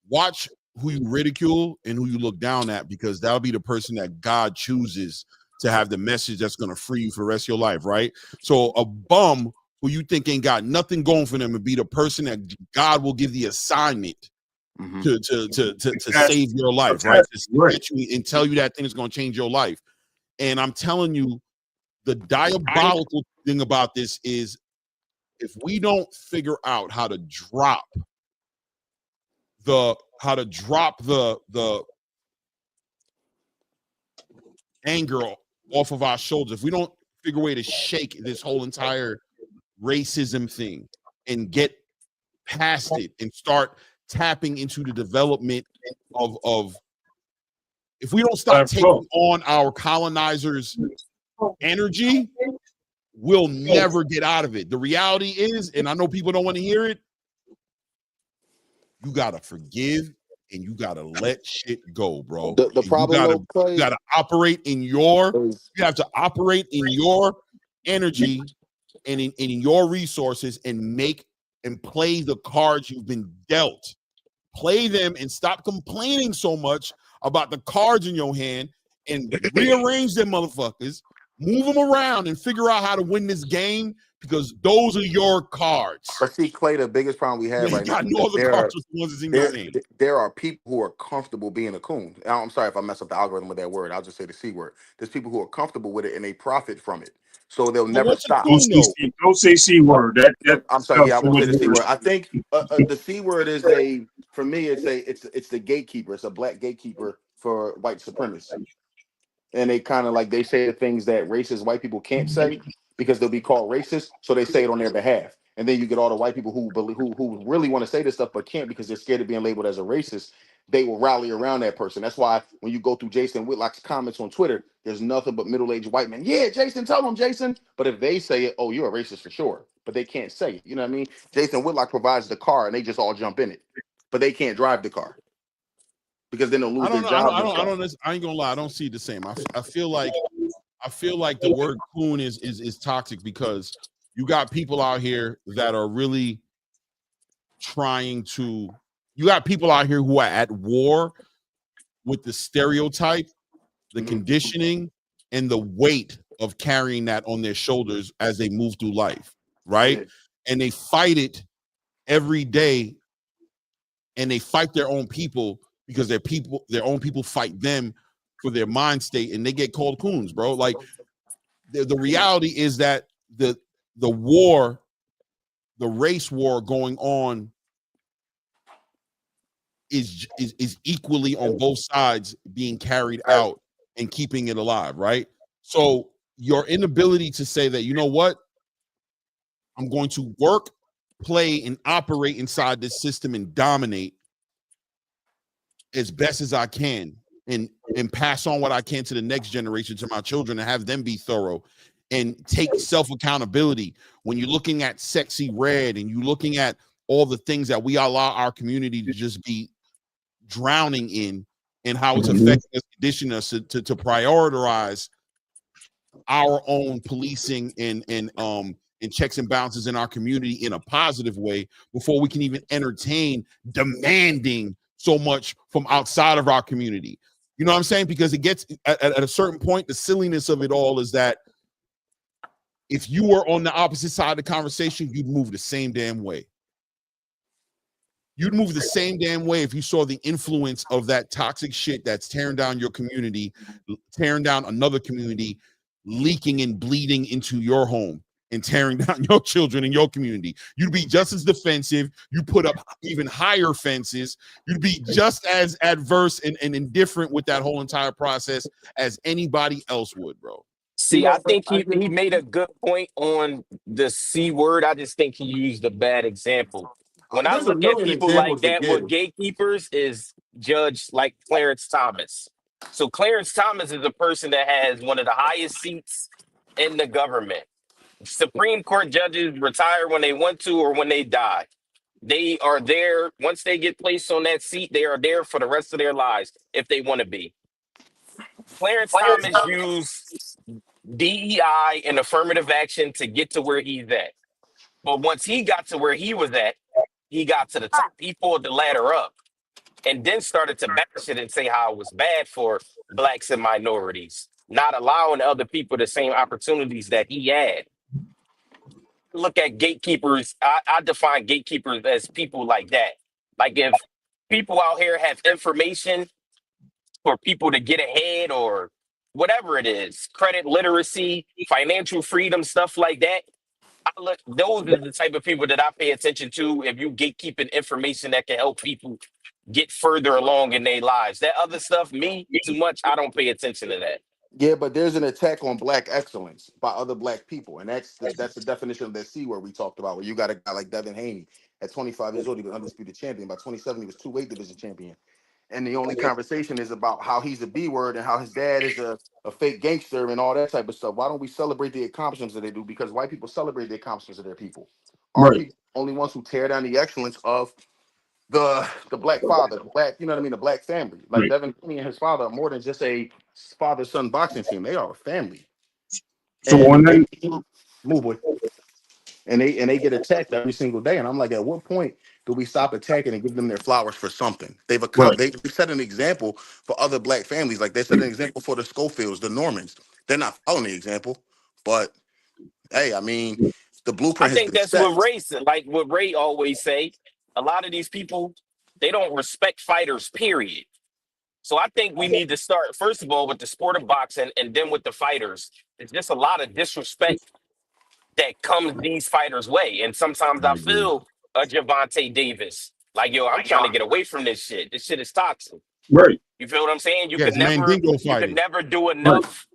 watch who you ridicule and who you look down at, because that'll be the person that God chooses to have the message that's going to free you for the rest of your life, right? So a bum who you think ain't got nothing going for them would be the person that God will give the assignment to save your life, right? To get you and tell you that thing is going to change your life. And I'm telling you, the diabolical thing about this is, if we don't figure out how to drop the anger off of our shoulders, if we don't figure a way to shake this whole entire racism thing and get past it and start tapping into the development of if we don't stop taking on our colonizers' energy, we'll never get out of it. The reality is, and I know people don't want to hear it, you gotta forgive and you gotta let shit go, bro. The problem you gotta operate in your, you have to operate in your energy and in your resources and play the cards you've been dealt. Play them and stop complaining so much about the cards in your hand and rearrange them motherfuckers, move them around and figure out how to win this game because those are your cards. But see, Clay, the biggest problem we have right now no other cards with the ones that's in your hand. There are people who are comfortable being a coon. I'm sorry if I mess up the algorithm with that word. I'll just say the C word. There's people who are comfortable with it and they profit from it. So they'll never stop. Don't say C word. I'm sorry. Yeah, I won't say the C word. I think the C word is for me, it's the gatekeeper. It's a black gatekeeper for white supremacists. And they kind of like, they say the things that racist white people can't say because they'll be called racist. So they say it on their behalf. And then you get all the white people who really want to say this stuff but can't because they're scared of being labeled as a racist. They will rally around that person. That's why when you go through Jason Whitlock's comments on Twitter, there's nothing but middle-aged white men. Yeah, Jason, tell them, Jason. But if they say it, oh, you're a racist for sure. But they can't say it. You know what I mean? Jason Whitlock provides the car and they just all jump in it. But they can't drive the car because then they'll lose their job. I ain't gonna lie. I don't see it the same. I feel like the word coon is toxic because you got people out here that are really trying to. You got people out here who are at war with the stereotype, the conditioning, and the weight of carrying that on their shoulders as they move through life, right? Yeah. And they fight it every day, and they fight their own people because their own people fight them for their mind state, and they get called coons, bro. Like the reality is that the war, the race war going on is equally on both sides being carried out and keeping it alive, right? So your inability to say that, you know what, I'm going to work, play, and operate inside this system and dominate as best as I can and pass on what I can to the next generation, to my children, and have them be thorough and take self-accountability. When you're looking at Sexy Red and you're looking at all the things that we allow our community to just be drowning in and how it's affecting us, conditioning us to prioritize our own policing and checks and balances in our community in a positive way before we can even entertain demanding so much from outside of our community. You know what I'm saying? Because it gets at a certain point, the silliness of it all is that if you were on the opposite side of the conversation, you'd move the same damn way. You'd move the same damn way if you saw the influence of that toxic shit that's tearing down your community, tearing down another community, leaking and bleeding into your home and tearing down your children in your community. You'd be just as defensive. You put up even higher fences. You'd be just as adverse and indifferent with that whole entire process as anybody else would, bro. See, I think he made a good point on the C word. I just think he used a bad example. When I look at people like that with gatekeepers is judge like Clarence Thomas. So Clarence Thomas is a person that has one of the highest seats in the government. Supreme Court judges retire when they want to or when they die. They are there. Once they get placed on that seat, they are there for the rest of their lives if they want to be. Clarence Thomas used DEI and affirmative action to get to where he's at. But once he got to where he was at, he got to the top. He pulled the ladder up and then started to bash it and say how it was bad for blacks and minorities, not allowing other people the same opportunities that he had. Look at gatekeepers. I define gatekeepers as people like that. Like if people out here have information for people to get ahead or whatever it is, credit literacy, financial freedom, stuff like that. Those are the type of people that I pay attention to. If you gatekeeping information that can help people get further along in their lives, that other stuff, me too much, I don't pay attention to that. Yeah, but there's an attack on black excellence by other black people, and that's the definition of that C word we talked about. Where you got a guy like Devin Haney at 25 years old, he was undisputed champion. By 27, he was 2 weight division champion. And the only conversation is about how he's a B word and how his dad is a fake gangster and all that type of stuff. Why don't we celebrate the accomplishments that they do? Because white people celebrate the accomplishments of their people. Our people are only ones who tear down the excellence of the black father, the black, you know what I mean, the black family. Like Devin Haney and his father are more than just a father-son boxing team. They are a family. So when they move with. and they get attacked every single day. And I'm like, at what point do we stop attacking and give them their flowers for something? They've set an example for other black families. Like they set an example for the Schofields, the Normans. They're not following the example, but hey, I mean, the I blueprint has think been that's set. what Ray said. Like what Ray always say. A lot of these people, they don't respect fighters. Period. So I think we need to start first of all with the sport of boxing, and then with the fighters. It's just a lot of disrespect that comes these fighters' way, and sometimes I I agree. feel a Javante Davis. Like, yo, I'm trying to get away from this shit. This shit is toxic. Right. You feel what I'm saying? Yes, Mandingo You could fighting. never do Right. enough.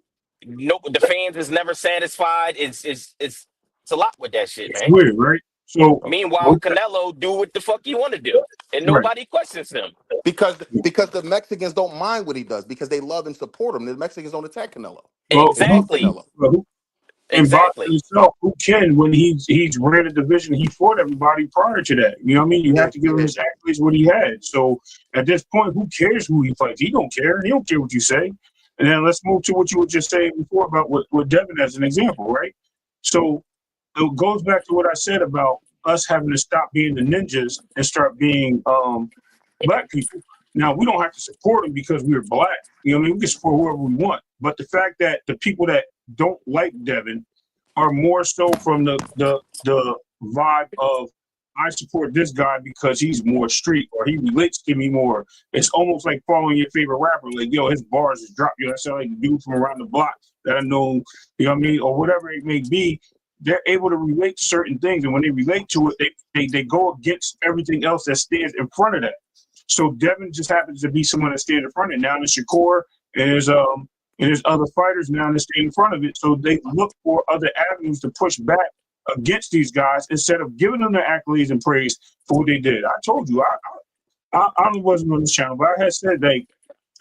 No, the fans is never satisfied. It's a lot with that shit, It's man. weird, right? So, Meanwhile, Canelo do what the fuck he want to do, and right. nobody questions him. Because the Mexicans don't mind what he does because they love and support him. The Mexicans don't attack Canelo. Well, They love Exactly. Canelo. who in boxing Exactly. itself, who can when he's ran a division, he fought everybody prior to that. You know what I mean? You have to give him his accolades what he had. So at this point, who cares who he fights? He don't care. He don't care what you say. And then let's move to what you were just saying before about with Devin as an example, right? So it goes back to what I said about us having to stop being the ninjas and start being black people. Now, we don't have to support him because we're black. You know what I mean? We can support whoever we want. But the fact that the people that don't like Devin are more so from the vibe of, I support this guy because he's more street or he relates to me more. It's almost like following your favorite rapper. Like, yo, his bars is drop. You know, that sound like the dude from around the block that I know, you know what I mean? Or whatever it may be. They're able to relate to certain things. And when they relate to it, they go against everything else that stands in front of that. So Devin just happens to be someone that stands in front of it. Now there's Shakur and there's other fighters now that stand in front of it. So they look for other avenues to push back against these guys instead of giving them their accolades and praise for what they did. I told you, I wasn't on this channel, but I had said like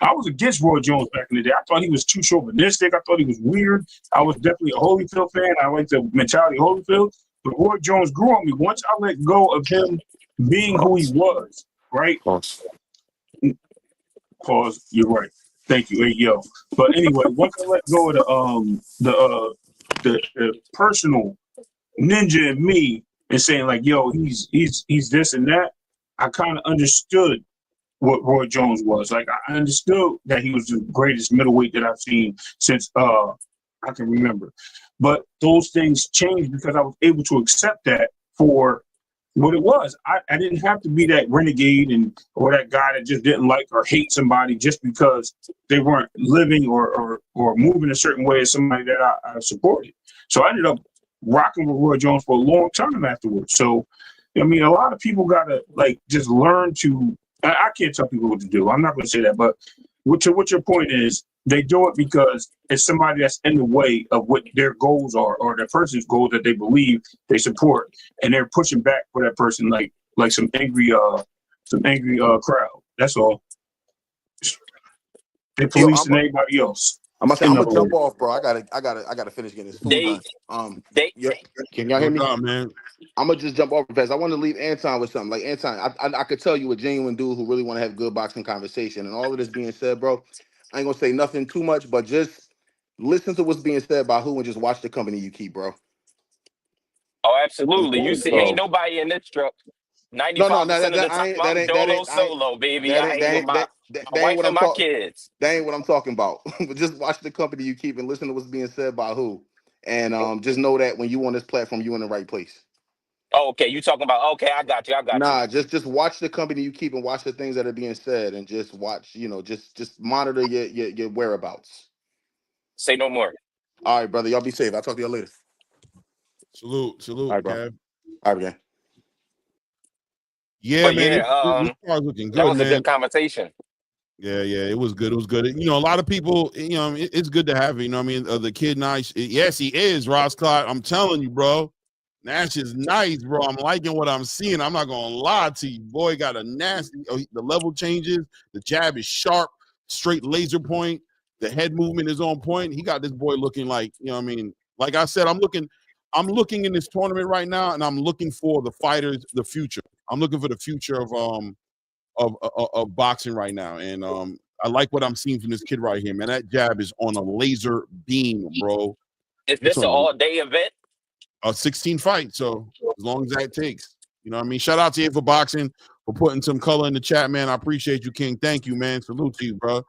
I was against Roy Jones back in the day. I thought he was too chauvinistic. I thought he was weird. I was definitely a Holyfield fan. I liked the mentality of Holyfield. But Roy Jones grew on me. Once I let go of him being who he was, right? Pause. You're right. Thank you. Hey, yo. But anyway, once I let go of the personal ninja in me and saying like, yo, he's this and that, I kind of understood what Roy Jones was. Like, I understood that he was the greatest middleweight that I've seen since I can remember. But those things changed because I was able to accept that for what it was. I didn't have to be that renegade or that guy that just didn't like or hate somebody just because they weren't living or moving a certain way as somebody that I supported. So I ended up rocking with Roy Jones for a long time afterwards. So, I mean, a lot of people got to like just learn to, I can't tell people what to do. I'm not going to say that, but what your point is, they do it because it's somebody that's in the way of what their goals are or the person's goals that they believe they support, and they're pushing back for that person like some angry crowd. That's all. They're policing anybody else. I'm gonna jump off, bro. I gotta finish getting this food done. Can y'all hear me? Man. I'm gonna just jump off fast. I want to leave Anton with something. Like Anton, I could tell you a genuine dude who really want to have good boxing conversation. And all of this being said, bro, I ain't gonna say nothing too much, but just listen to what's being said by who and just watch the company you keep, bro. Oh, absolutely. You see, ain't nobody in this truck. 95% of the time, I'm dolo solo, baby. I ain't with my wife and my kids. That ain't what I'm talking about. But just watch the company you keep and listen to what's being said by who. And just know that when you on this platform, you in the right place. Oh, okay, you talking about, okay, I got you. Just watch the company you keep and watch the things that are being said and just watch, just monitor your whereabouts. Say no more. All right, brother. Y'all be safe. I'll talk to y'all later. Salute. All right, bro. Kev. All right, man. Yeah, but man. Yeah, this car's looking good, that was man. a good conversation. Yeah, it was good. A lot of people, it's good to have it. You know what I mean? The kid nice. Yes, he is, Ross Clyde. I'm telling you, bro. Nash is nice, bro. I'm liking what I'm seeing. I'm not going to lie to you. Boy, got a nasty, the level changes. The jab is sharp, straight laser point. The head movement is on point. He got this boy looking like, like I said, I'm looking in this tournament right now, and I'm looking for the fighters, the future. I'm looking for the future of boxing right now. And I like what I'm seeing from this kid right here, man. That jab is on a laser beam, bro. Is this an all-day event? 16 fights. So as long as that takes, you know what I mean? Shout out to you for boxing, for putting some color in the chat, man. I appreciate you, King. Thank you, man. Salute to you, bro.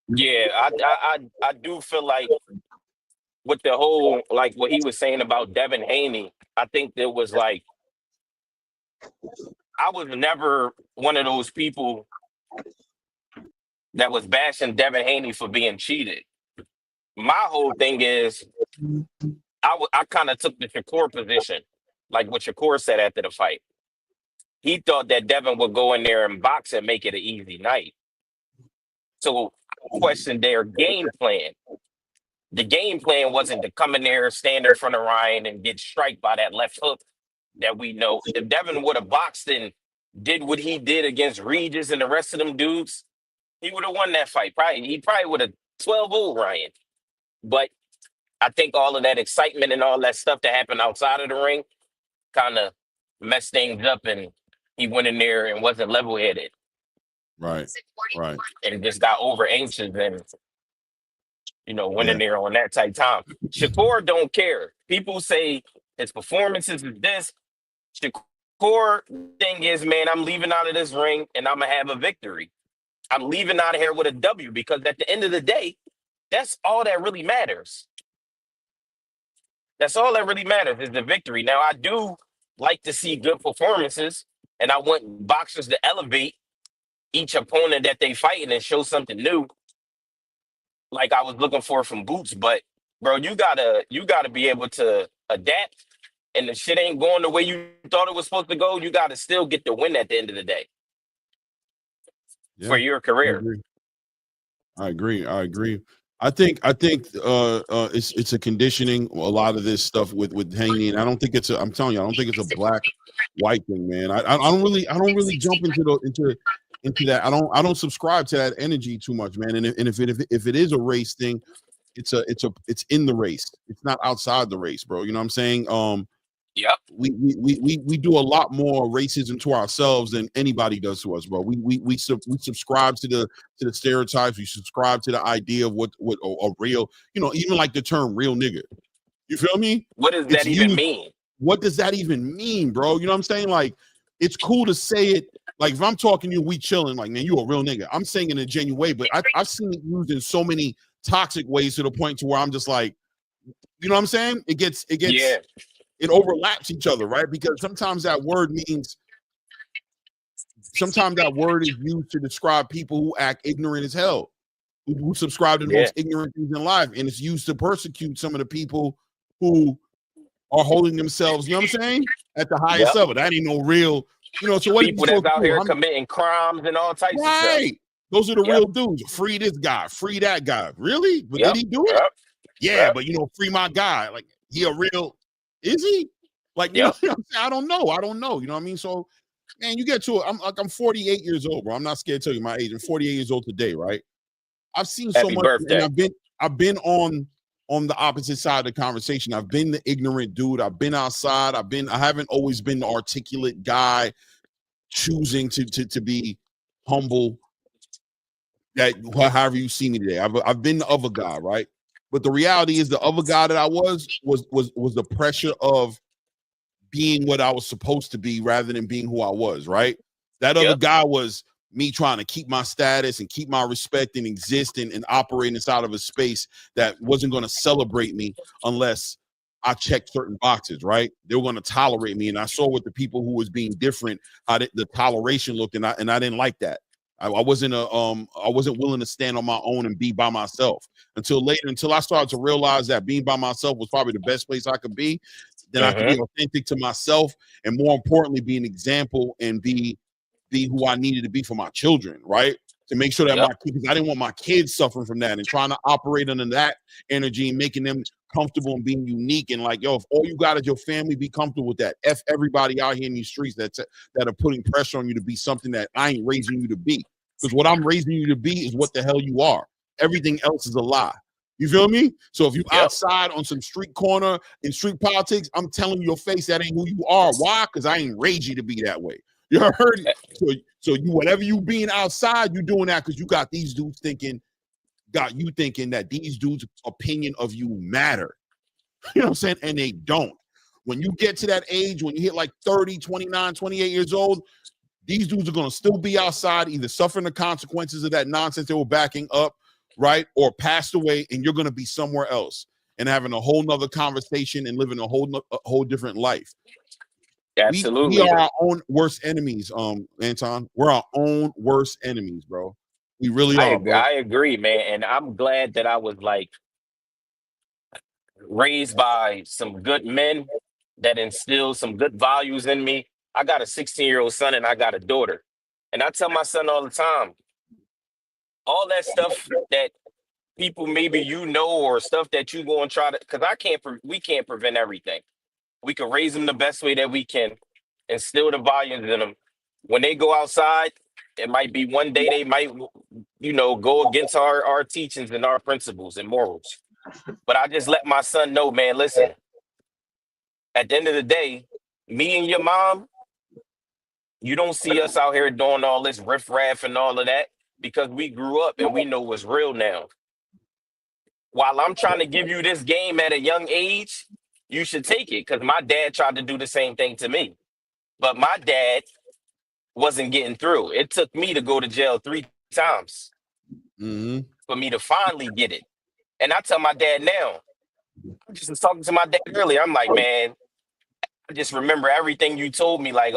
Yeah, I do feel like with the whole, like what he was saying about Devin Haney, I think there was like, I was never one of those people that was bashing Devin Haney for being cheated. My whole thing is, I kind of took the Shakur position, like what Shakur said after the fight. He thought that Devin would go in there and box and make it an easy night. So I questioned their game plan. The game plan wasn't to come in there, stand in front of Ryan, and get striked by that left hook that we know. If Devin would have boxed and did what he did against Regis and the rest of them dudes, he would have won that fight. He probably would have 12-0 Ryan. But I think all of that excitement and all that stuff that happened outside of the ring kind of messed things up, and he went in there and wasn't level-headed. Right. And just got over anxious and, went in there on that tight time. Shakur don't care. People say his performances is this. Shakur thing is, man, I'm leaving out of this ring and I'm going to have a victory. I'm leaving out of here with a W, because at the end of the day, that's all that really matters. That's all that really matters is the victory. Now, I do like to see good performances, and I want boxers to elevate each opponent that they fighting and show something new, like I was looking for from Boots. But, bro, you gotta be able to adapt, and the shit ain't going the way you thought it was supposed to go. You got to still get the win at the end of the day for your career. I agree. I think it's a conditioning. A lot of this stuff with Haney, and I don't think it's I'm telling you, I don't think it's a black white thing, man. I don't really jump into that. I don't subscribe to that energy too much, man. And if it is a race thing, it's in the race. It's not outside the race, bro. You know what I'm saying? Yep. We do a lot more racism to ourselves than anybody does to us, bro. We subscribe to the stereotypes. We subscribe to the idea of what a real, even like the term real nigga. You feel me? What does that even mean? What does that even mean, bro? You know what I'm saying? Like, it's cool to say it. Like, if I'm talking to you, we chilling, like, man, you a real nigga. I'm saying it in a genuine way, but I've seen it used in so many toxic ways to the point to where I'm just like, you know what I'm saying? It gets yeah. It overlaps each other, right? Because sometimes that word is used to describe people who act ignorant as hell, who subscribe to the most ignorant things in life. And it's used to persecute some of the people who are holding themselves, you know what I'm saying, at the highest level. That ain't no real, so what people that's out here committing crimes and all types of stuff. Right. Those are the real dudes. Free this guy, free that guy. Really? But did he do it? Yeah, but free my guy. Like, he a real. Is he? Like, you know what I'm saying? I don't know. You know what I mean? So, man, you get to it. I'm 48 years old, bro. I'm not scared to tell you my age. I'm 48 years old today, right? I've seen so much. Birthday. And I've been on the opposite side of the conversation. I've been the ignorant dude. I've been outside. I haven't always been the articulate guy choosing to be humble. That however you see me today. I've been the other guy, right? But the reality is the other guy that I was the pressure of being what I was supposed to be rather than being who I was, right? That other guy was me trying to keep my status and keep my respect and exist and operate inside of a space that wasn't going to celebrate me unless I checked certain boxes, right? They were going to tolerate me. And I saw with the people who was being different, how the toleration looked, and I didn't like that. I wasn't willing to stand on my own and be by myself until I started to realize that being by myself was probably the best place I could be. Then I could be authentic to myself, and more importantly, be an example and be who I needed to be for my children, right? To make sure that because I didn't want my kids suffering from that and trying to operate under that energy and making them comfortable and being unique. And like, yo, if all you got is your family, be comfortable with that. F everybody out here in these streets that are putting pressure on you to be something that I ain't raising you to be. Because what I'm raising you to be is what the hell you are. Everything else is a lie. You feel me? So if you outside on some street corner in street politics, I'm telling your face that ain't who you are. Why? Because I ain't raised you to be that way. You heard it? So you, whatever you being outside, you doing that because you got these dudes thinking that these dudes' opinion of you matter. You know what I'm saying? And they don't. When you get to that age, when you hit like 30, 29, 28 years old, these dudes are going to still be outside, either suffering the consequences of that nonsense they were backing up, right? Or passed away, and you're going to be somewhere else and having a whole nother conversation and living a whole different life. Absolutely. We are our own worst enemies, Anton. We're our own worst enemies, bro. We really are, bro. I agree, man. And I'm glad that I was like raised by some good men that instilled some good values in me. I got a 16-year-old son and I got a daughter. And I tell my son all the time, all that stuff that people maybe or stuff that you go and try to, because we can't prevent everything. We can raise them the best way that we can, instill the values in them. When they go outside, it might be one day they might, go against our teachings and our principles and morals. But I just let my son know, man, listen, at the end of the day, me and your mom, you don't see us out here doing all this riffraff and all of that because we grew up and we know what's real now. While I'm trying to give you this game at a young age, you should take it, because my dad tried to do the same thing to me. But my dad wasn't getting through. It took me to go to jail 3 times for me to finally get it. And I tell my dad now, I just was talking to my dad earlier. I'm like, man, I just remember everything you told me. Like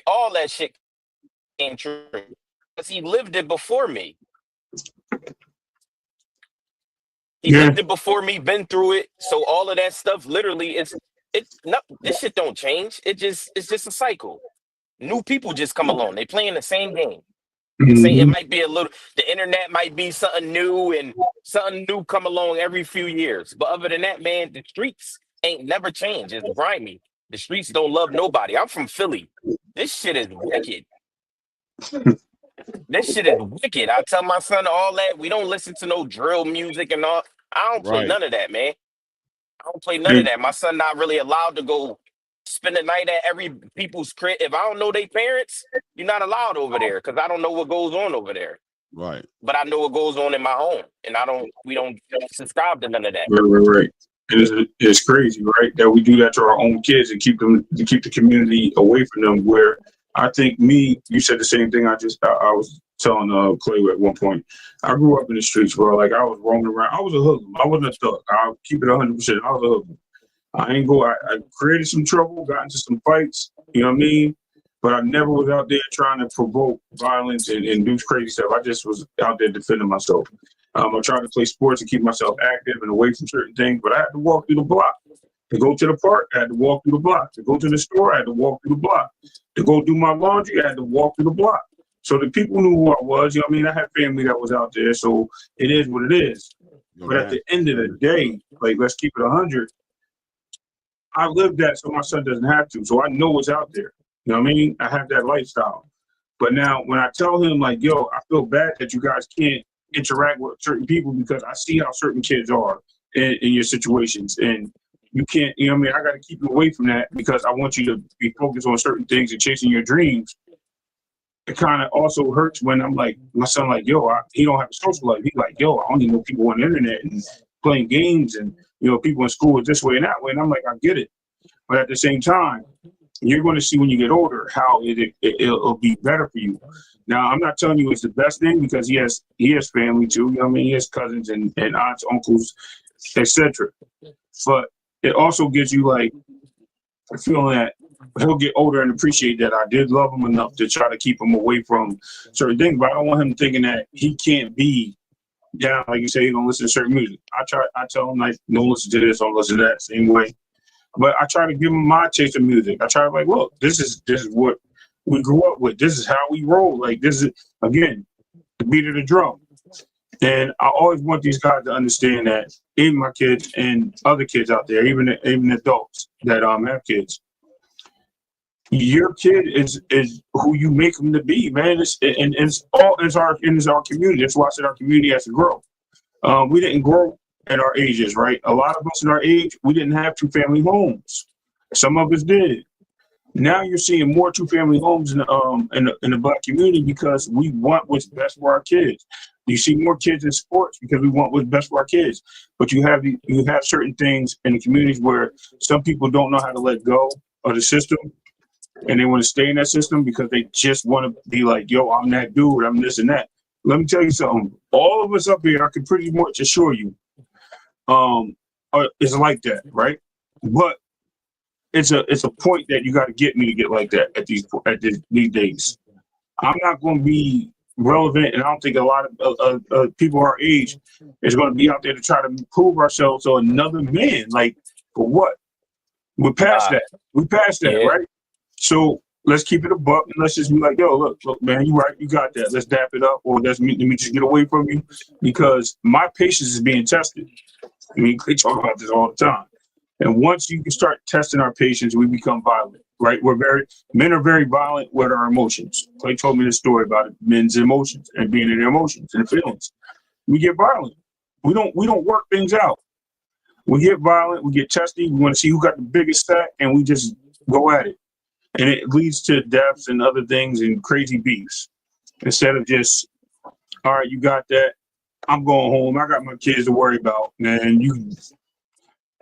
all that shit came true because he lived it before me. He lived it before me, been through it. So all of that stuff, literally, this shit don't change. It's just a cycle. New people just come along. They playing the same game. It might be the internet might be something new, and something new come along every few years. But other than that, man, the streets ain't never changed. It's grimy. The streets don't love nobody. I'm from Philly. This shit is wicked. This shit is wicked. I tell my son all that. We don't listen to no drill music and all. I don't play none of that, man. I don't play none of that. My son not really allowed to go spend the night at every people's crib. If I don't know their parents, you're not allowed over there because I don't know what goes on over there. Right. But I know what goes on in my home, and we don't subscribe to none of that. Right. And it's crazy, right, that we do that to our own kids and keep the community away from them. Where I think you said the same thing. I was telling Clay at one point. I grew up in the streets, bro. Like, I was roaming around. I was a hoodlum. I wasn't a thug. I'll keep it 100%. I was a hoodlum. I created some trouble, got into some fights, you know what I mean? But I never was out there trying to provoke violence and do crazy stuff. I just was out there defending myself. I tried to play sports and keep myself active and away from certain things, but I had to walk through the block. To go to the park, I had to walk through the block. To go to the store, I had to walk through the block. To go do my laundry, I had to walk through the block. So the people knew who I was. You know what I mean? I had family that was out there, so it is what it is. But at the end of the day, like, let's keep it 100. I lived that so my son doesn't have to. So I know what's out there. You know what I mean? I have that lifestyle. But now when I tell him, like, yo, I feel bad that you guys can't interact with certain people because I see how certain kids are in your situations. And you can't, you know what I mean? I got to keep you away from that because I want you to be focused on certain things and chasing your dreams. It kind of also hurts when I'm like, my son, like, yo, he don't have a social life. He's like, yo, I only know people on the internet and playing games and, people in school is this way and that way. And I'm like, I get it. But at the same time, you're going to see when you get older how it'll be better for you. Now, I'm not telling you it's the best thing because he has family too. You know what I mean? He has cousins and aunts, uncles, etc. But it also gives you like a feeling that he'll get older and appreciate that I did love him enough to try to keep him away from certain things. But I don't want him thinking that he can't be down, like you say, he don't listen to certain music. I tell him, like, don't listen to this, don't listen to that, same way. But I try to give him my taste of music. I try to, like, look, this is what we grew up with. This is how we roll. Like, this is, again, the beat of the drum. And I always want these guys to understand that, even my kids and other kids out there, even adults that have kids, your kid is who you make them to be, man. It's our community. That's why I said our community has to grow. We didn't grow at our ages, right? A lot of us in our age, we didn't have 2-family homes. Some of us did. Now you're seeing more 2-family homes in the Black community because we want what's best for our kids. You see more kids in sports because we want what's best for our kids. But you have certain things in the communities where some people don't know how to let go of the system, and they want to stay in that system because they just want to be like, yo, I'm that dude, I'm this and that. Let me tell you something. All of us up here, I can pretty much assure you, is like that, right? But it's a point that you got to get me to get like that at these days. I'm not going to be relevant, and I don't think a lot of people our age is going to be out there to try to prove ourselves to another man. Like, for what? We're past that. We passed that, right? So let's keep it a buck, and let's just be like, yo, look, man, you right, you got that. Let's dap it up, or let me just get away from you, because my patience is being tested. I mean, they talk about this all the time. And once you can start testing our patience, we become violent, right? Men are very violent with our emotions. Clay told me this story about men's emotions and being in their emotions and feelings. We get violent. We don't work things out. We get violent. We get testy. We want to see who got the biggest sack, and we just go at it. And it leads to deaths and other things and crazy beefs. Instead of just, all right, you got that. I'm going home. I got my kids to worry about, man. You know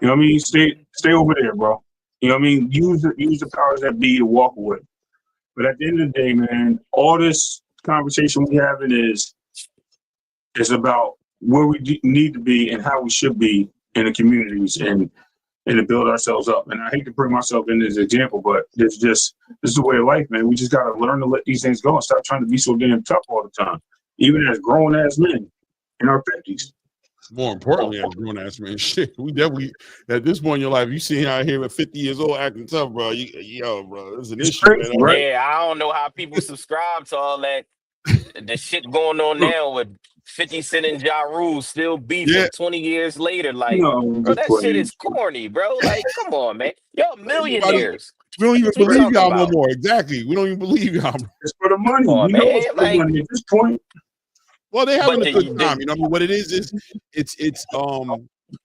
what I mean? Stay over there, bro. You know what I mean? Use the powers that be to walk away. But at the end of the day, man, all this conversation we having is about where we need to be and how we should be in the communities and to build ourselves up. And I hate to bring myself in as an example, but this is the way of life, man. We just got to learn to let these things go and stop trying to be so damn tough all the time, even as grown ass men in our 50s. More importantly, as grown ass man, shit, we definitely at this point in your life, you see out here at 50 years old acting tough, bro. Yo, bro, it's an issue, man. Right? Yeah, I don't know how people subscribe to all that. The shit going on now with 50 Cent and Ja Rule still beefing 20 years later. Like, bro, that shit is corny, bro. Like, come on, man. Y'all millionaires. We don't even believe y'all no more. Exactly. We don't even believe y'all. It's for the money. Oh, we know it's for the money at this point. Well, they're having a good time. You know what I mean? What it is it's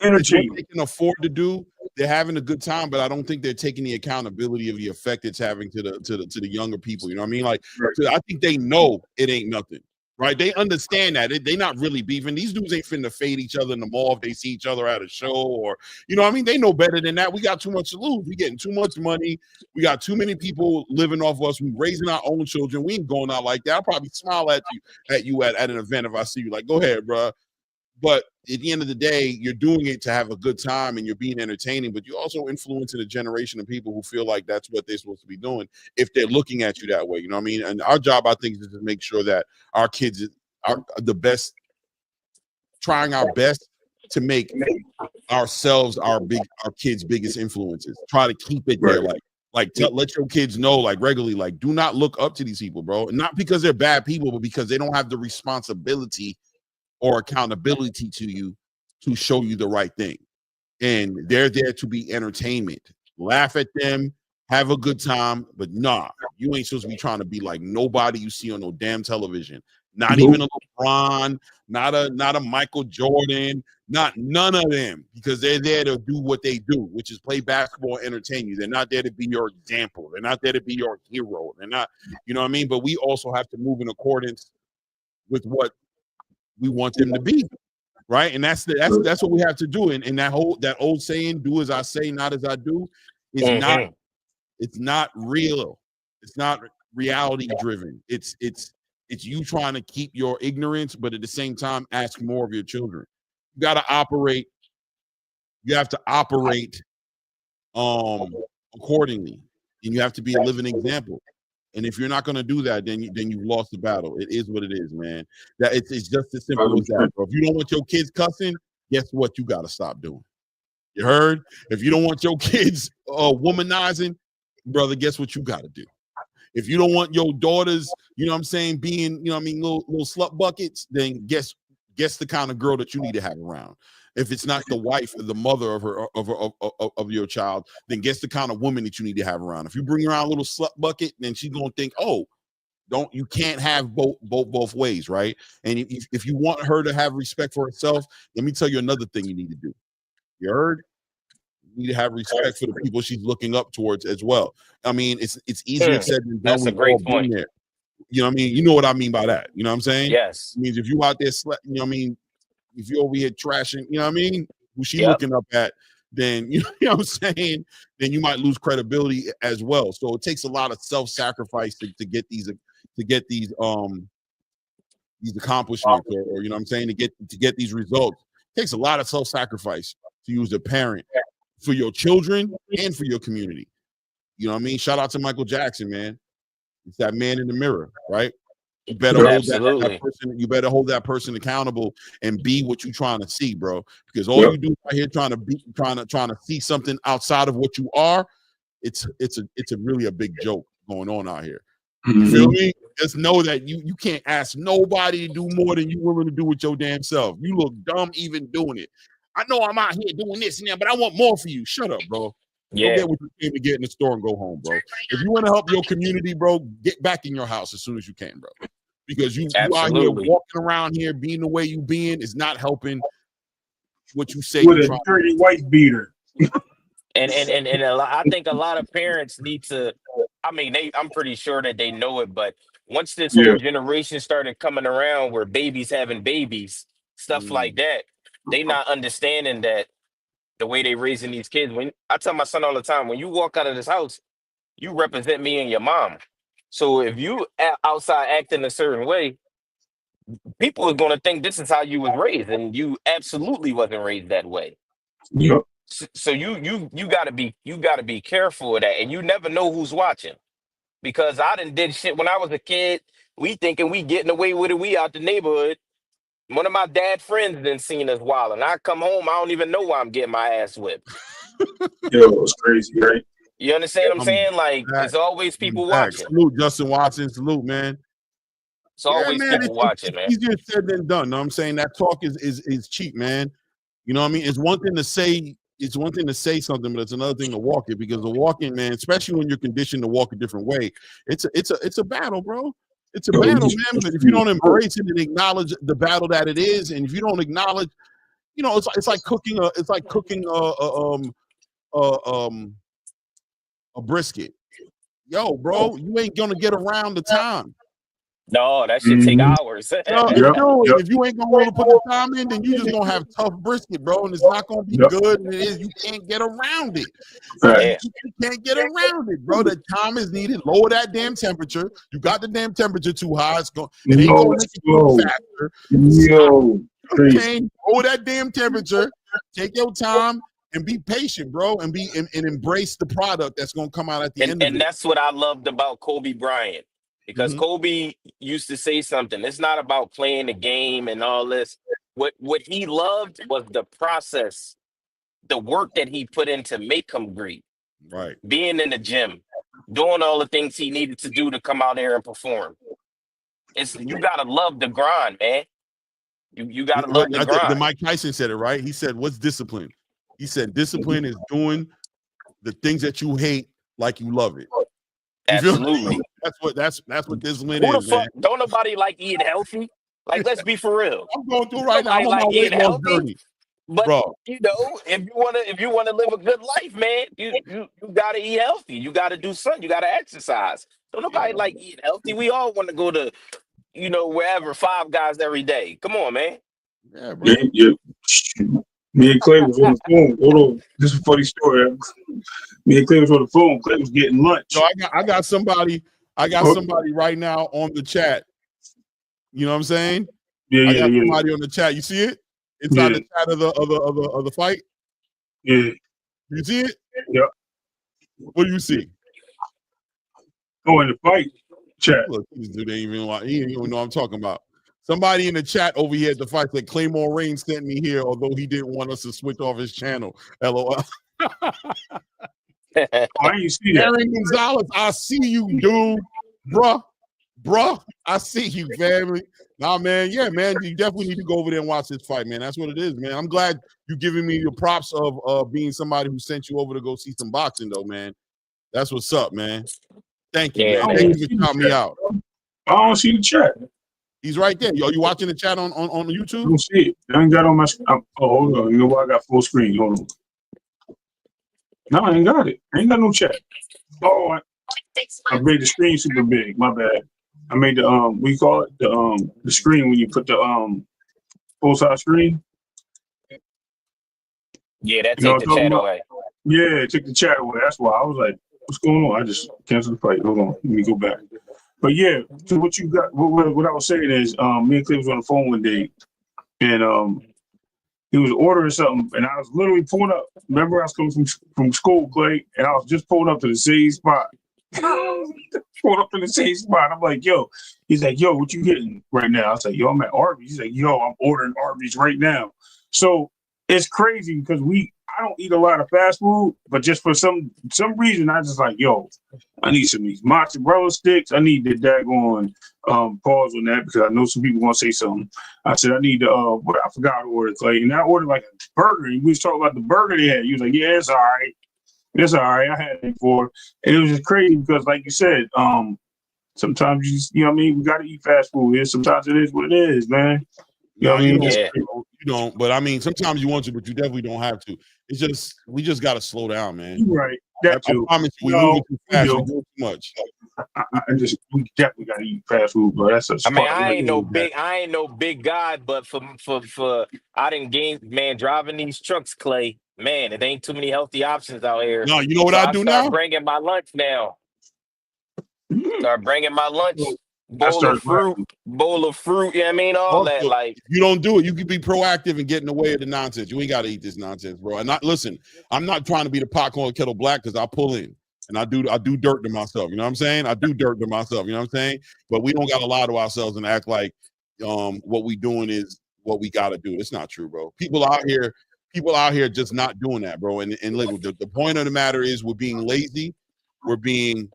energy they can afford to do. They're having a good time, but I don't think they're taking the accountability of the effect it's having to the younger people. You know what I mean? Like, I think they know it ain't nothing, right? They understand that they not really beefing. These dudes ain't finna fade each other in the mall if they see each other at a show, or you know what I mean? They know better than that. We got too much to lose. We getting too much money. We got too many people living off us. We raising our own children. We ain't going out like that. I'll probably smile at you at an event if I see you. Like, go ahead, bro. But at the end of the day, you're doing it to have a good time and you're being entertaining, but you're also influencing a generation of people who feel like that's what they're supposed to be doing if they're looking at you that way. You know what I mean? And our job, I think, is to make sure that our kids are the best, trying our best to make ourselves our kids' biggest influences. Try to keep it there, let your kids know, like, regularly, like, do not look up to these people, bro. Not because they're bad people, but because they don't have the responsibility or accountability to you to show you the right thing. And they're there to be entertainment. Laugh at them, have a good time, but nah, you ain't supposed to be trying to be like nobody you see on no damn television. Not even a LeBron, not a Michael Jordan, none of them, because they're there to do what they do, which is play basketball and entertain you. They're not there to be your example. They're not there to be your hero. They're not, you know what I mean? But we also have to move in accordance with what we want them to be, right? And that's what we have to do. And that old saying, "Do as I say, not as I do," is not. It's not real. It's not reality driven. It's you trying to keep your ignorance, but at the same time, ask more of your children. You got to operate. You have to operate accordingly, and you have to be a living example. And if you're not going to do that, then you've lost the battle. It is what it is, man. That it's just as simple as that, bro. If you don't want your kids cussing, guess what? You got to stop doing. You heard? If you don't want your kids womanizing, brother, guess what you got to do? If you don't want your daughters, you know what I'm saying, being, you know what I mean, little slut buckets, then guess the kind of girl that you need to have around. If it's not the wife or the mother of your child, then guess the kind of woman that you need to have around. If you bring around a little slut bucket, then she's gonna think, oh, you can't have both ways, right? And if you want her to have respect for herself, let me tell you another thing you need to do. You heard? You need to have respect for the people she's looking up towards as well. I mean, it's easier said than done. That's a great point. There. You know what I mean? You know what I mean by that. You know what I'm saying? Yes. It means if you out there, you know what I mean? If you're over here trashing, you know what I mean? Who she Yep. looking up at, then you know what I'm saying? Then you might lose credibility as well. So it takes a lot of self-sacrifice to get these accomplishments, or you know what I'm saying, to get these results. It takes a lot of self-sacrifice to use a parent for your children and for your community. You know what I mean? Shout out to Michael Jackson, man. It's that man in the mirror, right? You better hold that person. You better hold that person accountable and be what you're trying to see, bro. Because all you do right here trying to see something outside of what you are, it's really a big joke going on out here. You feel me? Just know that you can't ask nobody to do more than you willing to do with your damn self. You look dumb even doing it. I know I'm out here doing this and that, but I want more for you. Shut up, bro. Yeah. Go get what you came to get in the store and go home, bro. If you want to help your community, bro, get back in your house as soon as you can, bro. Because you out here walking around here being the way you being is not helping what you say. With a dirty white beater. And I think a lot of parents need to. I mean, I'm pretty sure that they know it, but once this whole generation started coming around, where babies having babies, stuff like that, they not understanding that the way they raising these kids. When I tell my son all the time, when you walk out of this house, you represent me and your mom. So if you outside acting a certain way, people are going to think this is how you was raised, and you absolutely wasn't raised that way. Yep. So you gotta be careful of that, and you never know who's watching. Because I did shit when I was a kid. We thinking we getting away with it. We out the neighborhood. One of my dad's friends done seen us wild, and I come home, I don't even know why I'm getting my ass whipped. Yo, it was crazy, right? You understand what I'm saying? Like, there's always people watching. Salute, Justin Watson. Salute, man. It's always people watching, man. It's easier said than done. Know what I'm saying? That talk is cheap, man. You know what I mean? It's one thing to say. It's one thing to say something, but it's another thing to walk it. Because the walking, man, especially when you're conditioned to walk a different way, it's a battle, bro. It's a battle, man. But if you don't embrace it and acknowledge the battle that it is, and if you don't acknowledge, you know, it's like cooking a brisket. Yo, bro, you ain't gonna get around the time. No, that shit take hours. If you ain't gonna want to put the time in, then you just gonna have tough brisket, bro, and it's not gonna be good. And you can't get around it. You can't get around it, bro. The time is needed. Lower that damn temperature. You got the damn temperature too high. It ain't gonna make it go faster. Lower that damn temperature. Take your time and be patient, bro, and embrace the product that's gonna come out at the end of it. And that's what I loved about Kobe Bryant. Because Kobe used to say something. It's not about playing the game and all this. What he loved was the process, the work that he put in to make him great. Right. Being in the gym, doing all the things he needed to do to come out there and perform. You gotta love the grind, man. You gotta love the grind. The Mike Tyson said it, right? He said, "What's discipline?" He said, "Discipline is doing the things that you hate like you love it." Absolutely. That's what discipline Who is, the fuck? man. Don't nobody like eating healthy? Like, let's be for real. I'm going through right now. I'm on my weight loss journey. But bro, you know, if you wanna live a good life, man, you gotta eat healthy. You gotta do something. You gotta exercise. Don't nobody like eating healthy. We all want to go to, you know, wherever, Five Guys every day. Come on, man. Yeah, bro. Me and Clay was on the phone. Hold on, this is a funny story. Me and Clay was on the phone. Clay was getting lunch. So I got somebody right now on the chat. You know what I'm saying? I got somebody on the chat. You see it? Inside the chat of the fight? Yeah. You see it? Yeah. What do you see? Oh, in the fight chat. Look, this dude ain't even know what I'm talking about. Somebody in the chat over here at the fight said Claymore Rain sent me here, although he didn't want us to switch off his channel. LOL. I didn't see that. Aaron Gonzalez, I see you, dude. Bruh, I see you, family. Nah, man, yeah, man, you definitely need to go over there and watch this fight, man. That's what it is, man. I'm glad you're giving me your props of being somebody who sent you over to go see some boxing, though, man. That's what's up, man. Thank you, man. Thank you for shouting me out. I don't see the chat. He's right there. Yo, you watching the chat on YouTube? I don't see it. I ain't got on my screen. Oh, hold on. You know what? I got full screen. Hold on. No, I ain't got it. I ain't got no chat. Oh, I made the screen super big. My bad. I made the we call it the screen when you put the full size screen. Yeah, that You know take what the I'm talking chat about? away. Yeah, it took the chat away. That's why I was like, what's going on? I just canceled the fight. Hold on, let me go back. But yeah, so what you got? What I was saying is, me and Clay was on the phone one day, and he was ordering something, and I was literally pulling up. Remember, I was coming from school, Clay, and I was just pulling up to the same spot. Pulled up to the same spot. I'm like, yo. He's like, yo, what you getting right now? I was like, yo, I'm at Arby's. He's like, yo, I'm ordering Arby's right now. So it's crazy because I don't eat a lot of fast food, but just for some reason, I just like, yo, I need some of these mozzarella sticks. I need the daggone pause on that because I know some people gonna say something. I said I need the what I forgot to order, Clay, and I ordered like a burger. And we was talking about the burger they had. He was like, yeah, it's all right. It's all right. I had it before, and it was just crazy because, like you said, sometimes you know what I mean. We got to eat fast food. And sometimes it is what it is, man. You know No, what I mean? you don't. But I mean, sometimes you want to, but you definitely don't have to. It's just we just got to slow down, man. You're right. That I too. promise you, we moving too fast. We doing too much. We definitely got to eat fast food, bro. That's a I mean, spot. I ain't no big guy, but for I didn't gain, man, driving these trucks, Clay, man, it ain't too many healthy options out here. No, you know what So I I do start now? bringing my lunch now. Start bringing my lunch, I bowl started of fruit, you know what I mean? All that, Also, like, if you don't do it, you can be proactive and get in the way of the nonsense. You ain't got to eat this nonsense, bro. And listen, I'm not trying to be the popcorn kettle black because I pull in and I do dirt to myself. You know what I'm saying? I do dirt to myself. You know what I'm saying? But we don't got to lie to ourselves and act like what we doing is what we got to do. It's not true, bro. People out here just not doing that, bro. And look, the point of the matter is we're being lazy. We're being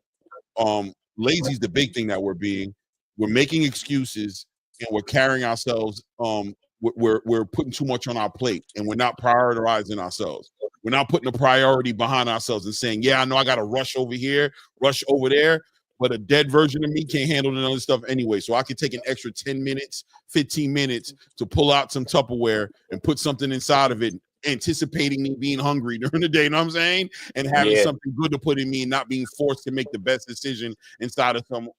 lazy is the big thing that we're being. We're making excuses and we're carrying ourselves. We're putting too much on our plate and we're not prioritizing ourselves. We're not putting a priority behind ourselves and saying, yeah, I know I got to rush over here, rush over there, but a dead version of me can't handle the other stuff anyway. So I can take an extra 10 minutes, 15 minutes to pull out some Tupperware and put something inside of it, anticipating me being hungry during the day, you know what I'm saying? And having something good to put in me and not being forced to make the best decision inside of some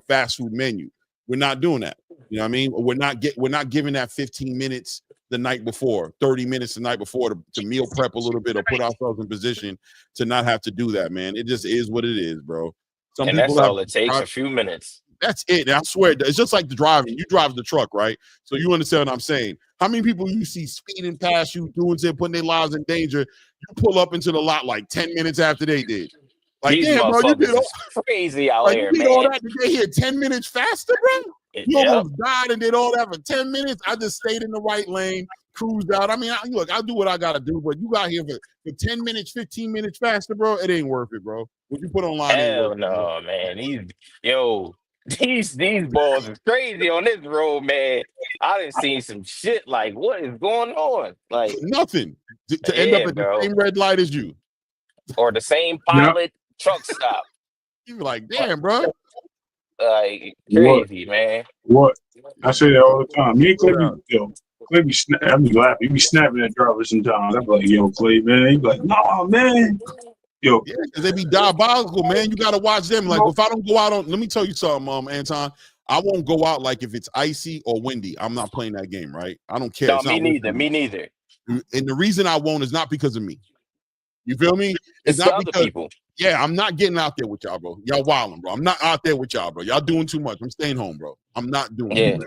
fast food menu. We're not doing that. You know what I mean? We're not giving that 15 minutes the night before, 30 minutes the night before to meal prep a little bit or put ourselves in position to not have to do that, man. It just is what it is, bro. Some and people that's have all it takes, a few minutes. That's it. And I swear, it's just like the driving. You drive the truck, right? So you understand what I'm saying. How many people you see speeding past you, doing something, putting their lives in danger? You pull up into the lot like 10 minutes after they did. Like, These damn, bro, you did motherfuckers is crazy out here, you did man. all that. Did they hit 10 minutes faster, bro? You almost died and did all that for 10 minutes. I just stayed in the right lane, cruised out. I mean, look, I'll do what I got to do, but you got here for 10 minutes, 15 minutes faster, bro. It ain't worth it, bro. What you put online ain't worth Hell it. Bro. no, man. These balls is crazy on this road, man. I done seen some shit. Like, what is going on? Like, nothing to end up at the same red light as you, or the same pilot truck stop. You like, damn, bro. Like, crazy, man. What? I say that all the time. Me and Clay be I be laughing. He be snapping at drivers sometimes. I be like, yo, Clay, man. He be like, no, man. Yo, yeah, because they be diabolical, man. You got to watch them. Like, if I don't go out on, let me tell you something, Anton. I won't go out like if it's icy or windy. I'm not playing that game, right? I don't care. No, me neither. Me neither. And the reason I won't is not because of me. You feel me? It's not the because other people. Yeah, I'm not getting out there with y'all, bro. Y'all wilding, bro. I'm not out there with y'all, bro. Y'all doing too much. I'm staying home, bro. I'm not doing it.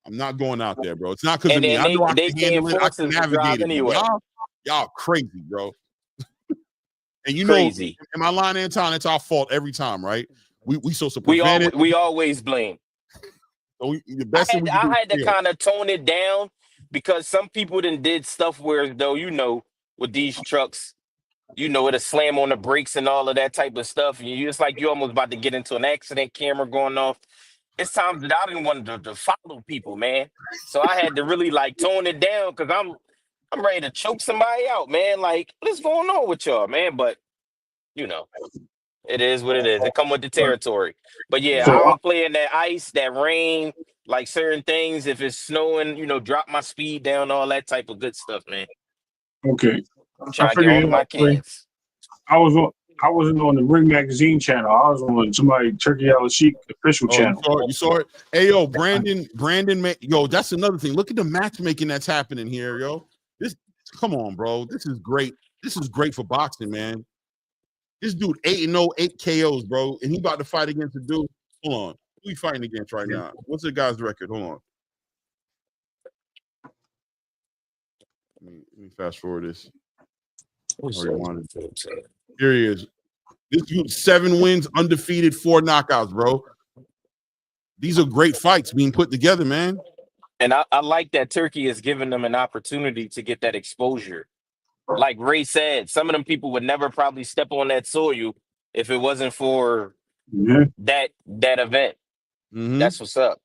I'm not going out there, bro. It's not because of me. I know I can handle it. I can navigate it. Anyway. Y'all crazy, bro. And you know, in my line, Anton, it's our fault every time, right? We so prevent we always blame. So the best thing we can do I had to kind of tone it down because some people did stuff where, though, you know, with these trucks, you know, it'll slam on the brakes and all of that type of stuff. And it's like you're almost about to get into an accident, camera going off. It's times that I didn't want to follow people, man. So I had to really like tone it down because I'm ready to choke somebody out, man. Like, what's going on with y'all, man? But, you know, it is what it is. It come with the territory. But yeah, I don't play in that ice, that rain, like certain things. If it's snowing, you know, drop my speed down, all that type of good stuff, man. Okay. I'm trying to get home to my kids. I was I wasn't on the Ring Magazine channel. I was on somebody Turkey Al-Sheikh official channel. You saw it. Hey, yo, Brandon, yo, that's another thing. Look at the matchmaking that's happening here, yo. Come on, bro. This is great. This is great for boxing, man. This dude 8-0, 8 KOs, bro, and he about to fight against a dude. Hold on, who he fighting against right now? What's the guy's record? Hold on. Let me fast forward this. Here he is. This dude 7 wins, undefeated, 4 knockouts, bro. These are great fights being put together, man. And I like that Turkey is giving them an opportunity to get that exposure. Like Ray said, some of them people would never probably step on that soil if it wasn't for that event. That's what's up.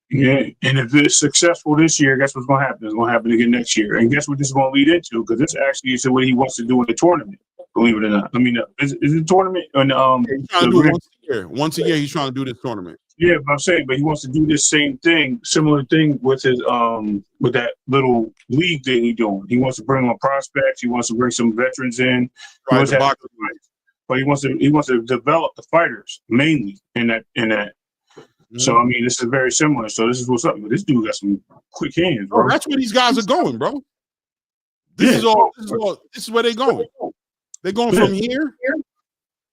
Yeah, and if it's successful this year, guess what's going to happen? It's going to happen again next year. And guess what this is going to lead into? Because this actually is what he wants to do in the tournament, believe it or not. I mean, is it a tournament? And, he's trying to do it once a year. Once a year, he's trying to do this tournament. Yeah, but I'm saying, but he wants to do this same thing, similar thing with his with that little league that he's doing. He wants to bring on prospects. He wants to bring some veterans in. But he wants to develop the fighters mainly in that. So I mean, this is very similar. So this is what's up. This dude got some quick hands, bro. That's where these guys are going, bro. This is where they're going. They're going from here,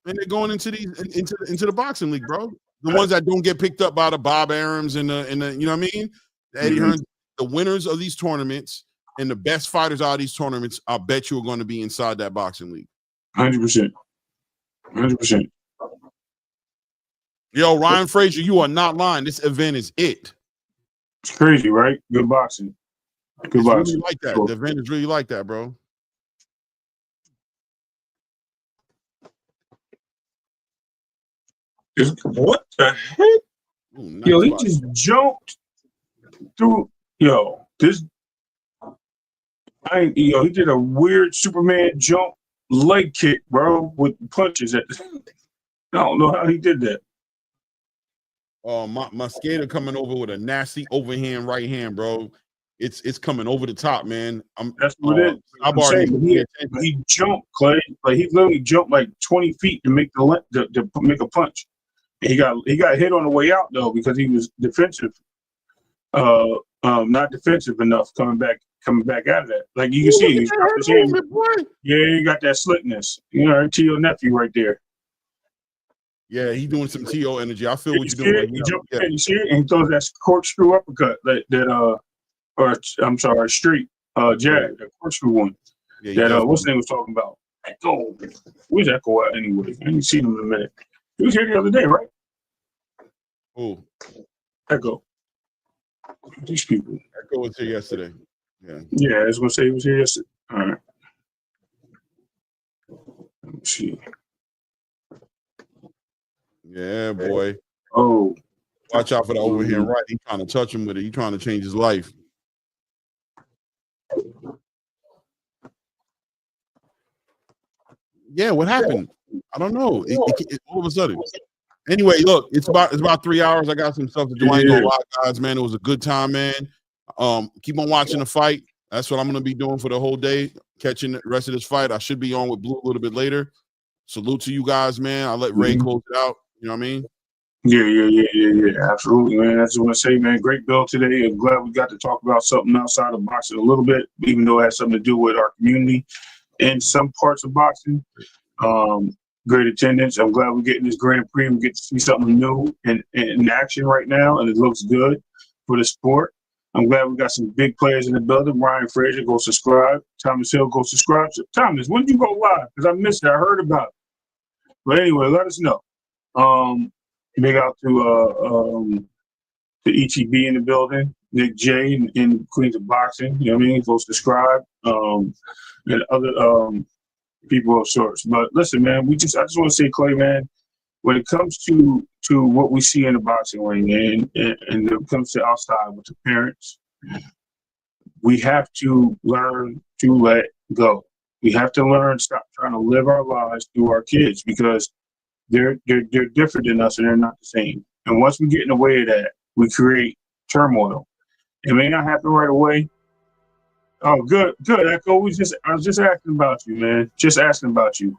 and they're going into the boxing league, bro. The ones that don't get picked up by the Bob Arams and the you know what I mean? The Eddie Hearns, the winners of these tournaments and the best fighters out of these tournaments, I bet you are going to be inside that boxing league. 100%. 100%. Yo, Ryan Frazier, you are not lying. This event is it. It's crazy, right? Good boxing. Good boxing. Really like that. Sure. The event is really like that, bro. What the heck? Ooh, nice. Yo, he just jumped through. Yo, he did a weird Superman jump leg kick, bro, with punches at the. I don't know how he did that. My skater coming over with a nasty overhand right hand, bro. It's coming over the top, man. That's what it is. He jumped, Clay. Like he literally jumped like 20 feet to make to make a punch. He got hit on the way out though because he was defensive. Not defensive enough coming back out of that. Like you can see, he got that slickness. You know, T.O. nephew right there. Yeah, he's doing some T.O. energy. I feel what you're doing. He jumped in, you see it, and he throws that corkscrew uppercut straight jab, that corkscrew one. Yeah, what's his name was talking about? Echo. Where's Echo at anyway? I didn't see him in a minute. He was here the other day, right? Oh, Echo. These people. Echo was here yesterday. Yeah, I was gonna say he was here yesterday. All right. Let me see. Yeah, boy. Oh, watch out for the overhand right. He's trying to touch him with it. He's trying to change his life. Yeah, what happened? I don't know. It all of a sudden. Anyway, look, it's about 3 hours. I got some stuff to do. I ain't gonna lie, guys, man. It was a good time, man. Keep on watching the fight. That's what I'm gonna be doing for the whole day, catching the rest of this fight. I should be on with Blue a little bit later. Salute to you guys, man. I'll let Ray close it out. You know what I mean? Yeah. Absolutely, man. I just want to say, man, great build today. I'm glad we got to talk about something outside of boxing a little bit, even though it has something to do with our community and some parts of boxing. Great attendance. I'm glad we're getting this Grand Prix. We get to see something new in action right now, and it looks good for the sport. I'm glad we got some big players in the building. Ryan Frazier, go subscribe. Thomas Hill, go subscribe. So, Thomas, when did you go live? Because I missed it. I heard about it. But anyway, let us know. Big out to ETB in the building, Nick J in Queens of Boxing. You know what I mean? Go subscribe. And other people of sorts. But listen, man, I just want to say, Clay, man, when it comes to what we see in the boxing ring and when it comes to outside with the parents, we have to learn to let go. We have to learn, stop trying to live our lives through our kids because they're different than us and they're not the same. And once we get in the way of that, we create turmoil. It may not happen right away. Oh, good. Echo. I was just asking about you, man. Just asking about you.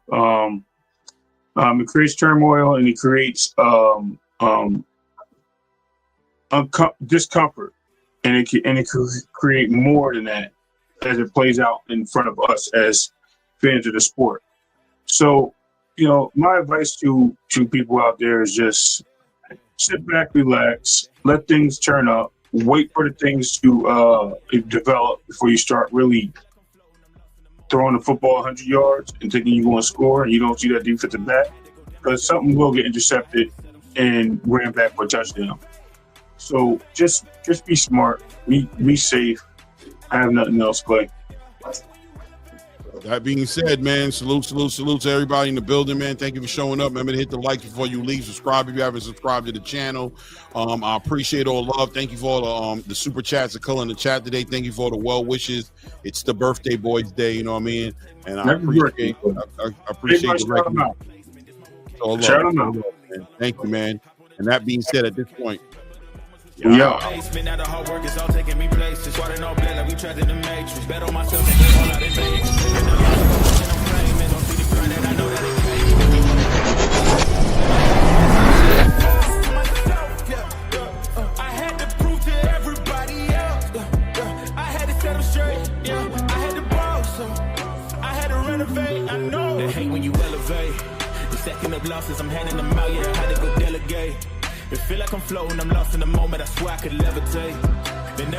It creates turmoil and it creates discomfort, and it can create more than that as it plays out in front of us as fans of the sport. So, my advice to people out there is just sit back, relax, let things turn up, wait for the things to develop before you start really throwing the football 100 yards and thinking you're going to score and you don't see that defensive back, because something will get intercepted and ran back for a touchdown. So just be smart, be safe. I have nothing else, Clay. That being said, man, salute to everybody in the building, man. Thank you for showing up. Remember to hit the like before you leave. Subscribe if you haven't subscribed to the channel. I appreciate all love. Thank you for all the super chats that are in the chat today. Thank you for all the well wishes. It's the birthday boys day, you know what I mean? And I appreciate the recognition. Shout them out. Thank you, man. And that being said, at this point, yeah. They hate when you elevate. The second of losses, I'm handing them out. Yeah, I had to go delegate. It feel like I'm floating, I'm lost in the moment. I swear I could levitate. They never